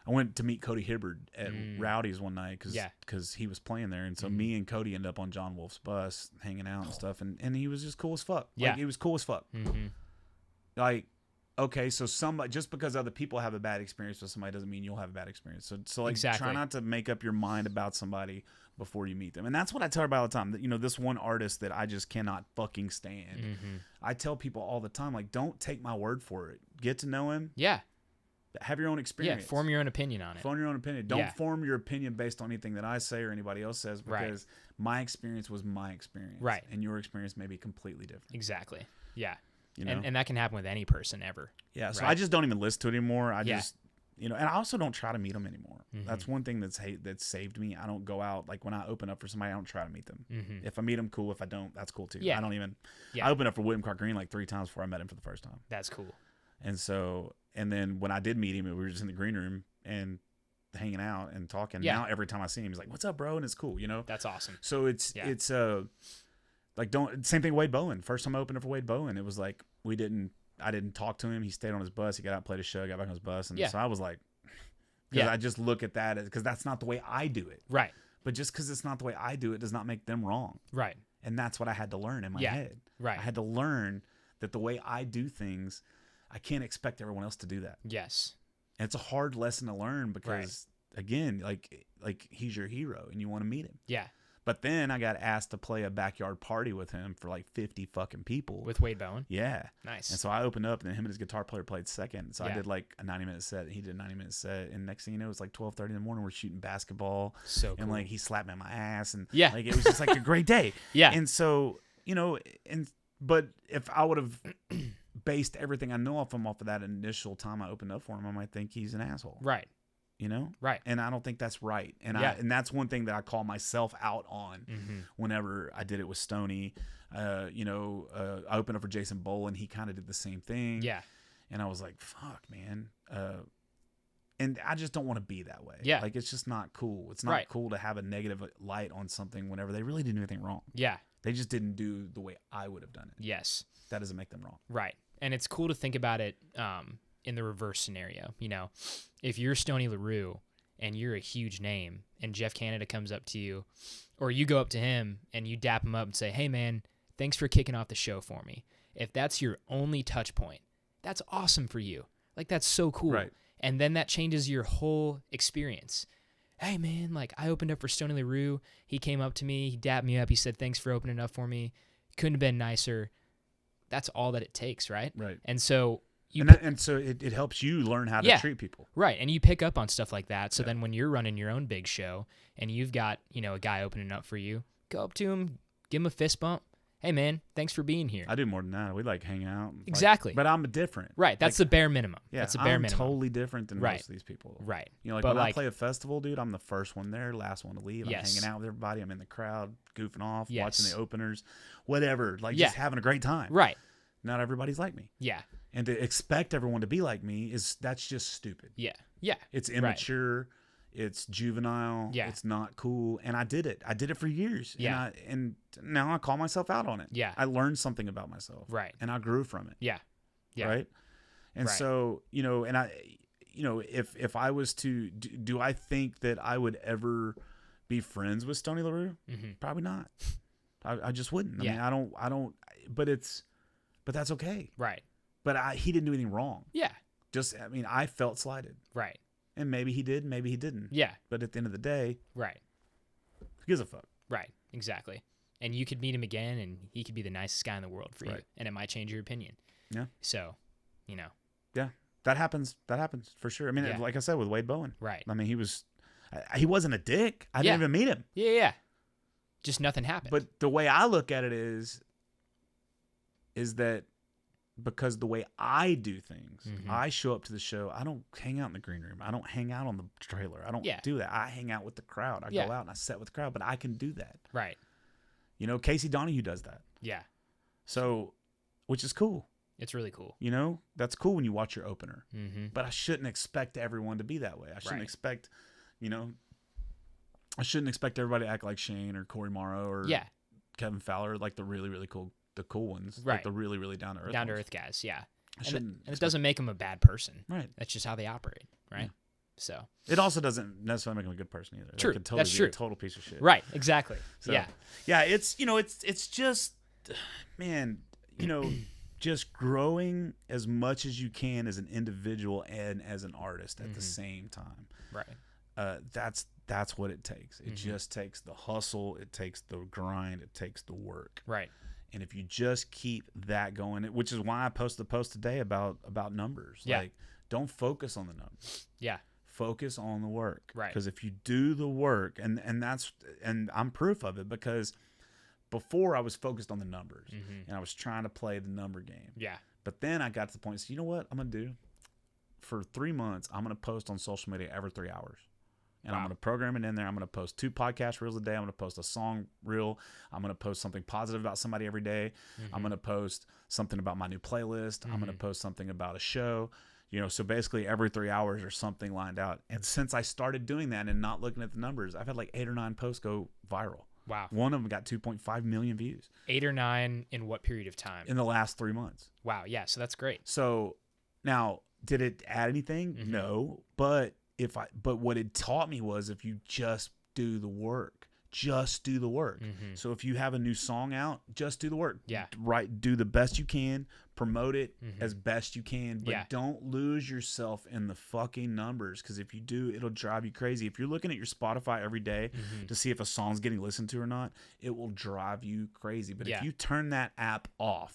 I went to meet Cody Hibbard at Rowdy's one night because he was playing there. And so me and Cody ended up on John Wolf's bus hanging out and stuff. And he was just cool as fuck. Yeah. Like, he was cool as fuck. Like, okay, so somebody, just because other people have a bad experience with somebody doesn't mean you'll have a bad experience. So like, try not to make up your mind about somebody before you meet them. And that's what I tell everybody all the time. That, you know, this one artist that I just cannot fucking stand. I tell people all the time, like, don't take my word for it. Get to know him. Yeah. Have your own experience. Yeah, form your own opinion on it. Form your own opinion. Don't form your opinion based on anything that I say or anybody else says, because my experience was my experience. Right. And your experience may be completely different. Exactly. Yeah. You know? And that can happen with any person ever. Yeah. So right? I just don't even listen to it anymore. I just, you know, and I also don't try to meet them anymore. That's one thing that's saved me. I don't go out, like when I open up for somebody, I don't try to meet them. If I meet them, cool. If I don't, that's cool too. Yeah. I don't even, I opened up for William Clark Green like 3 times before I met him for the first time. That's cool. And so, and then when I did meet him, we were just in the green room and hanging out and talking. Yeah. Now every time I see him, he's like, "What's up, bro?" And it's cool, you know. That's awesome. So it's like, same thing with Wade Bowen. First time I opened up for Wade Bowen, it was like I didn't talk to him. He stayed on his bus. He got out, played a show, got back on his bus, and so I was like, because I just look at that because that's not the way I do it. Right. But just because it's not the way I do it does not make them wrong. Right. And that's what I had to learn in my head. Right. I had to learn that the way I do things, I can't expect everyone else to do that. Yes. And it's a hard lesson to learn because, again, like he's your hero and you want to meet him. Yeah. But then I got asked to play a backyard party with him for like 50 fucking people. With Wade Bowen? Yeah. Nice. And so I opened up and then him and his guitar player played second. So I Yeah. did like a 90-minute set and he did a 90-minute set. And next thing you know, it was like 12:30 in the morning. We're shooting basketball. So cool. And like he slapped me on my ass. And like it was just like a great day. Yeah. And so, you know, but if I would have based everything I know off of that initial time I opened up for him, I might think he's an asshole. Right. You know? Right. And I don't think that's right. And and that's one thing that I call myself out on whenever I did it with Stoney. You know, I opened up for Jason Bowl and he kind of did the same thing. Yeah. And I was like, fuck, man. And I just don't want to be that way. Yeah. Like, it's just not cool. It's not cool to have a negative light on something whenever they really didn't do anything wrong. Yeah. They just didn't do the way I would have done it. Yes. That doesn't make them wrong. Right. And it's cool to think about it in the reverse scenario. You know, if you're Stoney LaRue and you're a huge name and Jeff Canada comes up to you, or you go up to him and you dap him up and say, "Hey, man, thanks for kicking off the show for me." If that's your only touch point, that's awesome for you. Like, that's so cool. Right. And then that changes your whole experience. Hey, man, like, I opened up for Stoney LaRue. He came up to me. He dapped me up. He said, "Thanks for opening up for me. Couldn't have been nicer." That's all that it takes, right? Right. And so so it helps you learn how to treat people. Right. And you pick up on stuff like that. So then when you're running your own big show and you've got, you know, a guy opening up for you, go up to him, give him a fist bump. "Hey, man, thanks for being here." I do more than that. We like hang out. Exactly. But I'm different. Right. That's the bare minimum. Yeah, that's the bare I'm minimum. totally different than most of these people. Right. You know, like but when I play a festival, dude, I'm the first one there, last one to leave. I'm hanging out with everybody. I'm in the crowd, goofing off, watching the openers, whatever. Like just having a great time. Right. Not everybody's like me. Yeah. And to expect everyone to be like me that's just stupid. Yeah. Yeah. It's immature. Right. It's juvenile. Yeah. It's not cool. And I did it. I did it for years. Yeah. And now I call myself out on it. Yeah. I learned something about myself. Right. And I grew from it. Yeah. Yeah. Right. And so, you know, and if I was to, do I think that I would ever be friends with Stoney LaRue? Probably not. I just wouldn't. I mean, I don't, but that's okay. Right. But he didn't do anything wrong. Yeah. I felt slighted. Right. And maybe he did, maybe he didn't. Yeah. But at the end of the day, right. Who gives a fuck? Right. Exactly. And you could meet him again and he could be the nicest guy in the world for you. And it might change your opinion. Yeah. So, you know. Yeah. That happens for sure. I mean, Yeah. like I said with Wade Bowen. Right. I mean, he wasn't a dick. I didn't even meet him. Yeah. Just nothing happened. But the way I look at it is that because the way I do things, I show up to the show. I don't hang out in the green room. I don't hang out on the trailer. I don't do that. I hang out with the crowd. I go out and I sit with the crowd, but I can do that. Right. You know, Casey Donahue does that. Yeah. So, which is cool. It's really cool. You know, that's cool when you watch your opener. Mm-hmm. But I shouldn't expect everyone to be that way. I shouldn't expect, I shouldn't expect everybody to act like Shane or Corey Morrow or Kevin Fowler, like the really, really cool ones. Right. Like the really, really down to earth. Down to earth guys, yeah. And it expect, doesn't make them a bad person. Right. That's just how they operate, right? Yeah. So it also doesn't necessarily make them a good person either. True. They could totally That's be true. a total piece of shit. Right. Exactly. So, yeah. Yeah. It's just, man, just growing as much as you can as an individual and as an artist at the same time. Right. That's what it takes. It just takes the hustle. It takes the grind. It takes the work. Right. And if you just keep that going, which is why I posted the post today about numbers. Yeah. Like, don't focus on the numbers. Yeah. Focus on the work. Right. Because if you do the work, and I'm proof of it, because before I was focused on the numbers and I was trying to play the number game. Yeah. But then I got to the point, so you know what I'm going to do? For 3 months, I'm going to post on social media every 3 hours. And I'm going to program it in there. I'm going to post 2 podcast reels a day. I'm going to post a song reel. I'm going to post something positive about somebody every day. I'm going to post something about my new playlist. I'm going to post something about a show. So basically every 3 hours or something lined out. And since I started doing that and not looking at the numbers, I've had like 8 or 9 posts go viral. Wow. One of them got 2.5 million views. 8 or 9 in what period of time? In the last 3 months. Wow. Yeah. So that's great. So now, did it add anything? No. But what it taught me was if you just do the work. So if you have a new song out, just do the work. Yeah. Right. Do the best you can. Promote it as best you can. But don't lose yourself in the fucking numbers, because if you do, it'll drive you crazy. If you're looking at your Spotify every day to see if a song's getting listened to or not, it will drive you crazy. But if you turn that app off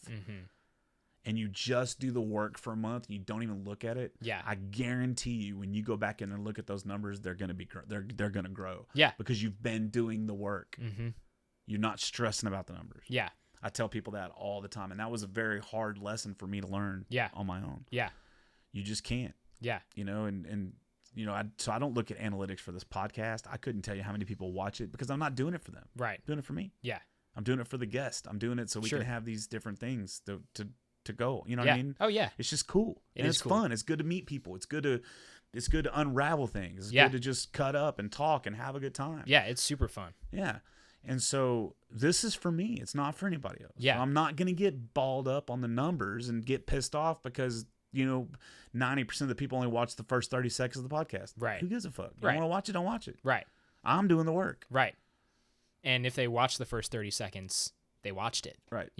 and you just do the work for a month, you don't even look at it. Yeah. I guarantee you, when you go back in and look at those numbers, they're gonna grow. Yeah. Because you've been doing the work. You're not stressing about the numbers. Yeah. I tell people that all the time, and that was a very hard lesson for me to learn. On my own. Yeah. You just can't. Yeah. So I don't look at analytics for this podcast. I couldn't tell you how many people watch it because I'm not doing it for them. Right. I'm doing it for me. Yeah. I'm doing it for the guest. I'm doing it so we can have these different things to go. You know what I mean? Oh yeah. It's just cool. It's cool. fun. It's good to meet people. It's good to unravel things. It's good to just cut up and talk and have a good time. Yeah, it's super fun. Yeah. And so this is for me. It's not for anybody else. Yeah. So I'm not going to get balled up on the numbers and get pissed off because 90% of the people only watch the first 30 seconds of the podcast. Right. Who gives a fuck? You don't want to watch it, don't watch it. Right. I'm doing the work. Right. And if they watch the first 30 seconds, they watched it. Right.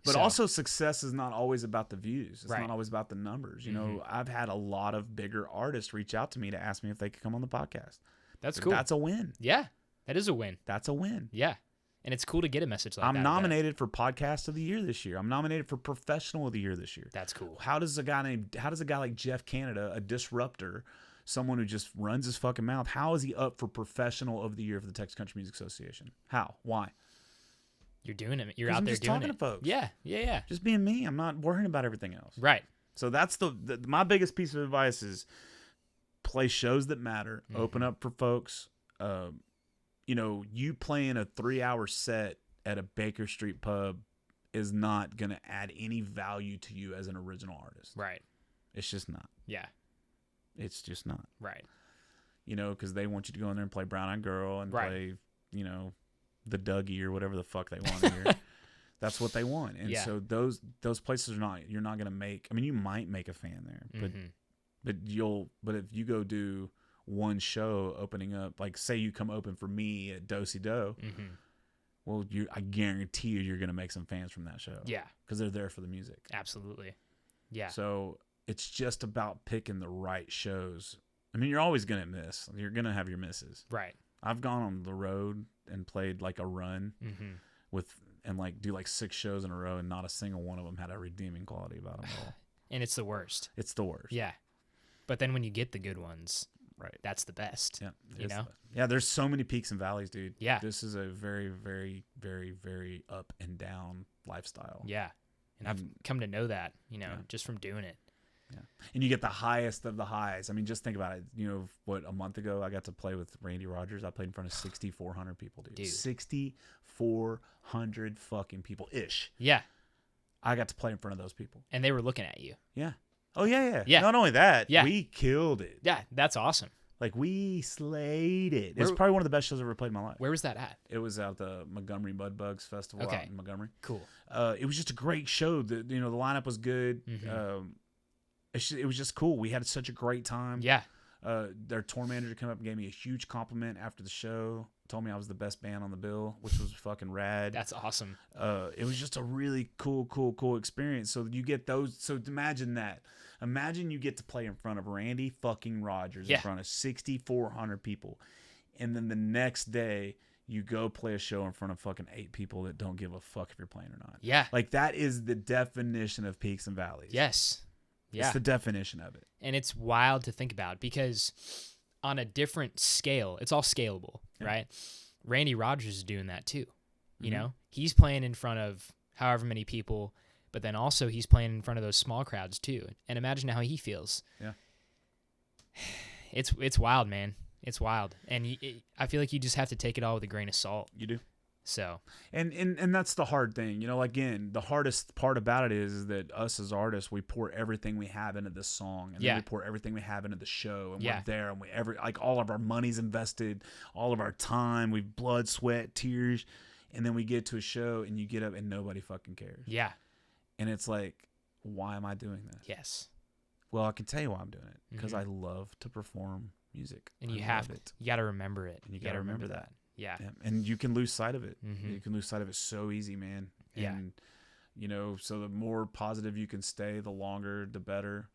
But also success is not always about the views. It's Right. not always about the numbers. I've had a lot of bigger artists reach out to me to ask me if they could come on the podcast. That's cool. That's a win. Yeah. That is a win. That's a win. Yeah. And it's cool to get a message like that. I'm nominated for Podcast of the Year this year. I'm nominated for Professional of the Year this year. That's cool. How does a guy like Jeff Canada, a disruptor, someone who just runs his fucking mouth, how is he up for Professional of the Year for the Texas Country Music Association? How? Why? You're doing it. You're out there doing it. I'm just talking to folks. Yeah. Just being me. I'm not worrying about everything else. Right. So that's my biggest piece of advice is play shows that matter. Open up for folks. You playing a 3-hour set at a Baker Street pub is not going to add any value to you as an original artist. Right. It's just not. Yeah. It's just not. Right. Because they want you to go in there and play Brown Eyed Girl and play, the Dougie or whatever the fuck they want to hear. That's what they want. And so those places you're not going to make, you might make a fan there, but if you go do one show opening up, like say you come open for me at Do-Si Do, well, I guarantee you're going to make some fans from that show. Yeah. Because they're there for the music. Absolutely. Yeah. So it's just about picking the right shows. You're always going to miss. You're going to have your misses. Right. I've gone on the road and played like a run do like 6 shows in a row, and not a single one of them had a redeeming quality about them at all. And it's the worst. It's the worst. Yeah. But then when you get the good ones, Right. that's the best. Yeah. You know? Yeah, there's so many peaks and valleys, dude. Yeah. This is a very, very, very, very up and down lifestyle. Yeah. And I've come to know that, you know, just from doing it. Yeah. And you get the highest of the highs. I mean, just think about it. You know, a month ago, I got to play with Randy Rogers. I played in front of 6,400 people, dude. 6,400 fucking people ish. Yeah. I got to play in front of those people. And they were looking at you. Yeah. Oh, yeah. Yeah. Not only that, Yeah. we killed it. Yeah. That's awesome. Like, we slayed it. It's probably one of the best shows I've ever played in my life. Where was that at? It was at the Montgomery Mudbugs Festival out in Montgomery. Cool. It was just a great show. The lineup was good. Mm-hmm. It was just cool. We had such a great time. Yeah. Their tour manager came up and gave me a huge compliment after the show. Told me I was the best band on the bill, which was fucking rad. That's awesome. It was just a really cool experience. So you get those. So imagine that. Imagine you get to play in front of Randy fucking Rogers in front of 6,400 people, and then the next day you go play a show in front of fucking 8 people that don't give a fuck if you're playing or not. Yeah. Like, that is the definition of peaks and valleys. Yes. Yeah. It's the definition of it. And it's wild to think about because on a different scale, it's all scalable, right? Randy Rogers is doing that too. You know, he's playing in front of however many people, but then also he's playing in front of those small crowds too. And imagine how he feels. Yeah. It's wild, man. It's wild. And I feel like you just have to take it all with a grain of salt. You do. So, and that's the hard thing, you know. Again, the hardest part about it is that us as artists, we pour everything we have into this song, and then we pour everything we have into the show, and we're there, and like all of our money's invested, all of our time, we've blood, sweat, tears, and then we get to a show, and you get up, and nobody fucking cares. Yeah, and it's like, why am I doing this? Yes. Well, I can tell you why I'm doing it because I love to perform music, and you got to remember it. And you got to remember that. Yeah. And you can lose sight of it. You can lose sight of it so easy, man. And, you know, so the more positive you can stay, the longer, the better.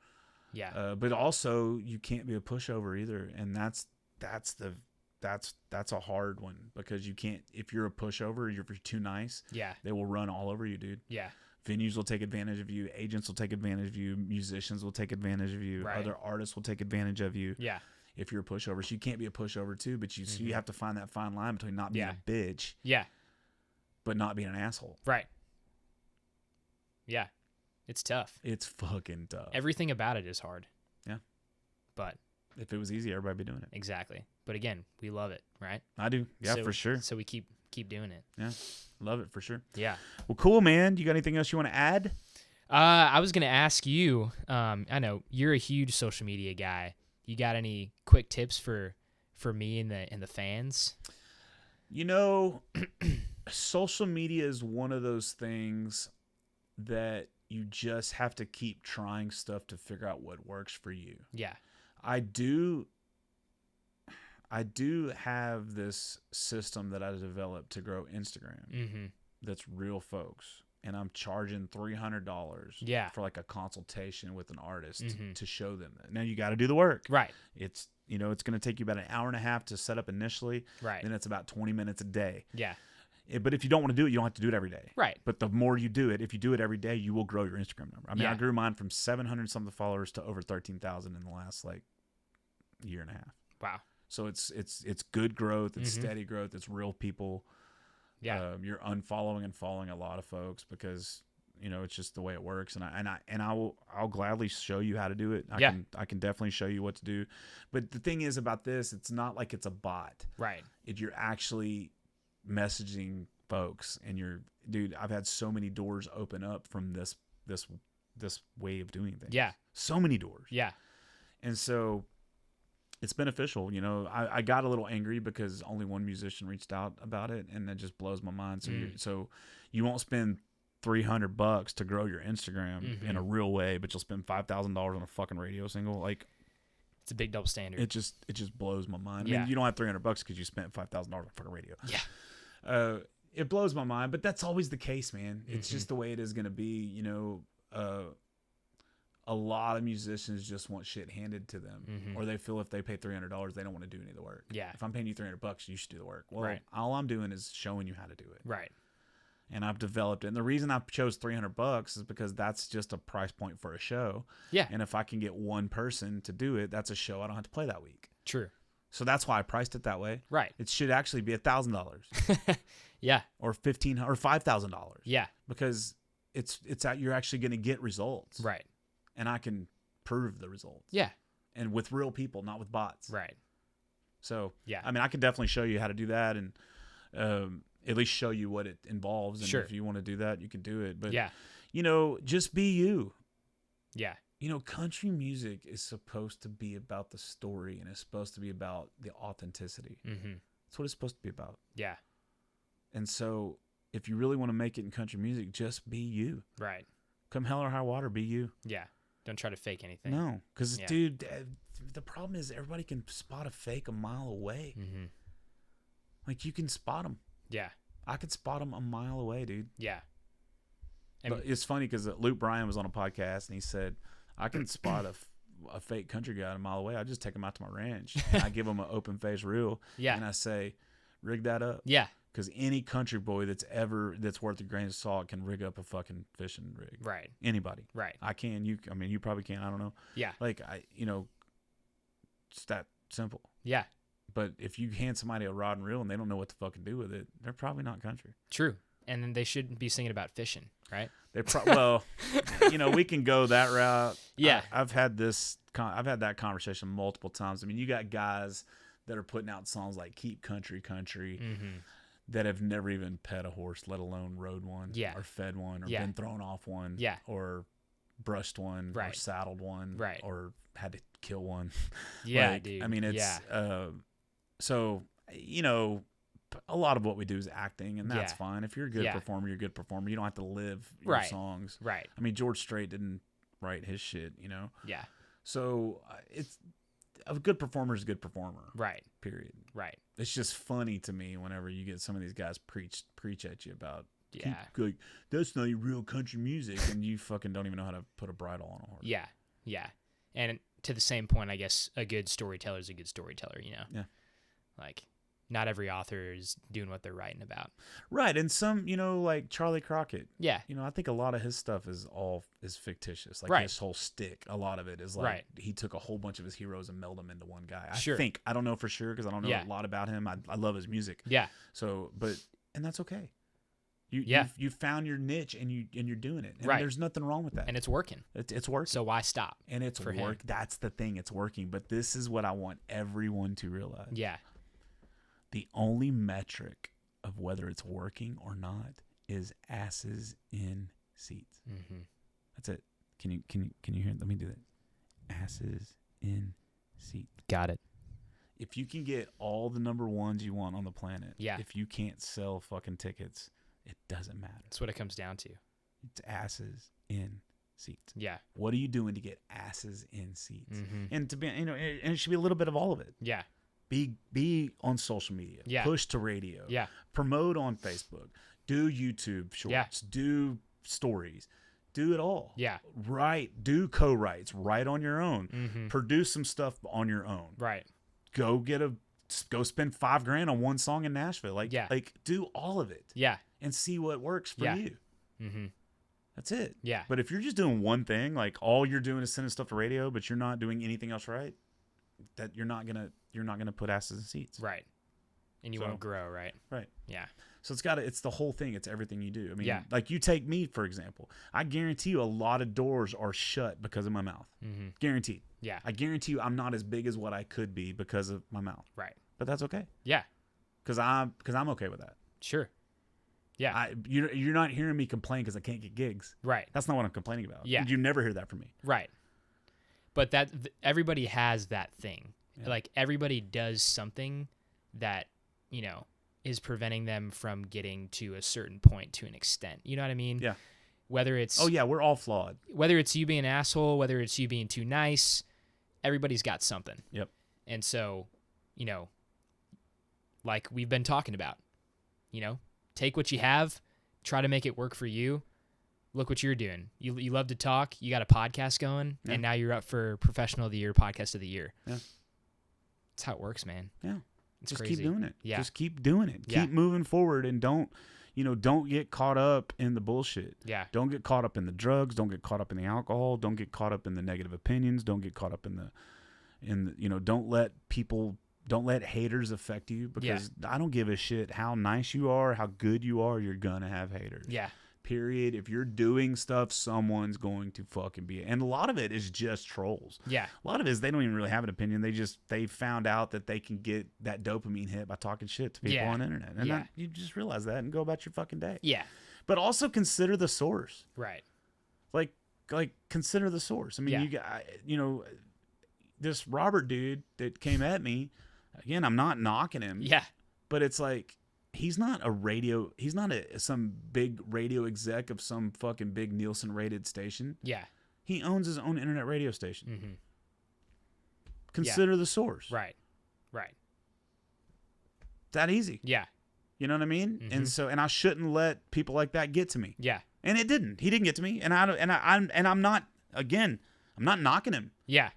Yeah. But also, you can't be a pushover either. And that's a hard one because you can't, if you're a pushover, if you're too nice, they will run all over you, dude. Yeah. Venues will take advantage of you. Agents will take advantage of you. Musicians will take advantage of you. Right. Other artists will take advantage of you. Yeah. If you're a pushover, so you can't be a pushover too, but you have to find that fine line between not being a bitch, but not being an asshole. Right. Yeah. It's tough. It's fucking tough. Everything about it is hard. Yeah. But if it was easy, everybody'd be doing it. Exactly. But again, we love it, right? I do. Yeah, for sure. So we keep doing it. Yeah. Love it for sure. Yeah. Well, cool, man. You got anything else you want to add? I was going to ask you, I know you're a huge social media guy. You got any quick tips for me and the fans? You know, social media is one of those things that you just have to keep trying stuff to figure out what works for you. Yeah. I do have this system that I developed to grow Instagram. That's real folks. And I'm charging $300 for like a consultation with an artist to show them that. Now you got to do the work. Right. It's going to take you about an hour and a half to set up initially. Right. Then it's about 20 minutes a day. Yeah. But if you don't want to do it, you don't have to do it every day. Right. But the more you do it, if you do it every day, you will grow your Instagram number. I mean, I grew mine from 700 something followers to over 13,000 in the last like year and a half. Wow. So it's good growth. It's steady growth. It's real people. Yeah. You're unfollowing and following a lot of folks because, you know, it's just the way it works. And I'll gladly show you how to do it. I can definitely show you what to do. But the thing is about this, it's not like it's a bot. Right. You're actually messaging folks and dude, I've had so many doors open up from this way of doing things. Yeah. So many doors. Yeah. And so it's beneficial. You know, I got a little angry because only one musician reached out about it, and that just blows my mind. So you won't spend $300 to grow your Instagram in a real way, but you'll spend $5,000 on a fucking radio single. Like, it's a big double standard. It just blows my mind. I mean, you don't have $300 because you spent $5,000 on fucking radio. Yeah. It blows my mind, but that's always the case, man. It's just the way it is going to be. You know, a lot of musicians just want shit handed to them, or they feel if they pay $300, they don't want to do any of the work. Yeah. If I'm paying you $300, you should do the work. Well, all I'm doing is showing you how to do it. Right. and I've developed it. And the reason I chose $300 is because that's just a price point for a show. Yeah. And if I can get one person to do it, that's a show I don't have to play that week. True. So that's why I priced it that way. Right. It should actually be $1,000. Yeah. Or $1,500 or $5,000. Yeah. Because you're actually going to get results. Right. And I can prove the results. Yeah. And with real people, not with bots. Right. So, yeah. I mean, I can definitely show you how to do that and at least show you what it involves. And sure. if you want to do that, you can do it. But, yeah. Just be you. Yeah. Country music is supposed to be about the story and it's supposed to be about the authenticity. Mm-hmm. That's what it's supposed to be about. Yeah. And so if you really want to make it in country music, just be you. Right. Come hell or high water, be you. Yeah. Don't try to fake anything. No, because, dude, the problem is everybody can spot a fake a mile away. Mm-hmm. Like, you can spot them. Yeah. I could spot them a mile away, dude. Yeah. But it's funny because Luke Bryan was on a podcast and he said, I can spot a fake country guy a mile away. I just take him out to my ranch. And I give him an open face reel. Yeah. And I say, rig that up. Yeah. Because any country boy that's worth a grain of salt can rig up a fucking fishing rig. Right. Anybody. Right. I can. You probably can. I don't know. Yeah. Like, it's that simple. Yeah. But if you hand somebody a rod and reel and they don't know what to fucking do with it, they're probably not country. True. And then they shouldn't be singing about fishing, right? Well, we can go that route. Yeah. I've had that conversation multiple times. I mean, you got guys that are putting out songs like Keep Country Country mm-hmm. that have never even pet a horse, let alone rode one or fed one or been thrown off one or brushed one or saddled one or had to kill one. Yeah, dude. I mean, it's so, a lot of what we do is acting, and that's fine. If you're a good performer, you're a good performer. You don't have to live your songs. Right. I mean, George Strait didn't write his shit, Yeah. So it's a good performer is a good performer. Right. Period. Right. It's just funny to me whenever you get some of these guys preach at you about like, that's not your real country music, and you fucking don't even know how to put a bridle on a horse. Yeah. Yeah. And to the same point, I guess a good storyteller is a good storyteller, Yeah. Like, not every author is doing what they're writing about. Right. And some, like Charlie Crockett. Yeah. I think a lot of his stuff is fictitious. Like his whole stick, a lot of it is like he took a whole bunch of his heroes and melded them into one guy. I don't know for sure because I don't know a lot about him. I love his music. Yeah. So, and that's okay. You found your niche and you're doing it. And there's nothing wrong with that. And it's working. It's working. So why stop? And it's work. That's the thing. It's working. But this is what I want everyone to realize. Yeah. The only metric of whether it's working or not is asses in seats. Mm-hmm. That's it. Can you hear it? Let me do that. Asses in seats. Got it. If you can get all the number ones you want on the planet, if you can't sell fucking tickets, it doesn't matter. That's what it comes down to. It's asses in seats. Yeah. What are you doing to get asses in seats? Mm-hmm. And to be, and it should be a little bit of all of it. Yeah. Be on social media. Yeah. Push to radio. Yeah. Promote on Facebook. Do YouTube shorts. Yeah. Do stories. Do it all. Yeah. Do co-writes. Write on your own. Mm-hmm. Produce some stuff on your own. Right. Go spend $5,000 on one song in Nashville. Like do all of it. Yeah. And see what works for you. Mm-hmm. That's it. Yeah. But if you're just doing one thing, like all you're doing is sending stuff to radio, but you're not doing anything else right, that you're not gonna put asses in seats. Right. And you won't grow, right? Right. Yeah. So it's the whole thing. It's everything you do. I mean, like you take me, for example. I guarantee you a lot of doors are shut because of my mouth. Mm-hmm. Guaranteed. Yeah. I guarantee you I'm not as big as what I could be because of my mouth. Right. But that's okay. Yeah. Because I'm okay with that. Sure. Yeah. You're not hearing me complain because I can't get gigs. Right. That's not what I'm complaining about. Yeah. You never hear that from me. Right. But everybody has that thing. Yeah. Like everybody does something that, is preventing them from getting to a certain point to an extent. You know what I mean? Yeah. Whether it's... Oh, yeah, we're all flawed. Whether it's you being an asshole, whether it's you being too nice, everybody's got something. Yep. And so, like we've been talking about, take what you have, try to make it work for you. Look what you're doing. You love to talk. You got a podcast going, and now you're up for Professional of the Year, Podcast of the Year. Yeah. That's how it works, man. Yeah. It's just crazy. Keep doing it. Yeah. Just keep doing it. Yeah. Keep moving forward and don't, don't get caught up in the bullshit. Yeah. Don't get caught up in the drugs. Don't get caught up in the alcohol. Don't get caught up in the negative opinions. Don't get caught up in the don't let haters affect you, because I don't give a shit how nice you are, how good you are. You're going to have haters. Yeah. Period. If you're doing stuff, someone's going to fucking be. And a lot of it is just trolls. Yeah. A lot of it is they don't even really have an opinion. They found out that they can get that dopamine hit by talking shit to people on the internet. And you just realize that and go about your fucking day. Yeah. But also consider the source. Right. Like consider the source. I mean, this Robert dude that came at me, again, I'm not knocking him. Yeah. But it's like, he's not some big radio exec of some fucking big Nielsen rated station. Yeah. He owns his own internet radio station. Mm-hmm. Consider the source. Right. That easy. Yeah. You know what I mean? Mm-hmm. And I shouldn't let people like that get to me. Yeah. And it didn't. He didn't get to me. And I'm not knocking him. Yeah.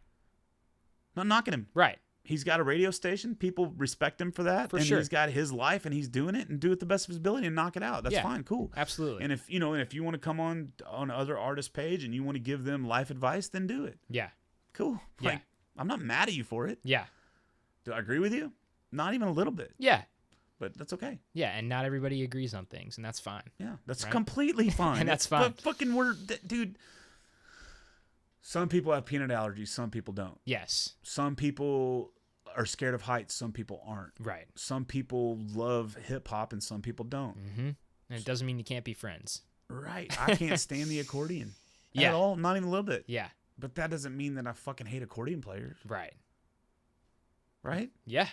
Not knocking him. Right. He's got a radio station. People respect him for that. For and sure. He's got his life and he's doing it and do it the best of his ability and knock it out. That's fine. Cool. Absolutely. And if you want to come on other artists' page and you want to give them life advice, then do it. Yeah. Cool. Yeah. Like, I'm not mad at you for it. Yeah. Do I agree with you? Not even a little bit. Yeah. But that's okay. Yeah, and not everybody agrees on things, and that's fine. Yeah, that's right? completely fine. And that's fine. But fucking dude. Some people have peanut allergies. Some people don't. Yes. Some people are scared of heights. Some people aren't. Right. Some people love hip hop and some people don't. Mm-hmm. And it doesn't mean you can't be friends. Right. I can't stand the accordion Yeah. at all. Not even a little bit. Yeah. But that doesn't mean that I fucking hate accordion players. Right. Right? Yeah.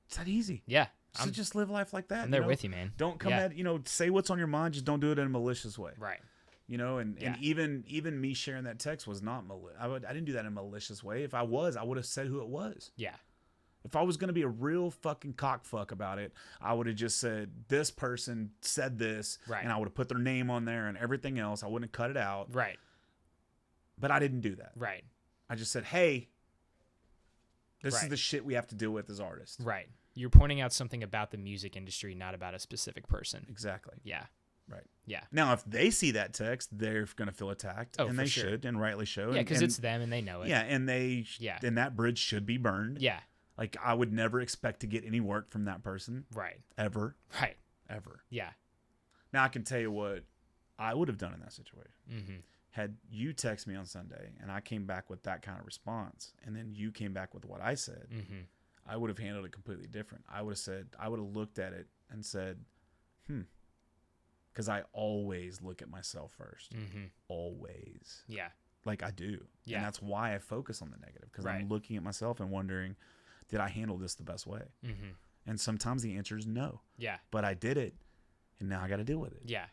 It's that easy. Yeah. So just live life like that. I'm there with you, man. Don't come at, say what's on your mind. Just don't do it in a malicious way. Right. And even me sharing that text was not malicious. I didn't do that in a malicious way. If I was, I would have said who it was. Yeah. If I was going to be a real fucking cockfuck about it, I would have just said, this person said this, right. And I would have put their name on there and everything else. I wouldn't have cut it out. Right. But I didn't do that. Right. I just said, hey, this is the shit we have to deal with as artists. Right. You're pointing out something about the music industry, not about a specific person. Exactly. Yeah. Right. Yeah. Now, if they see that text, they're going to feel attacked. Oh, and for they sure. should, and rightly so. Yeah, because it's them and they know it. Yeah, and and that bridge should be burned. Yeah. Like, I would never expect to get any work from that person. Right. Ever. Right. Ever. Yeah. Now, I can tell you what I would have done in that situation. Mm-hmm. Had you text me on Sunday and I came back with that kind of response, and then you came back with what I said, mm-hmm. I would have handled it completely different. I would have looked at it and said, because I always look at myself first. Mm-hmm. Always. Yeah. Like I do. Yeah. And that's why I focus on the negative, because right. I'm looking at myself and wondering, did I handle this the best way? Mm-hmm. And sometimes the answer is no. Yeah. But I did it, and now I got to deal with it. Yeah.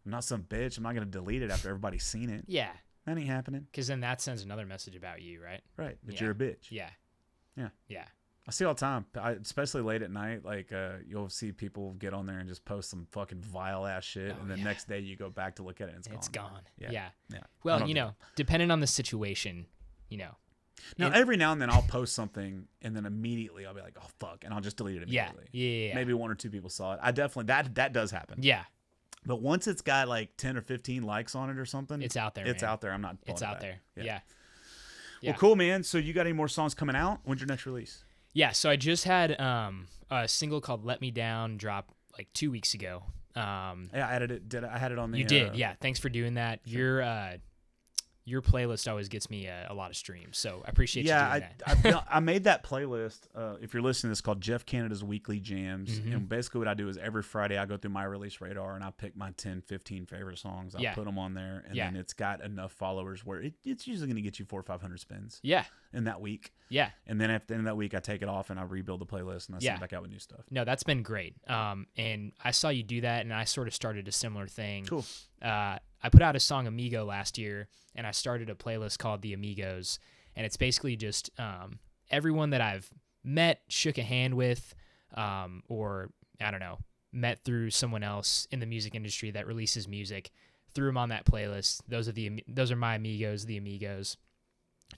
I'm not some bitch. I'm not going to delete it after everybody's seen it. Yeah. That ain't happening. Because then that sends another message about you, right? Right. That you're a bitch. Yeah. Yeah. Yeah. I see all the time, especially late at night. Like, you'll see people get on there and just post some fucking vile ass shit, and the next day you go back to look at it, and it's gone. Yeah. Yeah. Well, depending on the situation, Now, every now and then I'll post something, and then immediately I'll be like, oh, fuck, and I'll just delete it immediately. Yeah. Maybe one or two people saw it. I definitely, that does happen. Yeah. But once it's got like 10 or 15 likes on it or something, it's out there. It's man. out there. I'm not pulling It's it out back. there. Yeah. Yeah. Well, cool, man. So you got any more songs coming out? When's your next release? Yeah, so I just had a single called "Let Me Down" drop like 2 weeks ago. Yeah, I added it. I had it on the. You did, yeah. Thanks for doing that. Sure. Your playlist always gets me a lot of streams, so I appreciate you doing that. I made that playlist. If you're listening, it's called Jeff Canada's Weekly Jams. Mm-hmm. And basically what I do is every Friday I go through my release radar and I pick my 10, 15 favorite songs. I put them on there, and then it's got enough followers where it's usually going to get you 400 or 500 spins. Yeah. In that week. Yeah. And then at the end of that week, I take it off and I rebuild the playlist and I send it back out with new stuff. No, that's been great. And I saw you do that, and I sort of started a similar thing. Cool. I put out a song Amigo last year, and I started a playlist called The Amigos, and it's basically just everyone that I've met, shook a hand with, or I don't know, met through someone else in the music industry that releases music, threw them on that playlist. Those are my amigos, The Amigos.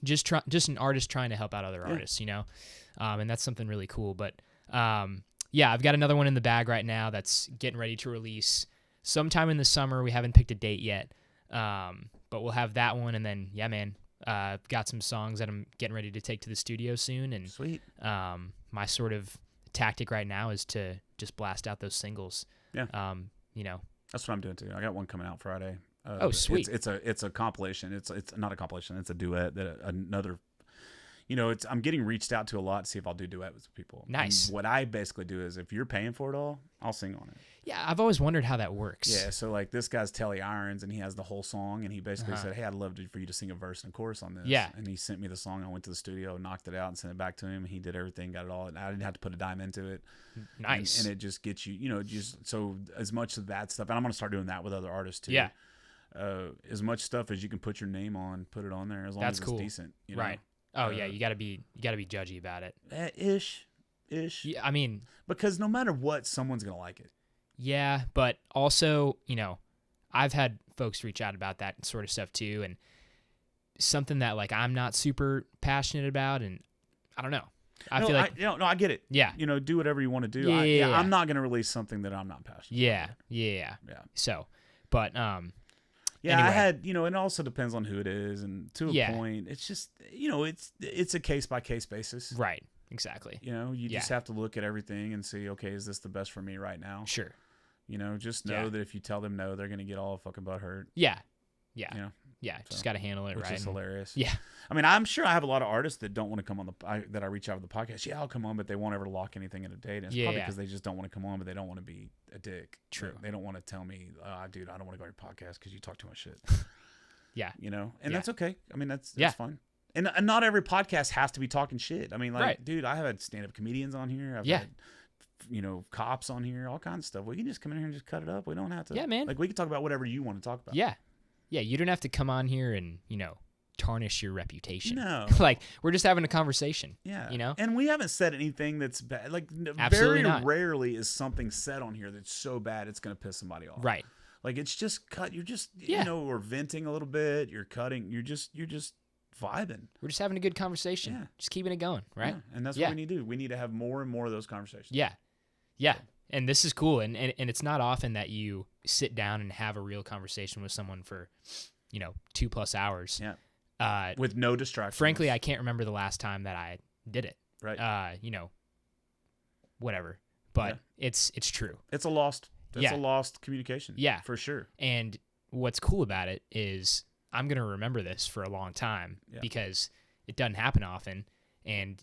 Just an artist trying to help out other artists, and that's something really cool. But I've got another one in the bag right now that's getting ready to release. sometime in the summer. We haven't picked a date yet, but we'll have that one. And then, yeah, man, got some songs that I'm getting ready to take to the studio soon. And sweet. My sort of tactic right now is to just blast out those singles. Yeah. That's what I'm doing too. I got one coming out Friday. Sweet. It's a compilation. It's not a compilation. It's a duet that another. I'm getting reached out to a lot to see if I'll do duet with people. Nice. And what I basically do is if you're paying for it all, I'll sing on it. Yeah, I've always wondered how that works. Yeah, so like this guy's Telly Irons, and he has the whole song, and he basically said, "Hey, I'd love for you to sing a verse and a chorus on this." Yeah. And he sent me the song. I went to the studio, knocked it out, and sent it back to him. He did everything, got it all, and I didn't have to put a dime into it. Nice. And it just gets you, just so as much of that stuff, and I'm gonna start doing that with other artists too. Yeah. As much stuff as you can put your name on, put it on there, as long as it's decent. Right. Oh yeah, you gotta be judgy about it. Ish. Yeah, I mean, because no matter what, someone's gonna like it. Yeah, but also, I've had folks reach out about that sort of stuff too, and something that like I'm not super passionate about, and I don't know. I feel like I get it. Yeah. Do whatever you want to do. Yeah. I'm not gonna release something that I'm not passionate. Yeah. So, but yeah, anyway. I had, it also depends on who it is, and to a point, it's just, it's a case by case basis. Right. Exactly. You just have to look at everything and see, okay, is this the best for me right now? Sure. Just know that if you tell them no, they're going to get all fucking butthurt. Yeah. So, just got to handle it which right. Which is hilarious. Yeah. I mean, I'm sure I have a lot of artists that don't want to come on that I reach out with the podcast. Yeah, I'll come on, but they won't ever lock anything in a date. And it's probably because they just don't want to come on, but they don't want to be a dick. True. They don't want to tell me, dude, I don't want to go on your podcast because you talk too much shit. Yeah. And that's okay. I mean, that's fine. And not every podcast has to be talking shit. I mean, like, dude, I have had stand-up comedians on here. I've had, cops on here, all kinds of stuff. We can just come in here and just cut it up. We don't have to. Yeah, man. Like, we can talk about whatever you want to talk about. Yeah. Yeah, you don't have to come on here and, tarnish your reputation. No. Like, we're just having a conversation. Yeah. And we haven't said anything that's bad. Like, Absolutely very not. rarely is something said on here that's so bad it's going to piss somebody off. Right. Like, it's just cut. You're just, we're venting a little bit. You're cutting. You're just vibing. We're just having a good conversation. Yeah. Just keeping it going, right? Yeah. And that's what we need to do. We need to have more and more of those conversations. Yeah. Yeah. So. And this is cool. And it's not often that you sit down and have a real conversation with someone for, 2+ hours. Yeah. With no distractions. Frankly, I can't remember the last time that I did it. Right. Whatever. But it's true. It's a lost communication. Yeah. For sure. And what's cool about it is I'm going to remember this for a long time because it doesn't happen often. And,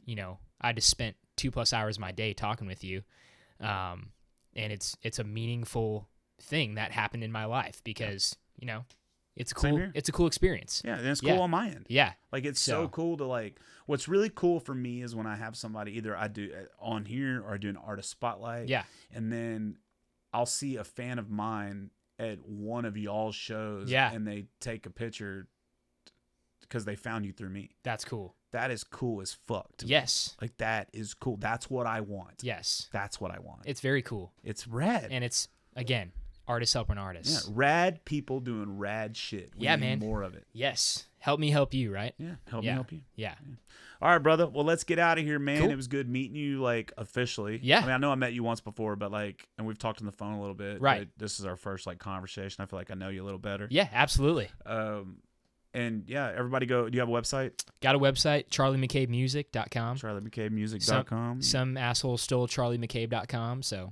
I just spent 2+ hours of my day talking with you. And it's a meaningful thing that happened in my life because, it's cool. It's a cool experience. Yeah. And it's cool on my end. Yeah. Like, it's so cool to like, what's really cool for me is when I have somebody, either I do on here or I do an artist spotlight. Yeah. And then I'll see a fan of mine at one of y'all's shows. Yeah. And they take a picture because they found you through me. That's cool. That is cool as fuck to me. Yes. Like, that is cool. That's what I want. Yes. That's what I want. It's very cool. It's rad. And it's, again, artists helping artists. Yeah. Rad people doing rad shit. We need man. more of it. Yes. Help me help you, right? Yeah. Help me help you. Yeah. All right, brother. Well, let's get out of here, man. Cool. It was good meeting you, like, officially. Yeah. I mean, I know I met you once before, but, like, and we've talked on the phone a little bit. Right. But this is our first, like, conversation. I feel like I know you a little better. Yeah, absolutely. And, yeah, everybody go. Do you have a website? Got a website, charliemccabemusic.com. charliemccabemusic.com. Some asshole stole charliemccabe.com, so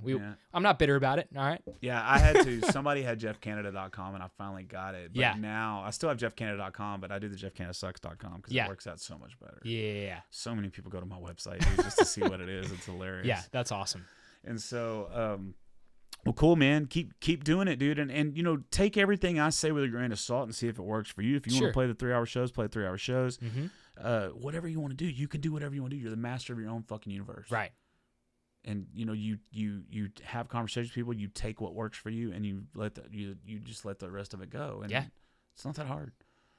I'm not bitter about it, all right? Yeah, I had to. Somebody had jeffcanada.com, and I finally got it. But now, I still have jeffcanada.com, but I do the jeffcanadasucks.com because it works out so much better. Yeah. So many people go to my website dude, just to see what it is. It's hilarious. Yeah, that's awesome. And so, well, cool, man. Keep doing it, dude. And take everything I say with a grain of salt and see if it works for you. If you want to play the 3-hour shows, play the 3-hour shows. Mm-hmm. Whatever you want to do, you can do whatever you want to do. You're the master of your own fucking universe. Right. And you have conversations with people. You take what works for you, and you just let the rest of it go. And it's not that hard.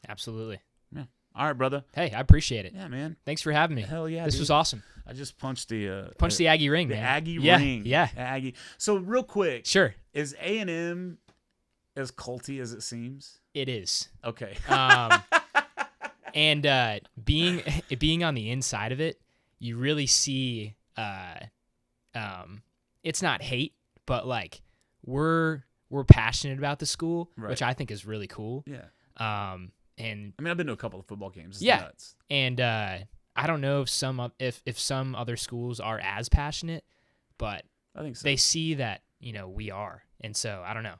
Absolutely. Yeah. All right, brother. Hey, I appreciate it. Yeah, man. Thanks for having me. Hell yeah, this dude. was awesome. I just punched the Aggie ring, man. The Aggie ring. Yeah. Aggie. So real quick. Sure. Is A&M as culty as it seems? It is. Okay. And being on the inside of it, you really see it's not hate, but like we're we're passionate about the school, Right. which I think is really cool. Yeah. And I mean, I've been to a couple of football games. It's Yeah. nuts. and I don't know if some other schools are as passionate, but I think so. they see that, we are. And so I don't know.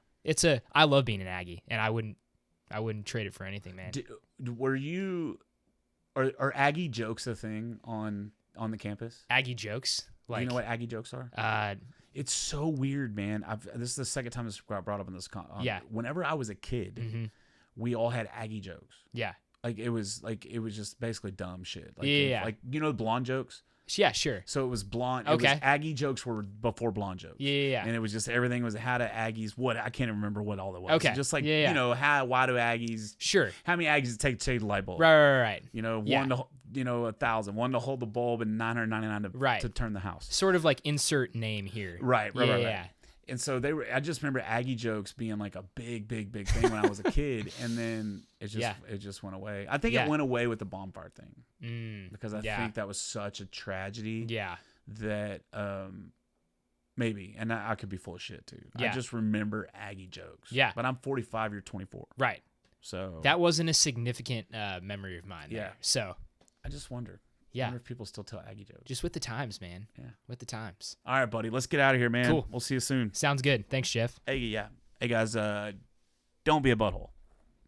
I love being an Aggie, and I wouldn't trade it for anything, man. Are Aggie jokes a thing on the campus? Aggie jokes. Do you know what Aggie jokes are? It's so weird, man. This is the second time this got brought up in this. Yeah. Whenever I was a kid, Mm-hmm. we all had Aggie jokes. Yeah. Like it was just basically dumb shit. Like, Yeah. Like blonde jokes. Yeah, sure. So it was blonde. Okay. It was Aggie jokes were before blonde jokes. Yeah. And it was just everything was how do Aggies. What I can't even remember what all it was. Okay. Just like Yeah. why do Aggies? Sure. How many Aggies does it take to change the light bulb? Right. One to 1,000, one to hold the bulb, and 999 to turn the house. Sort of like insert name here. Right. Yeah. And so I just remember Aggie jokes being like a big thing when I was a kid, and then it just went away. I think it went away with the bonfire thing because I think that was such a tragedy. Yeah. That maybe, and I could be full of shit too. Yeah. I just remember Aggie jokes. Yeah. But I'm 45. You're 24. Right. So that wasn't a significant memory of mine. Yeah. So I just wonder. Yeah. I wonder if people still tell Aggie jokes. Just with the times, man. Yeah. With the times. All right, buddy. Let's get out of here, man. Cool. We'll see you soon. Sounds good. Thanks, Jeff. Hey, yeah. Hey, guys. Don't be a butthole.